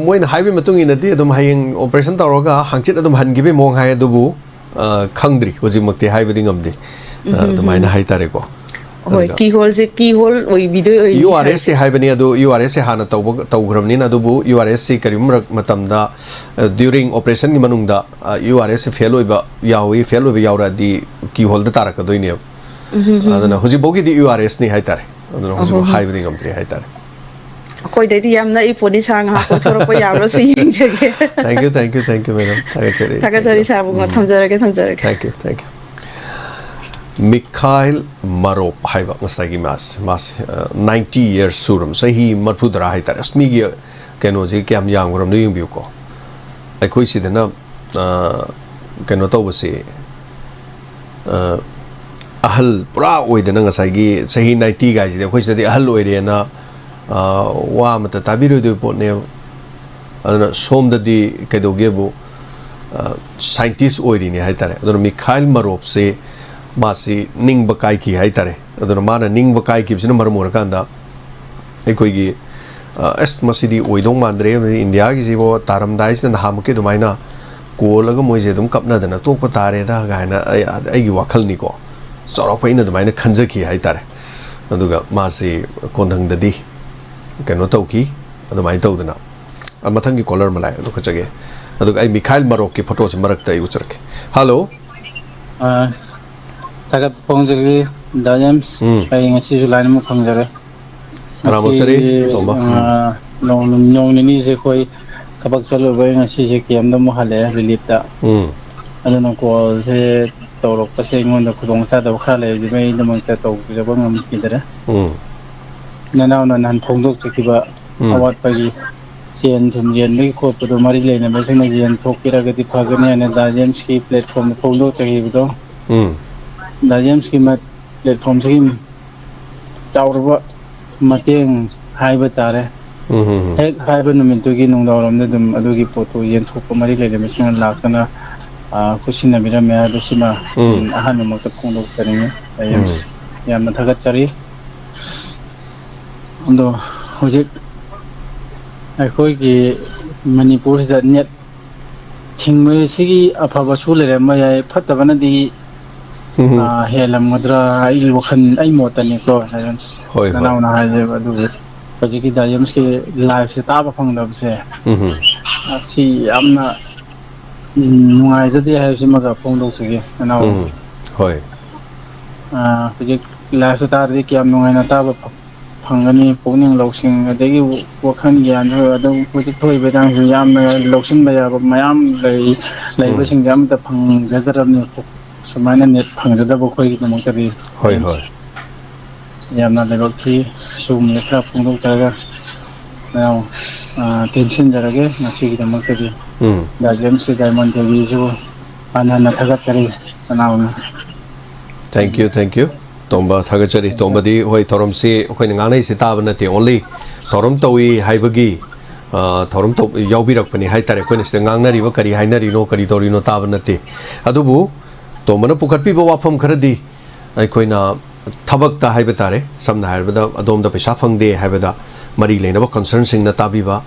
ꯃꯣꯏꯅ ꯍꯥꯏꯕꯒꯤ ꯃꯇꯨꯡ ꯏꯟꯅꯗꯤ ꯑꯗꯨꯝ ꯍꯌꯦꯡ ꯑꯣꯄꯔꯦꯁꯟ ꯇꯧꯔꯒ ꯍꯥꯡꯆꯤꯠ ꯑꯗꯨꯝ ꯍꯟꯈꯤꯕꯒꯤ ꯃꯑꯣꯡ ꯍꯥꯏ ꯑꯗꯨꯕꯨ ꯈꯪꯗ꯭ꯔꯤ ꯍꯧꯖꯤꯛꯃꯛꯇꯤ ꯍꯥꯏꯕꯗꯤ ꯉꯝꯗꯦ ꯑꯗꯨꯃꯥꯏꯅ ꯍꯥꯏꯇꯥꯔꯦꯀꯣ ꯍꯣꯏ ꯀꯤꯍꯣꯜꯁꯦ ꯀꯤꯍꯣꯜ ꯑꯣꯏꯕꯤꯗꯣꯏ ꯑꯣꯏꯅꯤ URSꯇꯤ ꯍꯥꯏꯕꯅꯤ ꯑꯗꯨ URSꯁꯦ ꯍꯥꯟꯅ ꯇꯧꯈ꯭ꯔꯕꯅꯤꯅ ꯑꯗꯨꯕꯨ URSꯁꯤ ꯀꯔꯤꯒꯨꯝꯕ ꯃꯇꯝꯗ ꯗ꯭ꯌꯨꯔꯤꯡ ꯑꯣꯄꯔꯦꯁꯟꯒꯤ ꯃꯅꯨꯡꯗ URSꯁꯦ ꯐꯦꯜ ꯑꯣꯏꯕ ꯌꯥꯎꯏ ꯐꯦꯜ ꯑꯣꯏꯕ ꯌꯥꯎꯔꯛꯑꯗꯤ ꯀꯤꯍꯣꯜꯗ ꯇꯥꯔꯛꯀꯗꯣꯏꯅꯦꯕ ꯑꯗꯨꯅ ꯍꯧꯖꯤꯛꯐꯥꯎꯒꯤꯗꯤ URSꯅꯤ ꯍꯥꯏꯇꯥꯔꯦ ꯑꯗꯨꯅ ꯍꯧꯖꯤꯛꯐꯥꯎ ꯍꯥꯏꯕꯗꯤ ꯉꯝꯗ꯭ꯔꯤ ꯍꯥꯏꯇꯥꯔꯦ ꯑꯩꯈꯣꯏꯗꯩꯗꯤ ꯌꯥꯝ ꯅꯛꯏ ꯄꯣꯠꯅꯤ ꯁꯥꯔ ꯉꯥꯏꯍꯥꯛ ꯀꯣꯏꯊꯣꯔꯛꯄ ꯌꯥꯕ꯭ꯔꯁꯨ ꯌꯦꯡꯖꯒꯦ ꯊꯦꯡꯛ ꯌꯨ ꯃꯦꯗꯥꯝ ꯊꯥꯒꯠꯆꯔꯤ ꯊꯥꯒꯠꯆꯔꯤ ꯁꯥꯔꯕꯨ ꯊꯝꯖꯔꯒꯦ ꯊꯦꯡꯛ ꯌꯨ ꯃꯤꯈꯥꯏꯜ ꯃꯥꯔꯣꯞ ꯍꯥꯏꯕ ꯉꯁꯥꯏꯒꯤ ꯃꯥꯁꯦ 90 years ꯁꯨꯔꯝ ꯆꯍꯤ 40 ꯍꯥꯏꯇꯥꯔꯦ ꯑꯁ ꯃꯤꯒꯤ ꯀꯩꯅꯣꯁꯦ ꯀꯌꯥम ꯌꯥꯝꯈ꯭ꯔꯕꯅꯣ ꯌꯦꯡꯕꯤꯌꯨꯀꯣ ꯑꯩꯈꯣꯏ ꯁꯤꯗꯅ ꯀꯩꯅꯣ ꯇꯧꯕꯁꯦ ꯑꯍꯜ ꯄꯨꯔꯥ ꯑꯣꯏꯗꯅ ꯉꯁꯥꯏꯒꯤ ꯆꯍꯤ 90 ꯒꯥꯏꯁꯤꯗꯤ ꯑꯩꯈꯣꯏ ꯁꯤꯗꯗꯤ ꯑꯍꯜ ꯑꯣꯏꯔꯦꯅ ꯋꯥ ꯑꯃꯠꯇ ꯇꯥꯕꯤꯔꯣꯏꯗꯣꯏ ꯄꯣꯠꯅꯦꯕ ꯑꯗꯨꯅ ꯁꯣꯝꯗꯗꯤ ꯀꯩꯗꯧꯒꯦꯕꯨ ꯁꯥꯏꯟꯇꯤꯁ ꯑꯣꯏꯔꯤꯅꯤ ꯍꯥꯏꯇꯥꯔꯦ ꯑꯗꯨꯅ ꯃꯤꯈꯥꯏꯜ ꯃꯥꯔꯣꯞꯁꯦ ꯃꯥꯁꯤ ꯅꯤꯡꯕ ꯀꯥꯏꯈꯤ ꯍꯥꯏꯇꯥꯔꯦ ꯑꯗꯨꯅ ꯃꯥꯅ ꯅꯤꯡꯕ ꯀꯥꯏꯈꯤꯕꯁꯤꯅ ꯃꯔꯝ ꯑꯣꯏꯔꯀꯥꯟꯗ ꯑꯩꯈꯣꯏꯒꯤ ꯑꯁ ꯃꯁꯤꯗꯤ ꯑꯣꯏꯗꯧ ꯃꯥꯟꯗ꯭ꯔꯦ ꯏꯟꯗꯤꯌꯥꯒꯤꯁꯤꯕꯨ ꯇꯥꯔꯝꯗꯥꯏꯁꯤꯗ ꯅꯍꯥꯟꯃꯨꯛꯀꯤ ꯑꯗꯨꯃꯥꯏꯅ ꯀꯣꯜꯂꯒ ꯃꯣꯏꯁꯦ ꯑꯗꯨꯝ ꯀꯞꯅꯗꯅ ꯇꯣꯛꯄ ꯇꯥꯔꯦꯗ ꯀꯥꯏꯅ ꯑꯩꯒꯤ ꯋꯥꯈꯜꯅꯤꯀꯣ ꯆꯥꯎꯔꯥꯛꯄ ꯑꯩꯅ ꯑꯗꯨꯃꯥꯏꯅ ꯈꯟꯖꯈꯤ ꯍꯥꯏꯇꯥꯔꯦ ꯑꯗꯨꯒ ꯃꯥꯁꯤ ꯀꯣꯟꯊꯪꯗꯗꯤ ꯀꯩꯅꯣ ꯇꯧꯈꯤ ꯑꯗꯨꯃꯥꯏꯅ ꯇꯧꯗꯅ ꯃꯊꯪꯒꯤ ꯀꯣꯂꯔ ꯑꯃ ꯂꯥꯛꯑꯦ ꯑꯗꯨ ꯈꯠꯆꯒꯦ ꯑꯗꯨꯒ ꯑꯩ ꯃꯤꯈꯥꯏꯜ ꯃꯥꯔꯣꯞꯀꯤ ꯐꯣꯇꯣꯁꯤ ꯃꯔꯛꯇ ꯑꯩ ꯎꯠꯆꯔꯛꯀꯦ ꯍꯜꯂꯣ ꯊꯥꯒꯠ ꯐꯣꯡꯖꯔꯤ ꯗꯥ ꯖꯦꯝꯁ ꯑꯩ ꯉꯁꯤꯁꯨ ꯂꯥꯏꯟ ꯑꯃ ꯐꯪꯖꯔꯦ ꯉꯁꯤ ꯇꯔꯥꯃꯣꯠꯆꯔꯤ ꯇꯣꯝꯕ ꯅꯣꯡ ꯅꯤꯅꯤꯁꯦ ꯑꯩꯈꯣꯏ ꯊꯕꯛ ꯆꯠꯂꯨꯕꯩ ꯉꯁꯤꯁꯦ ꯀꯦꯝꯗ ꯑꯃꯨꯛ ꯍꯜꯂꯛꯑꯦ ꯔꯤꯂꯤꯞꯇ ꯑꯗꯨꯅ ꯀꯣꯜꯁꯦ ꯇꯧꯔꯛꯄꯁꯦ ꯑꯩꯉꯣꯟꯗ ꯈꯨꯗꯣꯡꯆꯥꯗꯕ ꯈꯔ ꯂꯩꯕꯗꯨꯩꯗꯃꯛꯇ ꯇꯧꯕꯤꯔꯕ ꯉꯝꯈꯤꯗꯔꯦ ꯅꯅꯥꯎꯅ ꯅꯍꯥꯟ ꯐꯣꯡꯗꯣꯛꯆꯈꯤꯕ ꯑꯋꯥꯠꯄꯒꯤ ꯆꯦꯟ ꯊꯨꯝ ꯌꯦꯟꯕꯒꯤ ꯈꯣꯠꯄꯗꯣ ꯃꯔꯤ ꯂꯩꯅꯕꯁꯤꯡꯅ ꯌꯦꯟꯊꯣꯛꯄꯤꯔꯒꯗꯤ ꯐꯒꯅꯤ ꯍꯥꯏꯅ ꯗꯥꯏꯖꯦꯝꯁꯀꯤ ꯄ꯭ꯂꯦꯠꯐꯣꯝꯗ ꯐꯣꯡꯗꯣꯛꯆꯈꯤꯕꯗꯣ ꯗꯥꯏꯖꯦꯝꯁꯀꯤ ꯄ꯭ꯂꯦꯠꯐꯣꯝꯁꯤꯒꯤ ꯆꯥꯎꯔꯕ ꯃꯇꯦꯡ ꯍꯥꯏꯕ ꯇꯥꯔꯦ ꯍꯦꯛ ꯍꯥꯏꯕ ꯅꯨꯃꯤꯠꯇꯨꯒꯤ ꯅꯨꯡꯗꯥꯡꯋꯥꯏꯔꯝꯗ ꯑꯗꯨꯝ ꯑꯗꯨꯒꯤ ꯄꯣꯠꯇꯨ ꯌꯦꯟꯊꯣꯛꯄ ꯃꯔꯤ ꯂꯩꯅꯕꯁꯤꯡꯅ ꯂꯥꯛꯇꯅ ꯈꯨꯠꯁꯤꯟꯅꯕꯤꯔꯝꯃꯦ ꯍꯥꯏꯕꯁꯤꯃ ꯑꯍꯥꯟꯕꯃꯛꯇ ꯐꯣꯡꯗꯣꯛꯆꯅꯤꯡꯉꯤ ꯗꯥꯏꯖꯦꯝꯁ ꯌꯥꯝꯅ ꯊꯥꯒꯠꯆꯔꯤ ꯑꯗꯣ ꯍꯧꯖꯤꯛ ꯑꯩꯈꯣꯏꯒꯤ ꯃꯅꯤꯄꯨꯔꯁꯤꯗ ꯅꯦꯠ ꯊꯤꯡꯕꯁꯤꯒꯤ ꯑꯐꯕꯁꯨ ꯂꯩꯔꯝꯕ ꯌꯥꯏ ꯐꯠꯇꯕꯅꯗꯤ ꯍꯦꯜꯂꯝꯒꯗ꯭ꯔꯥ ꯑꯩꯒꯤ ꯋꯥꯈꯜ ꯑꯩ ꯃꯣꯠꯇꯅꯤꯀꯣ ꯅꯅꯥꯎꯅ ꯍꯥꯏꯖꯦꯕ ꯑꯗꯨꯕꯨ ꯍꯧꯖꯤꯛꯀꯤ ꯗꯥꯏꯖꯦꯝꯁꯀꯤ ꯂꯥꯏꯐꯁꯦ ꯇꯥꯕ ꯐꯪꯗꯕꯁꯦ ꯑꯁꯤ ꯌꯥꯝꯅ ꯅꯨꯡꯉꯥꯏꯖꯗꯦ ꯍꯥꯏꯕꯁꯤꯃꯒ ꯐꯣꯡꯗꯣꯛꯆꯒꯦ ꯅꯅꯥꯎ ꯍꯣꯏ ꯍꯧꯖꯤꯛ ꯂꯥꯏꯐꯁꯦ ꯇꯥꯔꯗꯤ ꯀꯌꯥꯝ ꯅꯨꯡꯉꯥꯏꯅ ꯇꯥꯕ ꯐꯪꯒꯅꯤ ꯄꯨꯛꯅꯤꯡ ꯂꯧꯁꯤꯡ ꯑꯗꯒꯤ ꯋꯥꯈꯜ ꯒ꯭ꯌꯥꯟꯁꯨ ꯑꯗꯨꯝ ꯍꯧꯖꯤꯛ ꯊꯣꯛꯏꯕ ꯆꯥꯡꯁꯨ ꯌꯥꯝꯅ ꯂꯧꯁꯤꯟꯕ ꯌꯥꯕ ꯃꯌꯥꯝ ꯂꯩꯕꯁꯤꯡꯁꯦ ꯑꯝꯇ ꯐꯪꯖꯗ꯭ꯔꯕꯅꯤ ꯁꯨꯃꯥꯏꯅ ꯅꯦꯠ ꯐꯪꯖꯗꯕ ꯑꯩꯈꯣꯏꯒꯤꯗꯃꯛꯇꯗꯤ ꯌꯥꯝꯅ ꯂꯥꯏꯕꯛ ꯊꯤ ꯁꯤꯒꯨꯝꯕꯁꯦ ꯈꯔ ꯐꯣꯡꯗꯣꯛꯆꯔꯒ ꯅꯅꯥꯎ ꯇꯦꯟꯁꯤꯟꯖꯔꯒꯦ ꯉꯁꯤꯒꯤꯗꯃꯛꯇꯗꯤ ꯗꯥꯏꯖꯦꯝꯁꯀꯤ ꯗꯥꯏꯃꯟ ꯇꯤꯚꯤꯁꯨ ꯍꯟꯅ ꯍꯟꯅ ꯊꯥꯒꯠꯆꯔꯤ ꯅꯅꯥꯎꯅ ꯊꯦꯡꯛ ꯌꯨ ꯇꯣꯝꯕ ꯊꯥꯒꯠꯆꯔꯤ ꯇꯣꯝꯕꯗꯤ ꯍꯣꯏ ꯊꯧꯔꯝꯁꯤ ꯑꯩꯈꯣꯏꯅ ꯉꯥꯡꯅꯩꯁꯤ ꯇꯥꯕ ꯅꯠꯇꯦ ꯑꯣꯟꯂꯤ ꯊꯧꯔꯝ ꯇꯧꯏ ꯍꯥꯏꯕꯒꯤ ꯊꯧꯔꯝ ꯌꯥꯎꯕꯤꯔꯛꯄꯅꯤ ꯍꯥꯏꯇꯥꯔꯦ ꯑꯩꯈꯣꯏꯅ ꯁꯤꯗ ꯉꯥꯡꯅꯔꯤꯕ ꯀꯔꯤ ꯍꯥꯏꯅꯔꯤꯅꯣ ꯀꯔꯤ ꯇꯧꯔꯤꯅꯣ ꯇꯥꯕ ꯅꯠꯇꯦ ꯑꯗꯨꯕꯨ ꯇꯣꯝꯕꯅ ꯄꯨꯈꯠꯄꯤꯕ ꯋꯥꯐꯝ ꯈꯔꯗꯤ ꯑꯩꯈꯣꯏꯅ ꯊꯕꯛꯇ ꯍꯥꯏꯕ ꯇꯥꯔꯦ ꯁꯝꯅ ꯍꯥꯏꯔꯕꯗ ꯑꯗꯣꯝꯗ ꯄꯩꯁꯥ ꯐꯪꯗꯦ ꯍꯥꯏꯕꯗ ꯃꯔꯤ ꯂꯩꯅꯕ ꯀꯟꯁꯔꯟꯁꯤꯡꯅ ꯇꯥꯕꯤꯕ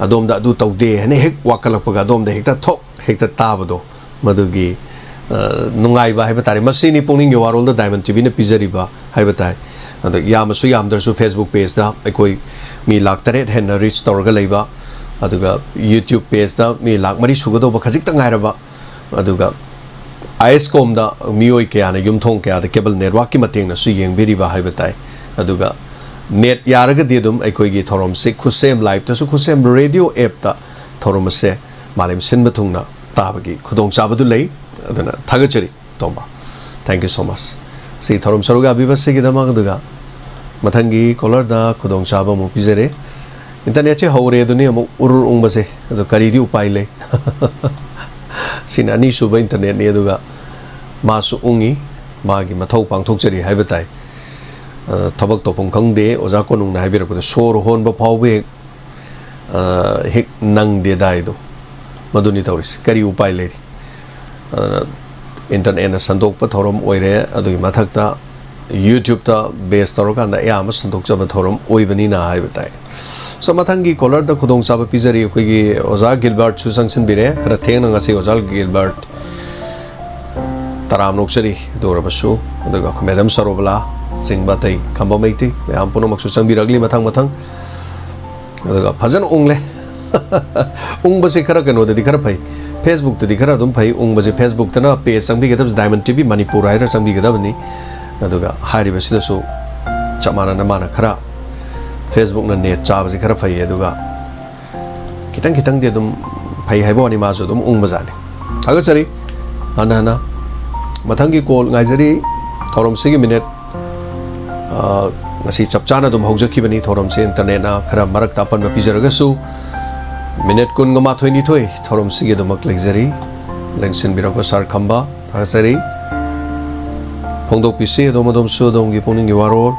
ꯑꯗꯣꯝꯗ ꯑꯗꯨ ꯇꯧꯗꯦ ꯍꯥꯏꯅ ꯍꯦꯛ ꯋꯥꯀꯠꯂꯛꯄꯒ ꯑꯗꯣꯝꯗ ꯍꯦꯛꯇ ꯇꯥꯕꯗꯣ ꯃꯗꯨꯒꯤ ꯅꯨꯡꯉꯥꯏꯕ ꯍꯥꯏꯕ ꯇꯥꯔꯦ ꯃꯁꯤꯅꯤ ꯄꯨꯛꯅꯤꯡꯒꯤ ꯋꯥꯔꯣꯜꯗ ꯗꯥꯏꯃꯟ ꯇꯤꯚꯤꯅ ꯄꯤꯖꯔꯤꯕ ꯍꯥꯏꯕ ꯇꯥꯏ ꯑꯗ ꯌꯥꯝꯃꯁꯨ ꯌꯥꯝꯗ꯭ꯔꯁꯨ ꯐꯦꯁꯕꯨꯛ ꯄꯦꯖꯇ ꯑꯩꯈꯣꯏ ꯃꯤ ꯂꯥꯛ 8 ꯍꯦꯟꯅ ꯔꯤꯆ ꯇꯧꯔꯒ ꯂꯩꯕ ꯑꯗꯨꯒ ꯌꯨꯇ꯭ꯌꯨꯕ ꯄꯦꯖꯇ ꯃꯤ ꯂꯥꯛ 4 ꯁꯨꯒꯗꯧꯕ ꯈꯖꯤꯛꯇ ꯉꯥꯏꯔꯕ ꯑꯗꯨꯒ ISCOMꯗ ꯃꯤꯑꯣꯏ ꯀꯌꯥꯅ ꯌꯨꯝꯊꯣꯡ ꯀꯌꯥꯗ ꯀꯦꯕꯜ ꯅꯦꯠꯋꯥꯔꯛꯀꯤ ꯃꯇꯦꯡꯅꯁꯨ ꯌꯦꯡꯕꯤꯔꯤꯕ ꯍꯥꯏꯕ ꯇꯥꯏ ꯑꯗꯨꯒ ꯅꯦꯠ ꯌꯥꯔꯒꯗꯤ ꯑꯗꯨꯝ ꯑꯩꯈꯣꯏꯒꯤ ꯊꯧꯔꯝꯁꯤ ꯈꯨꯠꯁꯦꯝ ꯂꯥꯏꯚꯇꯁꯨ ꯈꯨꯠꯁꯦꯝ ꯔꯦꯗꯤꯑꯣ ꯑꯦꯞꯇ ꯊꯧꯔꯝ ꯑꯁꯦ ꯃꯥꯂꯦꯝ ꯁꯤꯟꯕ ꯊꯨꯡꯅ ꯇꯥꯕꯒꯤ ꯈꯨꯗꯣꯡꯆꯥꯕꯗꯨ ꯂꯩ ꯑꯗꯨꯅ ꯊꯥꯒꯠꯆꯔꯤ ꯇꯣꯝꯕ ꯊꯦꯡꯛ ꯌꯨ ꯁꯣ ꯃꯆ ꯁꯤ ꯊꯧꯔꯝ ꯁꯔꯨꯛ ꯌꯥꯕꯤꯕꯁꯤꯒꯤꯗꯃꯛ ꯑꯗꯨꯒ ꯃꯊꯪꯒꯤ ꯀꯣꯂꯔꯗ ꯈꯨꯗꯣꯡꯆꯥꯕ ꯑꯃꯨꯛ ꯄꯤꯖꯔꯦ ꯏꯟꯇꯔꯅꯦꯠꯁꯦ ꯍꯧꯔꯦ ꯑꯗꯨꯅꯤ ꯑꯃꯨꯛ ꯎꯔꯨꯔ ꯎꯪꯕꯁꯦ ꯑꯗꯣ ꯀꯔꯤꯗꯤ ꯎꯄꯥꯏ ꯂꯩ ꯁꯤꯅ ꯑꯅꯤꯁꯨꯕ ꯏꯟꯇꯔꯅꯦꯠꯅꯤ ꯑꯗꯨꯒ 마수 웅이 마기 마thau pangthokjari haiba tai thabak topum khangde oja konung na haibir ko sor hon ba phawbe hek nang de dai do maduni tawris kari upai leri internet na sandok pa thorom oire adui mathakta YouTube ta base tawra na ya ma sandok jaba thorom oibani na haiba tai so mathangi caller da khudong saba pizari ko gi oja Gilbert chu sangsin bire khara theng na ngasi oja Gilbert taram noksari dorabasu daga madam sarobla singba tai khamba maiti am puno maksu sangbiragli mathang daga phajan ungle ungbase khara kano da dikhara phai Facebook ta dikhara dum phai ungbase Facebook ta na page sangbi gadab Diamondtv Manipur haira sangbi gadab ni aduga hari basida su chamana na mana khara Facebook na net cha base khara phai aduga kitang de dum phai haibo ni ma su dum ungbazani aga chari ana mathangi call ngaijari thorom sigi minute ngasi chapchana dum haujakibani thorom se internet na khara marak tapan ma pijaraga su minute kun ngama thoi ni thoi thorom sigi dum legjari lengsin birak sar khamba thasari phongdok pise dom su dom gi puning gi warol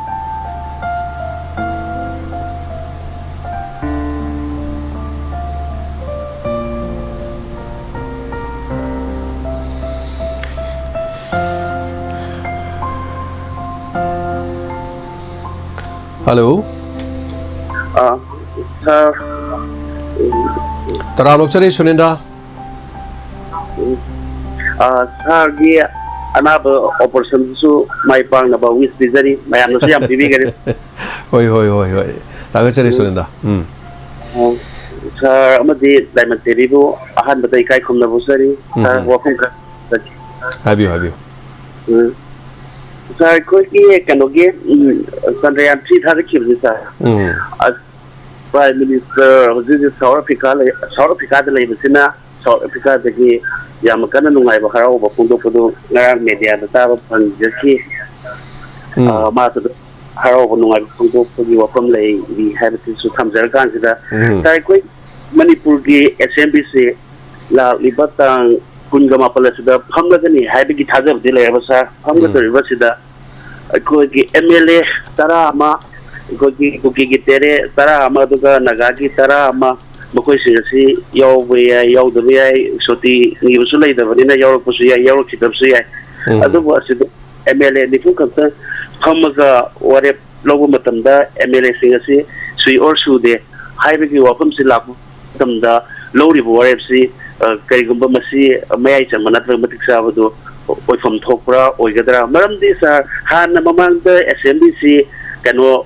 Hello. Sir. Taralok sari Suninda. Sir, dia another operation su mai pang na ba wis bizari mai am su yam bibi gari. Hoi. Taga sari Suninda. Sir, amadi Diamondtv bu ahan batai kai khum na bu sari. Sir, wakum ka. Habio. Sir, ko ki kanoge Chandrayaan 3 thar khibni sir. Prime Minister Hojiji South Africa da lay bisina South Africa dagi yam kana nungai ba kharaw ba pungdo pudo ngarang media da ta ba panjaki ma ta haraw ba nungai pungdo pugi wa pam lay bi habit su thamjar kan sida sir ko Manipur SMBC la libatang kunga mapalasida phamgani haibigi thajab dile basa phamga ribasida ko gi MLA tara ama ko gi tere tara ama duga nagagi tara ama makoi si yaw da soti ni usulai da vanina yaw pusu yaw kitab su ya adu wasida MLA ni fukanta phamga ware logo matamda MLA singasi sui or su de haibigi wapam si lapu tamda lori ware si karigumba masi mayai chamana matik sabado oi from thokra oi gadra maram di sa han mamang da SMBC kano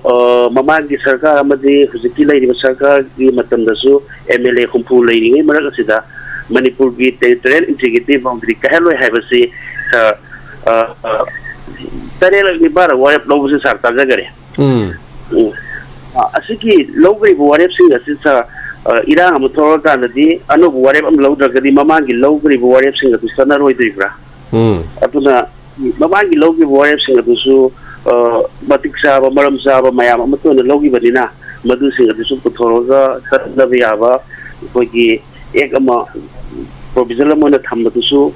mamang di sarkar amadi huziki lai di sarkar di matam da su MLA khumpu lai ni marak sida Manipur gi territorial integrity boundary kahelo haibasi sa tarela ni bara ware logo si sarta jagare asiki logo ware si sa irang am thor kan di anu warep am lo dragadi mamangi lo gri warep singa tu sana roi dribra apuna mamangi lo gri warep singa tu su matik sa ba maram sa ba mayam am tu na lo gi banina madu singa tu su thor ga sadda biya ba ko gi ek ama provisional mo na tham tu su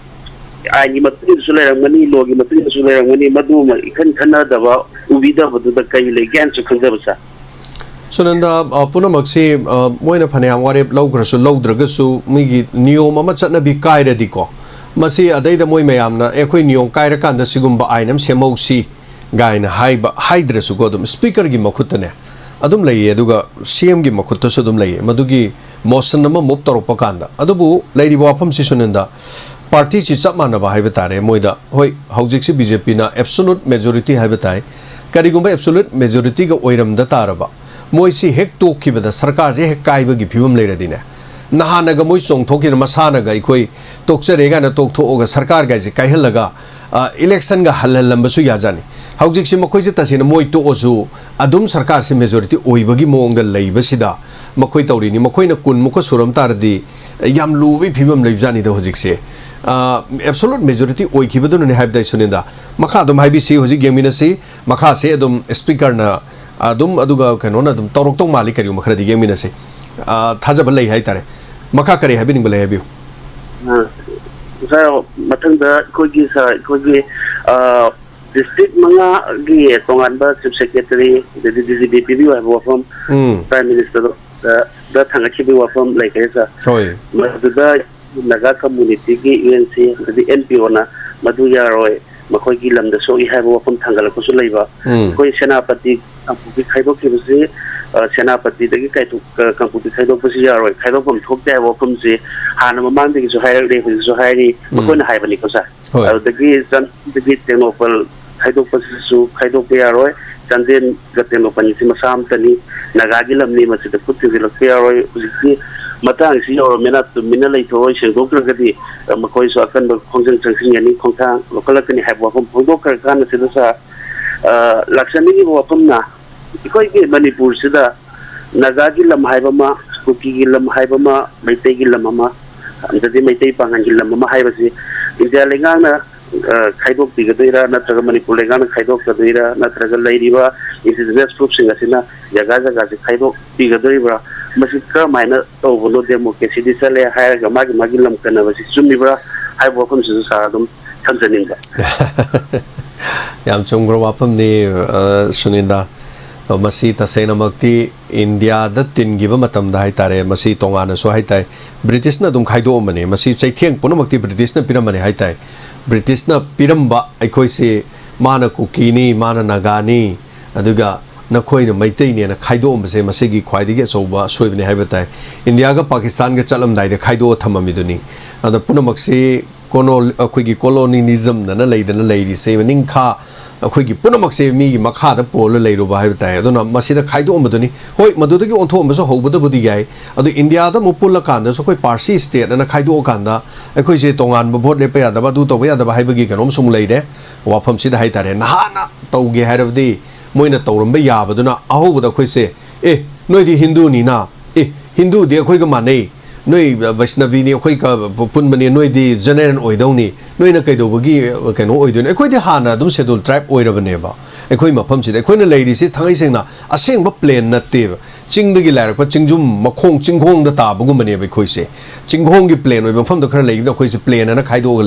ai ni matu su le rang mani lo gi matu su le rang mani madu ma ikhan khana da ba ubida ba da kai le gyan su khanja ba sa Sunanda Punamaxi Moina Panam Warep Logras Lodragasu Migi Neo Mamachana be Kaira Dico. Masi Ada Moy Mayamna, Equi Neo Kaira Kanda Sigumba Inam Semosi Gain Hydra Sugodum Speaker Gimakutane Adum Lay Eduga CM Gimakuta Sudum Lay Madugi Mosanama Muptaropakanda Adubu Lady Wapam Sisunanda Party Chisapmana Habitatare Moida Hoi Haujixi BJP absolute majority habitat Karigumba absolute majority go Oiram the Taraba. Moisi hek to kibada sarkar je hek kaiba gi phibam leiradine nahana ga moi chong thoki masana ga ikoi tokchare ga na tok thoga sarkar ga je kaihalaga election ga halalamba su ya jani haujik si makoi je tasina moi to osu adum sarkar se majority oibagi mong da leiba sida makoi tawri ni makoi na kun muko suram tardi yam lubi phibam leib jani da hojik se absolute majority oi kibadu ne habda suninda makha dum habi si hojik gemina si makha se adum speaker na Adum Aduga Canona, Torok Malik, you Macradi Gaminase, Tazabalay Haitare, Makakari have been Balabu. Matanga Kogi district Manga Gi, Tongan Subsecretary, the DZBP, I work from Prime Minister, the Tangachibi were from like Esa, Maduda Naga community, UNC, the NPOna, Maduya Roy, Makogi Lam, the so you have work from Tangalakusuleva, Koi Senapati. Kamputi Kaido Kibsi, Senapati, the Kaitu Kamputi Kaido Pusia, Kaido from Tokta, welcome the Hanamandi is higher, so highly, Makona Habanikosa. The Great the Great Tenopal, Kaido Pasisu, Kaido Piaroi, Sandin Gatenopanisima Samtani, Nagagilam Nimas, the Putin Piaroi, Matang, or Minat to Minalate Ocean, Doctor Gadi, Makoi so Akan, Concentration and Contan, Locality have welcome Podoka Kana Sidasa. Laksani Wapamna, because Manipur Sida, Nagagi Lam Haibama, Kuki Lam Haibama, Maitegi Lamama, and the Maitei Pangangila Mama Haibasi, in the Alengana, Kaido Pigadera, Natraga Manipulagana, Kaido Kadera, Natraga Ladiva, is the next group Singasina, Yagaza Gazi Kaido Pigadera, Masika Minor over Democracy, Sale, Higher Magilam Canavasi, Sumibra, I welcome to Sadam, Tanzania. Yam Chungro Wapam ni Suninda Masi Tasena Makti India the Tin give a matam the Haitare, Masi Tongana so Haitai, British na dum Kaido Mani, Masi Saitian Punamakti British na Piramani Haitai, British na Piramba, Aikoisi, Mana Kukini, Mana Nagani, Aduga, Nakoi, Maitini, and a Kaido Mase Masigi, Quaidi gets over, Swivni Habitai. India, Pakistan gets Alam died, the Kaido Tamamiduni, and the Punamaxi. Quiggy colonialism, than a lady saving in car, a quiggy Punamak me, Makada, Polo, Lado by I don't know, Masida Kaido Maduni, Hoi Maduki on Thomas, a hope with the Budigay, and the India, the Mupula Kanda, so quite Parsi state and a Kaido Kanda, a Quisi Tongan, Bobot de Pea, the Badu, the way the Bahibagi and Omsum lady, Wapam Sida Haitare, and Hana, Togi head of the Moina Torum Beya, but do not, I hope with a Quisi, no, the Hindu Nina, Hindu, dear Quigamane. Noi Vaisnavini, Quaka, Punmani, Noi di General Oidoni, Noi Nakaidogi, can Oidon, a quite Hana, don't settle trap oid of a neighbor. A quima pumpsy, a queen lady sit hanging a sing but plain native. चिंगदगी लायरप चिंगजुम मखोंग चिंगोंग द ताबगुमने बे खोइसे चिंगोंग की प्लेन ओइब मफम द खर लेगिद खोइसे प्लेन अना खाइदोग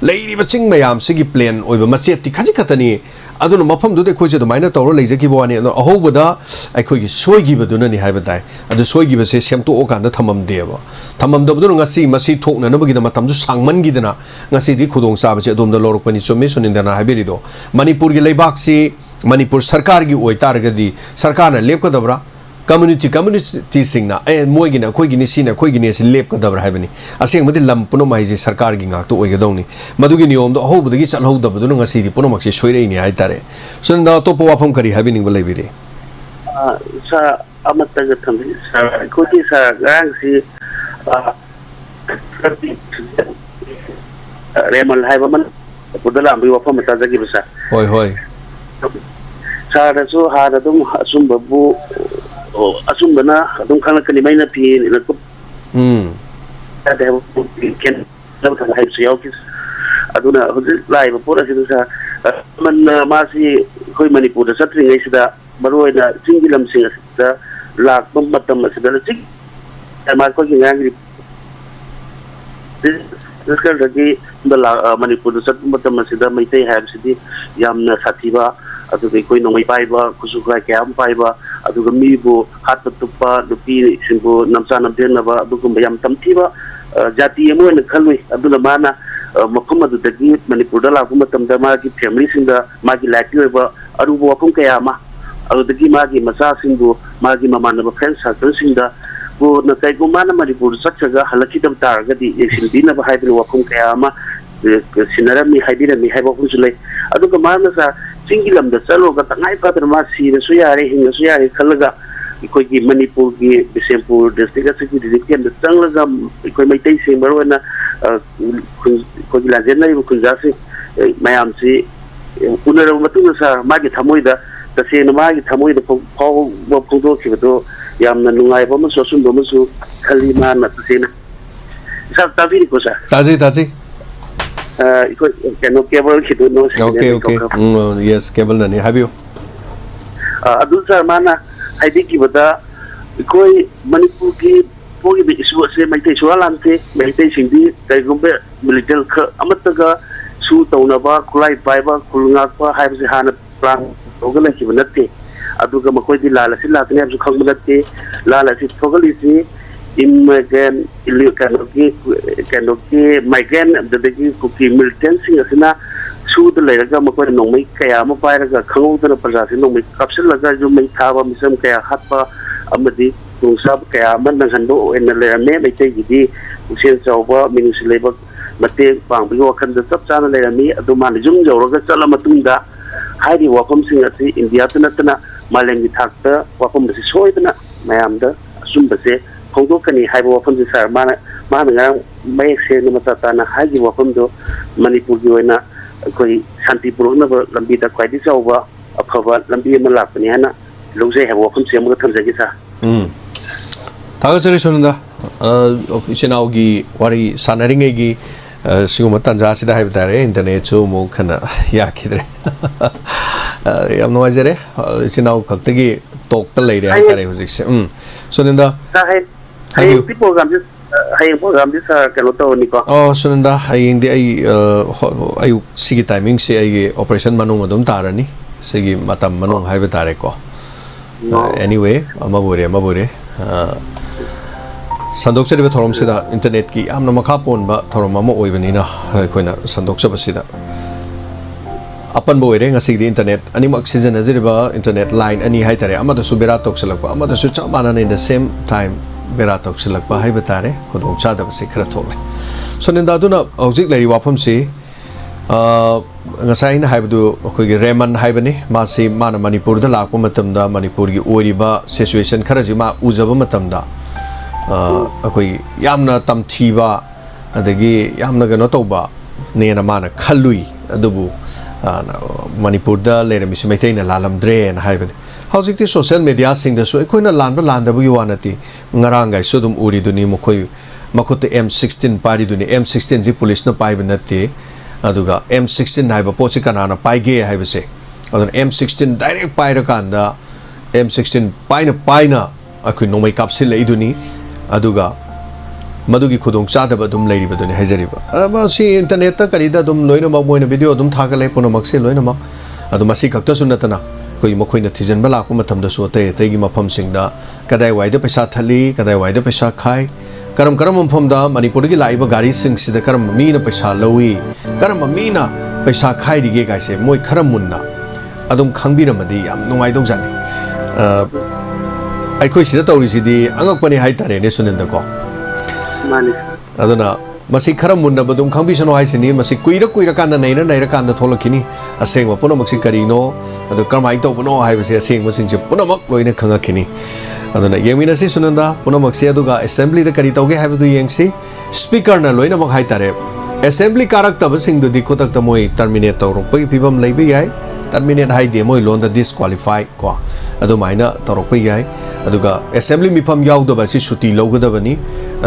लेइरिबा चिंग मयाम सिगी प्लेन ओइब मचेति खजि खतनी अदुन मफम दुदे खोइसे दुमाइना तौर लेजकी बवानी अदो अहोबदा अखोइगी सोइगिबदुना नि हाइबा ताइ अदु सोइगिबसे सेमतो ओकांदा थमम देबा थमम दबदुन ngasi masi thoknanabagi da matam ju sangman gidana ngasi di khudong sa bache adom da lorokpani chomi sunindana habirido manipur gi leibak si manipur sarkar gi oitargadi sarkar na lepkadabra community singna moi gi na khoi gi ni sina khoi gi ni se lepkadabra habani aseng madi lam puno mai ji sarkar gi ngak to oigadongni madugi niyom do ahobudagi chalhodabadu ngasi di puno maksi soirei ni aitare sunda to powafam kari habini balebire sa amataga thambi sa koti sa gang si Remal haiba man pudala ambi wafa mata jagi bisa hoi sara so hara dum asum babu asum bana dum khana kani maina pi na ko ada ken lam kan haib siyaw kis aduna hujil lai ba pura sidu sa man masi koi manipur da satri ngai sida baroina singilam singa sida lak bam matam sida sik ma ko gi ngang Sekarang lagi dalam Manipur sat matam masida maitai hayam sidi yamna sathiba atu koi nongai paiba kusuka kyam paiba atu gami bu hat tupa dupi simbu namsa namden ba atu kum yam tamthiba jati emo ne khalui atu mana makum adu dagi Manipur dala kum matam da ma ki family sinda ma ki laki ba aru bu apum kaya ma adu dagi ma ki masa simbu ma ki mamana ba friends circle sinda bu na kai ko mana Manipur satchaga halaki dam targadi eksin dina ba haibin wakum kaya ma sinarami haibira mi haiba hunsulai adu ka mana sa singilam da chalo ga tangai pa ma si na suyare hinga suyare khalaga ikoi gi Manipur gi Bisempur district secretary district da changlaga ikoi mai tai sing barwana ko gi lajen nai ku jasi mayam si unara matu sa ma gi thamoi da se na ma gi thamoi da pau bo pungdo ki do yamna nungai ba ma so sum ba ma su khalima na tsena sa tavi ko sa taji iko kano cable ki do no okay yes cable na ni have you adul sir mana haidi ki bada ikoi Manipur ki pogi be isu se mai tai sualan te mai tai singdi kai gumbe militar kha amataga su tauna ba kulai pai ba kulunga pa hai se hana plan ogala ki banate aduga makoi di lala si latne am khang banate lala si thogali si immigrant ilu kanoki migrant da degi kuki militant sing asina su da lega makoi nongmai kaya ma pai raga khangau da praja si nongmai kapsul laga ju mai thaba misam kaya hatpa amadi sab kaya man nang hando en le me mai te gi usen chawba ministry labor mate pang bi wakan da sab chana le mi adu man jung jawra chala matunda hairi wafam sing ati India tana malengi thakta wafam si soidna mayam da sum base khongdo kani haiba wafam si sar mana nga mai se na mata na haji wafam do Manipur gi oina koi shanti purna lambi da kwai di chawba aphaba lambi ma lakni hana lose ha wafam se mu thamja gi sa Thagachari sunanda ichinaugi wari sanaringai gi siguma tanja sida haibtare internet chu mo khana yakidre yam no ajere ichinau khaktagi tok ta leire haitare hujik se sunanda hai program this kano to ni ko sunanda haying di ai sigi timing se ai operation manung adum tarani sigi matam manung haibtare ko anyway amabure Sandok sa thorom sida internet ki amna makapon ba thorom ama oibanina koina sandok sa basida apan bo ere ngasi di internet ani oxygen aziriba internet line ani haitare amada su bera tokselakpa amada su chamana in the same time bera tokselakpa haibatare kodong chada basi khara thole soninda duna hojik lari wafam si ngasai na haibdu koi Reman haibani masi mana Manipur da lakpa matamda Manipur gi oiriba situation khara jima ujaba matamda akoi yamna tamthiba adagi yamna gano toba nena mana khalui adubu Manipur da lere mi simaitai na lalamdre na haibani hojikti social media sing da so ekoina lanba landabu yuanati ngarangai sodum uri duni mokoi makote M16 pari duni M16 ji police na paibanati aduga M16 haiba pochi kanana paige haibase adun M16 direct paira kanda M16 paina ꯑꯩꯈꯣꯏ ꯅꯣꯡꯃꯩ ꯀꯥꯞꯁꯤꯜꯂꯛꯏꯗꯨꯅꯤ ꯑꯗꯨꯒ ꯃꯗꯨꯒꯤ ꯈꯨꯗꯣꯡ ꯆꯥꯗꯕ ꯑꯗꯨꯝ ꯂꯩꯔꯤꯕꯗꯨꯅꯤ ꯍꯥꯏꯖꯔꯤꯕ ꯃꯁꯤ ꯏꯟꯇꯔꯅꯦꯠꯇ ꯀꯔꯤꯗ ꯑꯗꯨꯝ ꯂꯣꯏꯅꯃꯛ ꯃꯣꯏꯅ ꯚꯤꯗꯤꯑꯣ ꯑꯗꯨꯝ ꯊꯥꯒꯠꯂꯦ ꯄꯨꯝꯅꯃꯛꯁꯦ ꯂꯣꯏꯅꯃꯛ ꯑꯗꯨ ꯃꯁꯤ ꯈꯛꯇꯁꯨ ꯅꯠꯇꯅ ꯑꯩꯈꯣꯏ ꯃꯈꯣꯏꯅ ꯊꯤꯖꯤꯟꯕ ꯂꯥꯛꯄ ꯃꯇꯝꯗꯁꯨ ꯑꯇꯩ ꯑꯇꯩꯒꯤ ꯃꯐꯝꯁꯤꯡꯗ ꯀꯗꯥꯏꯋꯥꯏꯗ ꯄꯩꯁꯥ ꯊꯠꯂꯤ ꯀꯗꯥꯏꯋꯥꯏꯗ ꯄꯩꯁꯥ ꯈꯥꯏ ꯀꯔꯝꯕ ꯃꯐꯝꯗ ꯃꯅꯤꯄꯨꯔꯗꯒꯤ ꯂꯥꯛꯏꯕ ꯒꯥꯔꯤꯁꯤꯡꯁꯤꯗ ꯀꯔꯝꯕ ꯃꯤꯅ ꯄꯩꯁꯥ ꯂꯧꯏ ꯀꯔꯝꯕ ꯃꯤꯅ ꯄꯩꯁꯥ ꯈꯥꯏꯔꯤꯒꯦ ꯒꯥꯏꯁꯦ ꯃꯣꯏ ꯈꯔ ꯃꯨꯟꯅ ꯑꯗꯨꯝ ꯈꯪꯕꯤꯔꯝꯃꯗꯤ ꯌꯥꯝ ꯅꯨꯡꯉꯥꯏꯗꯧꯖꯥꯠꯅꯤ ꯑꯩꯈꯣꯏ ꯁꯤꯗ ꯇꯧꯔꯤꯁꯤꯗꯤ ꯑꯉꯛꯄꯅꯤ ꯍꯥꯏꯇꯥꯔꯦꯅꯦ ꯁꯨꯅꯤꯟꯗꯀꯣ ꯃꯥꯅꯤ ꯑꯗꯨꯅ ꯃꯁꯤ ꯈꯔ ꯃꯨꯟꯅꯕ ꯑꯗꯨꯝ ꯈꯪꯕꯤꯁꯅꯨ ꯍꯥꯏꯁꯤꯅꯤ ꯃꯁꯤ ꯀꯨꯏꯔꯀꯥꯟꯗ ꯅꯩꯔꯀꯥꯟꯗ ꯊꯣꯛꯂꯛꯈꯤꯅꯤ ꯑꯁꯦꯡꯕ ꯄꯨꯝꯅꯃꯛꯁꯤ ꯀꯔꯤꯅೋ ꯑꯗꯨ ꯀꯔꯝꯍꯥꯏꯅ ꯇꯧꯕꯅೋ ꯍꯥꯏꯕꯁꯤ ꯑꯁꯦꯡꯕꯁꯤꯡꯁꯤ ꯄꯨꯝꯅꯃꯛ ꯂꯣꯏꯅ ꯈꯪꯉꯛꯈꯤನಿ aduna yengminasi sunanda punamakse aduga assembly da kari tauge haibadu yengsi speaker na loinamok haitare assembly karak tabasing du dikotak ta moi terminate tawrok pai phibam leibi yai terminate haide moi londa disqualify ko adu maina tawrok pai yai aduga assembly mifam yaudaba si suti logadabani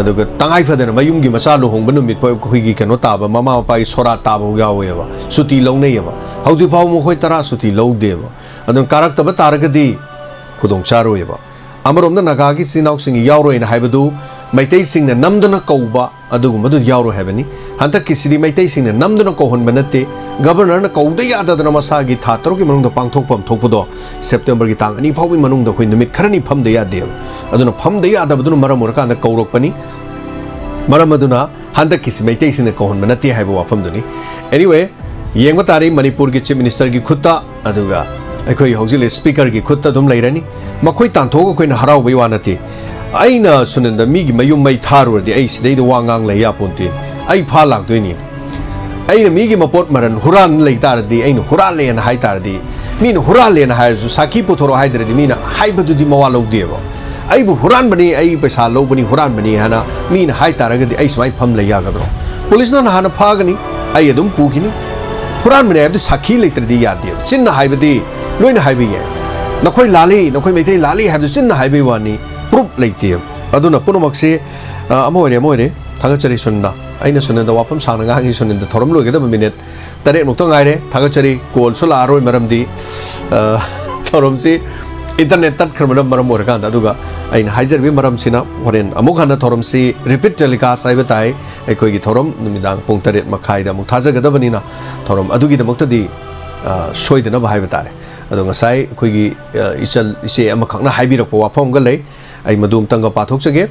aduga tangai fadana mayumgi macha lohongba numit pa khigi keno taba mama pai sora taba yaweba suti logneyeba hauji phaw mo khoi tara suti logdeba adun karak taba taragadi khudong charoyeba amarom na nagagi sinau singi yauro ina haibadu maitai singna namdana kauba adugumadu yauro haibani hanta kisidi maitai singna namdana kohon banate governor na kauda yadadana masagi thatro ki manung da pangthokpam thokpudo september gi tang ani phawi manung da khoi numit kharani pham da yade aduna pham da yadabaduna maram urka da kaurokpani maram aduna hanta kisi maitai singna kohon banate haiba wafam duni anyway yengba tari manipur gi chief minister gi khutta aduga अखोई हौजिले speaker की खुद तुम लेरनी मखोई तांथोग कोई हराव बै वानते अइना सुनंद मीगी मयुम मै थारुरदि अइ सिदैद वांगांग लैया पोंते अइ फा लाक्दोइनि अइना मीगी मपोट मरन हुरान लैतारदि अइना हुरालेन हाइतारदि मीन हुरालेन हायजु साकी पुथोरो हाइदरदि मीना हाइबदुदि मवा लौदेबो अइबु हुरान बनि अइ पैसा लौबनि हुरान बनि हाना मीन हाइतारगदि अइ समाय फम लैयागदरो पुलिसना हाना फागनि अइ अदुम पुखिनि हुरान बनि अदु साकी लैतरदि यादे चिन्ना हाइबदि लोइन हाइबे ये नखोई लाली नखोई मैते लाली हाइबदु चिन्ना हाइबे वानी प्रूफ लैते अदुना पुनमक्से अमोरे थागचरी सुनना अइना सुनदा वाफम सांना गांगी सुनदा थोरम लोगेदा मिनिट तरे मुक्तो गाइरे थागचरी कॉल सो लारोय मरमदी थोरमसी इंटरनेट तट खरमना मरम ओरकांदा अदुगा अइना हाइजरबी मरमसिना होरेन अमुक हाना थोरमसी रिपीट टेलीकास्ट हाइबे ताइ अखोइगी थोरम नुमिदांग पुंग तरेट मखाइदा मुक थाजगदबनिना थोरम अदुगी दमक्तदी सोइदना हाइबे तारे अदो ngasai khoigi ichal ise amakhakna haibirako wafam ga lei ai madum tanga pathok chage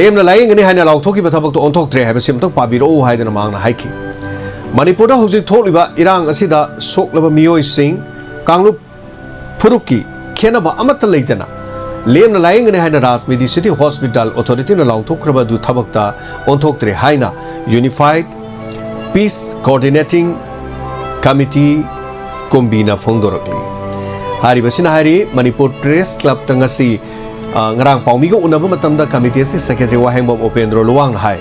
lemna laing ani haina lauthoki bathabak to onthok tre haiba simtok pabiro haidana mangna haiki manipur da hojik tholiba irang asida soklaba miyoi sing kanglup phuruki khenaba amata leitana lemna laing ani haina Rajmedi City Hospital Authority na lauthokraba du thabakta onthok tre haina Unified Peace Coordinating Committee Kombina Fongdorakli Hari Basina Hari Manipur Press Club Tangasi Ngarang Paumigo Unaba Matamda Committee Secretary Wahengbob Opendro Luang Hai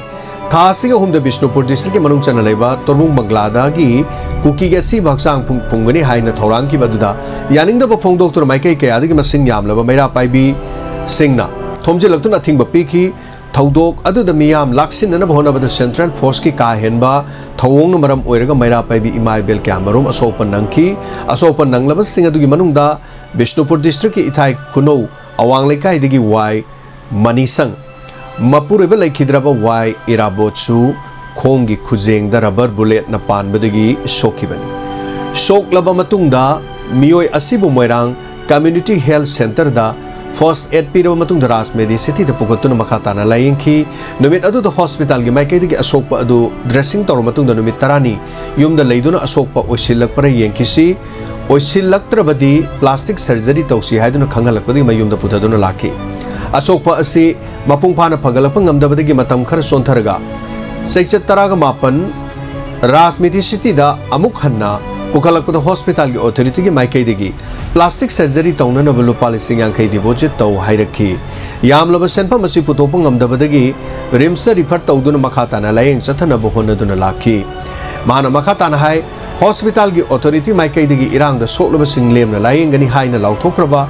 Thasiga Hum the Bishnupur District Manung Chanaleba Torbung Banglada Gi Kuki Gasi Baksang Pungani Hai na Thorang Ki Baduda Yaning the Pong Doctor Mike Kayadi Masing Yamla Mera Paibi Singna Tomjilakuna Thing Bapiki Thaudok adu the miyam laksin na bhona ba Central Force ki ka henba thawong maram oiraga maira paibi imai bel kamarum asopan nangki asopan nanglaba sing adu gi manungda Bishnupur district ki ithai kuno awang lekai digi wai manisang mapurebe laikhidraba wai irabotsu khongi khujeng da rubber bullet na pan badagi shokibani shoklaba matungda miyoi asibu moirang community health center da First aid piro matung Rajmedi City da pukotuna makatana layengki numit adu da hospital gi maikay digi asokpa adu dressing tawro matung da numit tarani yumda leiduna asokpa osilak para yengkisi osilaktrabadi plastic surgery tawsi haiduna khangalakpadi mayumda putaduna laki asokpa asi mapung phana phagalapang ngamdabadagi matam khar sontharaga seichat taraga mapan Rajmedi City da amuk hanna Pukalakpada hospital ki authority ki maikay digi plastic surgery tawna na bulu palising yang kay deposit taw hairakhi yamlaba senpa masi putopang amdabadagi rims na refer tawduna makhatana layeng sathana bohona duna lakhi mahana makhatana hai hospital ki authority maikay digi irang da soklaba singlem na layeng gani hai na lauthokraba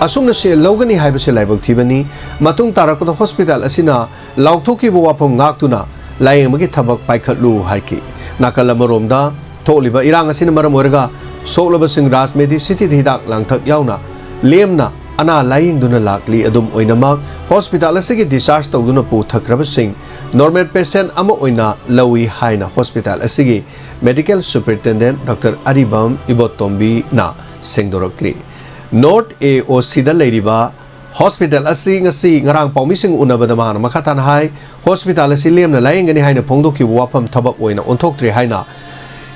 asumna se logani hai base laibak thibani matung tarakpada hospital asina lauthoki bo wapam ngaktuna layeng magi thabak paikhatlu haiki nakalamoromda Toliba irang asin maram orga soklaba sing Rajmedi City hidak langthak yauna lemna ana laying duna lakli adum oinamak hospital asigi discharge tawduna puthakrabasing normal patient ama oina lawi haina hospital asigi medical superintendent Dr. Aribam Ibotombi na sengdorokli North AOC da leiriba hospital asi ngasi ngarang paumising unabada mahana makhatan hai hospital asi lemna laying ani haina phongdoki wafam thabak oina onthoktre haina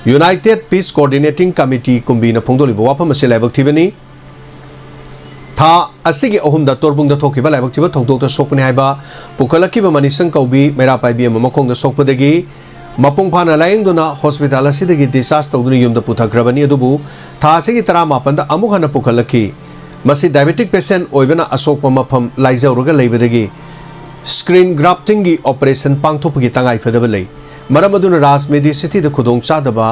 United Peace Coordinating Committee kumbina phongdoli wafam asi laibak thibani tha asigi ahumda torbung da thokiba laibak thiba thongdok da sokpani haiba pukalaki ba manisang kaubi mera paibi ama makong da sokpadagi mapung phana laying duna hospital asidagi discharge tawduni yumda puthakrabani adubu tha asigi 18 da amuk hana pukalaki masi diabetic patient oibana asokpa mafam laijauruga leibadagi screen grafting gi operation pangthopagi tangai phadaba lei maram aduna Raj Medicity da khudong chadaba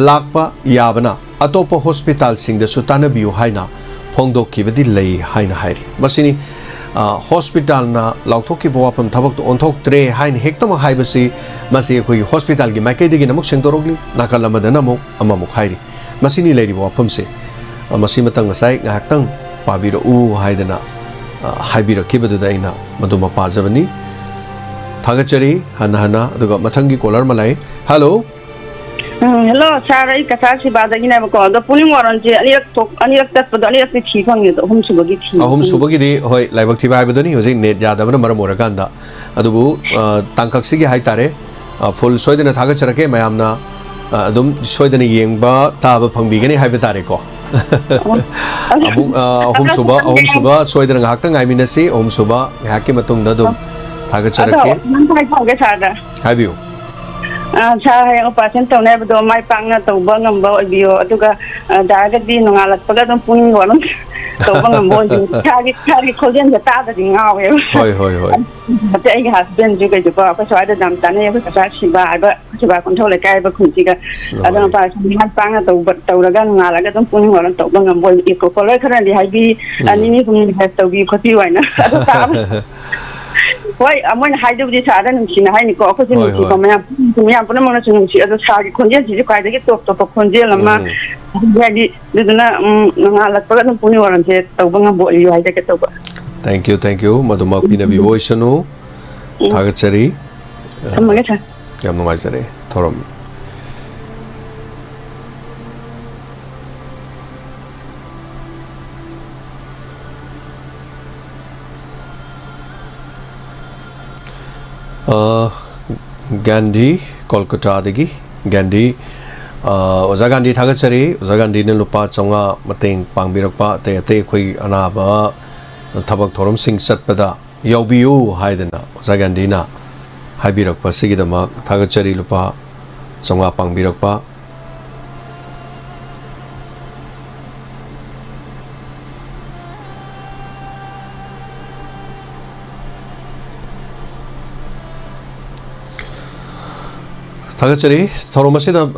lakpa yabana atopa hospital singda sutana biu haina phongdok kibadi lei haina hairi masini hospital na lauthoki bawapam thabak to onthok tre hain hektama haibasi masi khoi hospital gi makai degi namuk sengdorogli nakalamada namuk amamuk hairi masini leiri bawapam se masi matang ngasai ngahtang pabiro u haidana haibira kibadu daina maduma pajabani thagachari hana aduga mathangi caller malai hello hello sir ai kasa si badagi na ko do puning waran je aniyak tat pad aniyak ti thifang ni do ahum subagi di hoi laibak thiba haibadoni hoji net jadabana maram orakanda adubu tangkaksi gi haitare full soidena thagacharake mayamna adum soidena yengba taba phangbigani haibetare ko ahum suba soidena ngakta ngaiminasi ahum suba ngaki matungda dum thagacharake haibiu sa hay operation tawne bado mai pangna tawba ngamba obiyo aduga dagadi nongalakpaga dum puning waron tawba ngambo thagi khojen ta da dingawe hoi ate ai husband ju ga ju ba pa swa da dam tane ba sa siba control kai ba khunji ga adang pa mai pangna tawraga ngalaga dum puning waron tawba ngambo iko kolai khara di haibi ani kum tawbi khoti waina adu ta Why, I'm going to hide the Sada and she had any opportunity to come up to me. I'm going to see other side. Conjure, you quite get to Conjure, ready. There's Puni or you I take it over. Thank you. Maduma Pina Vivoisano, Tagachari, Yamasare, Torum. Gandhi Kolkata degi Gandhi Oza Gandhi thagachari Oza Gandhi ne lupa chonga mateng pangbirakpa te khoi anaba thabak thorom sing satpada yaubiu haidana Oza Gandhi na haibirakpa sigidama thagachari lupa chonga pangbirakpa Thagachari thoromasida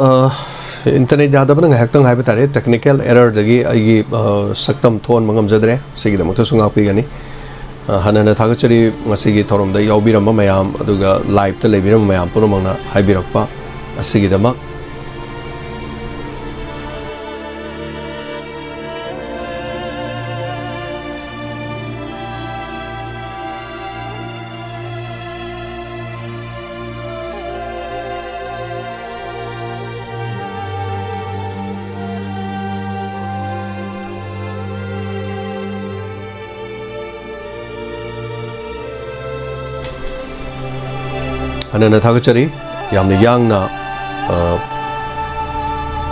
internet jadabana ngahtang haibetare technical error dagi agi saktam thon mangam jadre sigida muthu sunga pigani hanana thagachari ngasigi thorom da yaubiramba mayam aduga live ta lebiram mayam punamangna haibirakpa asigidama Anana thagachari yamna yangna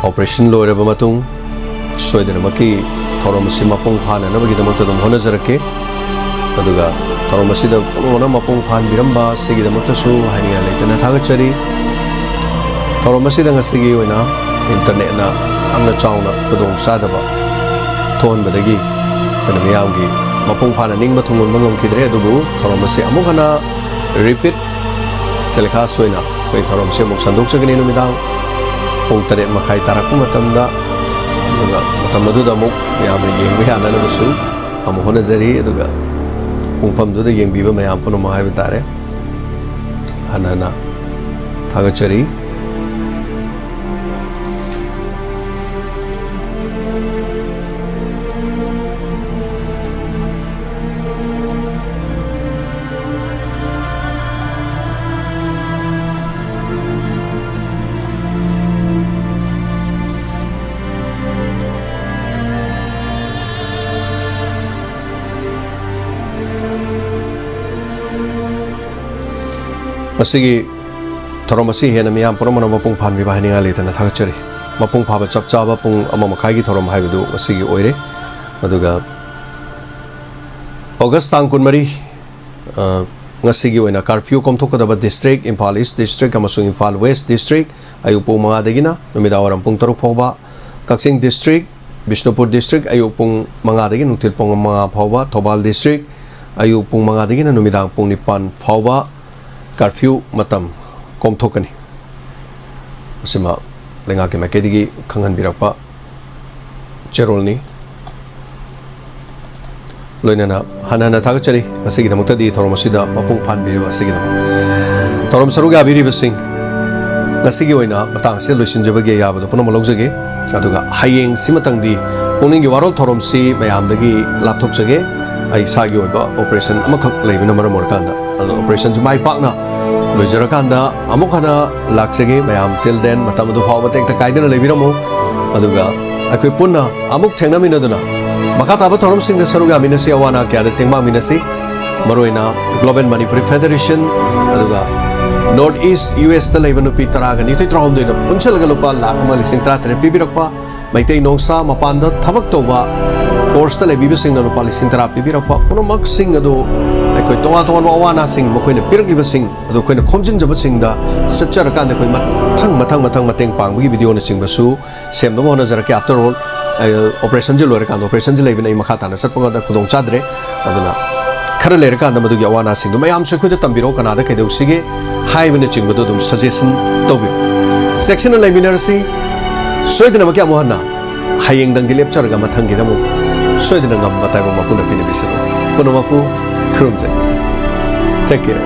operation loiraba matung soidana maki thoromasi mapung phana nabagi damakta dum honazarake aduga thoromasi da ona mapung phan biramba sigi damakta su haniya leitana thagachari thoromasi da ngasigi oina internet na amna chauna podong sadaba thon badagi kana miyamgi mapung phana ningba thungon mangom kidre adubu thoromasi amukana repeat telecast hoina koi thorom se muk sandok chagini numidang pung tare makhai tarakpu matamda aduga matam aduda muk yam yengba yana na su amu hona zari aduga pungpam du da yengbiba mayam puno mahai bitare anana thagachari ꯃꯁꯤꯒꯤ ꯊꯧꯔꯝ ꯑꯁꯤ ꯍꯦꯟꯅ ꯃꯤꯌꯥꯝ ꯄꯨꯝꯅꯃꯛꯅ ꯃꯄꯨꯡ ꯐꯥꯍꯟꯕꯤꯕ ꯍꯥꯏꯅꯤꯡꯉꯥꯏ ꯂꯩꯇꯅ ꯊꯥꯒꯠꯆꯔꯤ ꯃꯄꯨꯡ ꯐꯥꯕ ꯆꯞ ꯆꯥꯕ ꯄꯨꯡ 1:30ꯒꯤ ꯊꯧꯔꯝ ꯍꯥꯏꯕꯗꯨ ꯃꯁꯤꯒꯤ ꯑꯣꯏꯔꯦ ꯑꯗꯨꯒ ꯑꯣꯒꯁ ꯇꯥꯡ 24 ngasi gi oina curfew komthokadaba district Imphal East district amasung Imphal West district ayuk pung 5 dagina numida waram pung 3 phawba Kaksing district Bishnupur district ayuk pung 5 dagi nungtil pung 5 phawba Thobal district ayuk pung 5 dagina numida pung 9 phawba curfew matam komthokani asima lenga ke makedigi khangan birakpa cherolni loinana hanana thagachari masigi damutadi thorom asida mapung phan biriba asigi dam thorom saruga biriba sing ngasigi oina matang se loisinjabage yabado punam logjage aduga hayeng simatangdi pungning gi warol thorom si mayamdagi lapthokjage ai sagi oiba operation amakhak leibina maram orkanda operation jumai pakna loijarakanda amukhana lakjage mayam till then matamadu fawba tekta kaidana leibiramo aduga akoi punna amuk thengaminaduna Makataba thorom sing na saruga minasi awana kya de tengma minasi maroina Global Manipuri Federation aduga North East US ta leibanu pi taraga ni thoi trom doina punchalaga lupa lakh mali sing tra tre pibirakpa maitei nongsa mapanda thabak toba force ta leibi sing na lupa sing tra pibirakpa punamak sing adu aikoi tonga tonga awana sing makoina pirakliba sing adu koina khomjing jaba sing da sachara kan de koi mathang mateng pangbi video na sing basu sem no na jara ke after all operation je lore kan operation je leibina ima khata na satpanga da khudong chadre aduna khara lere kan da madugi awana sing do mayam se khoida tambiro kana da kedau sige haibina chingbo do dum suggestion tobi section leibina si soidina ma kya mohana hayeng dang dilep charga mathang gi damu soidina ngam bata go mapuna pini bisero kono mapu khurumje take care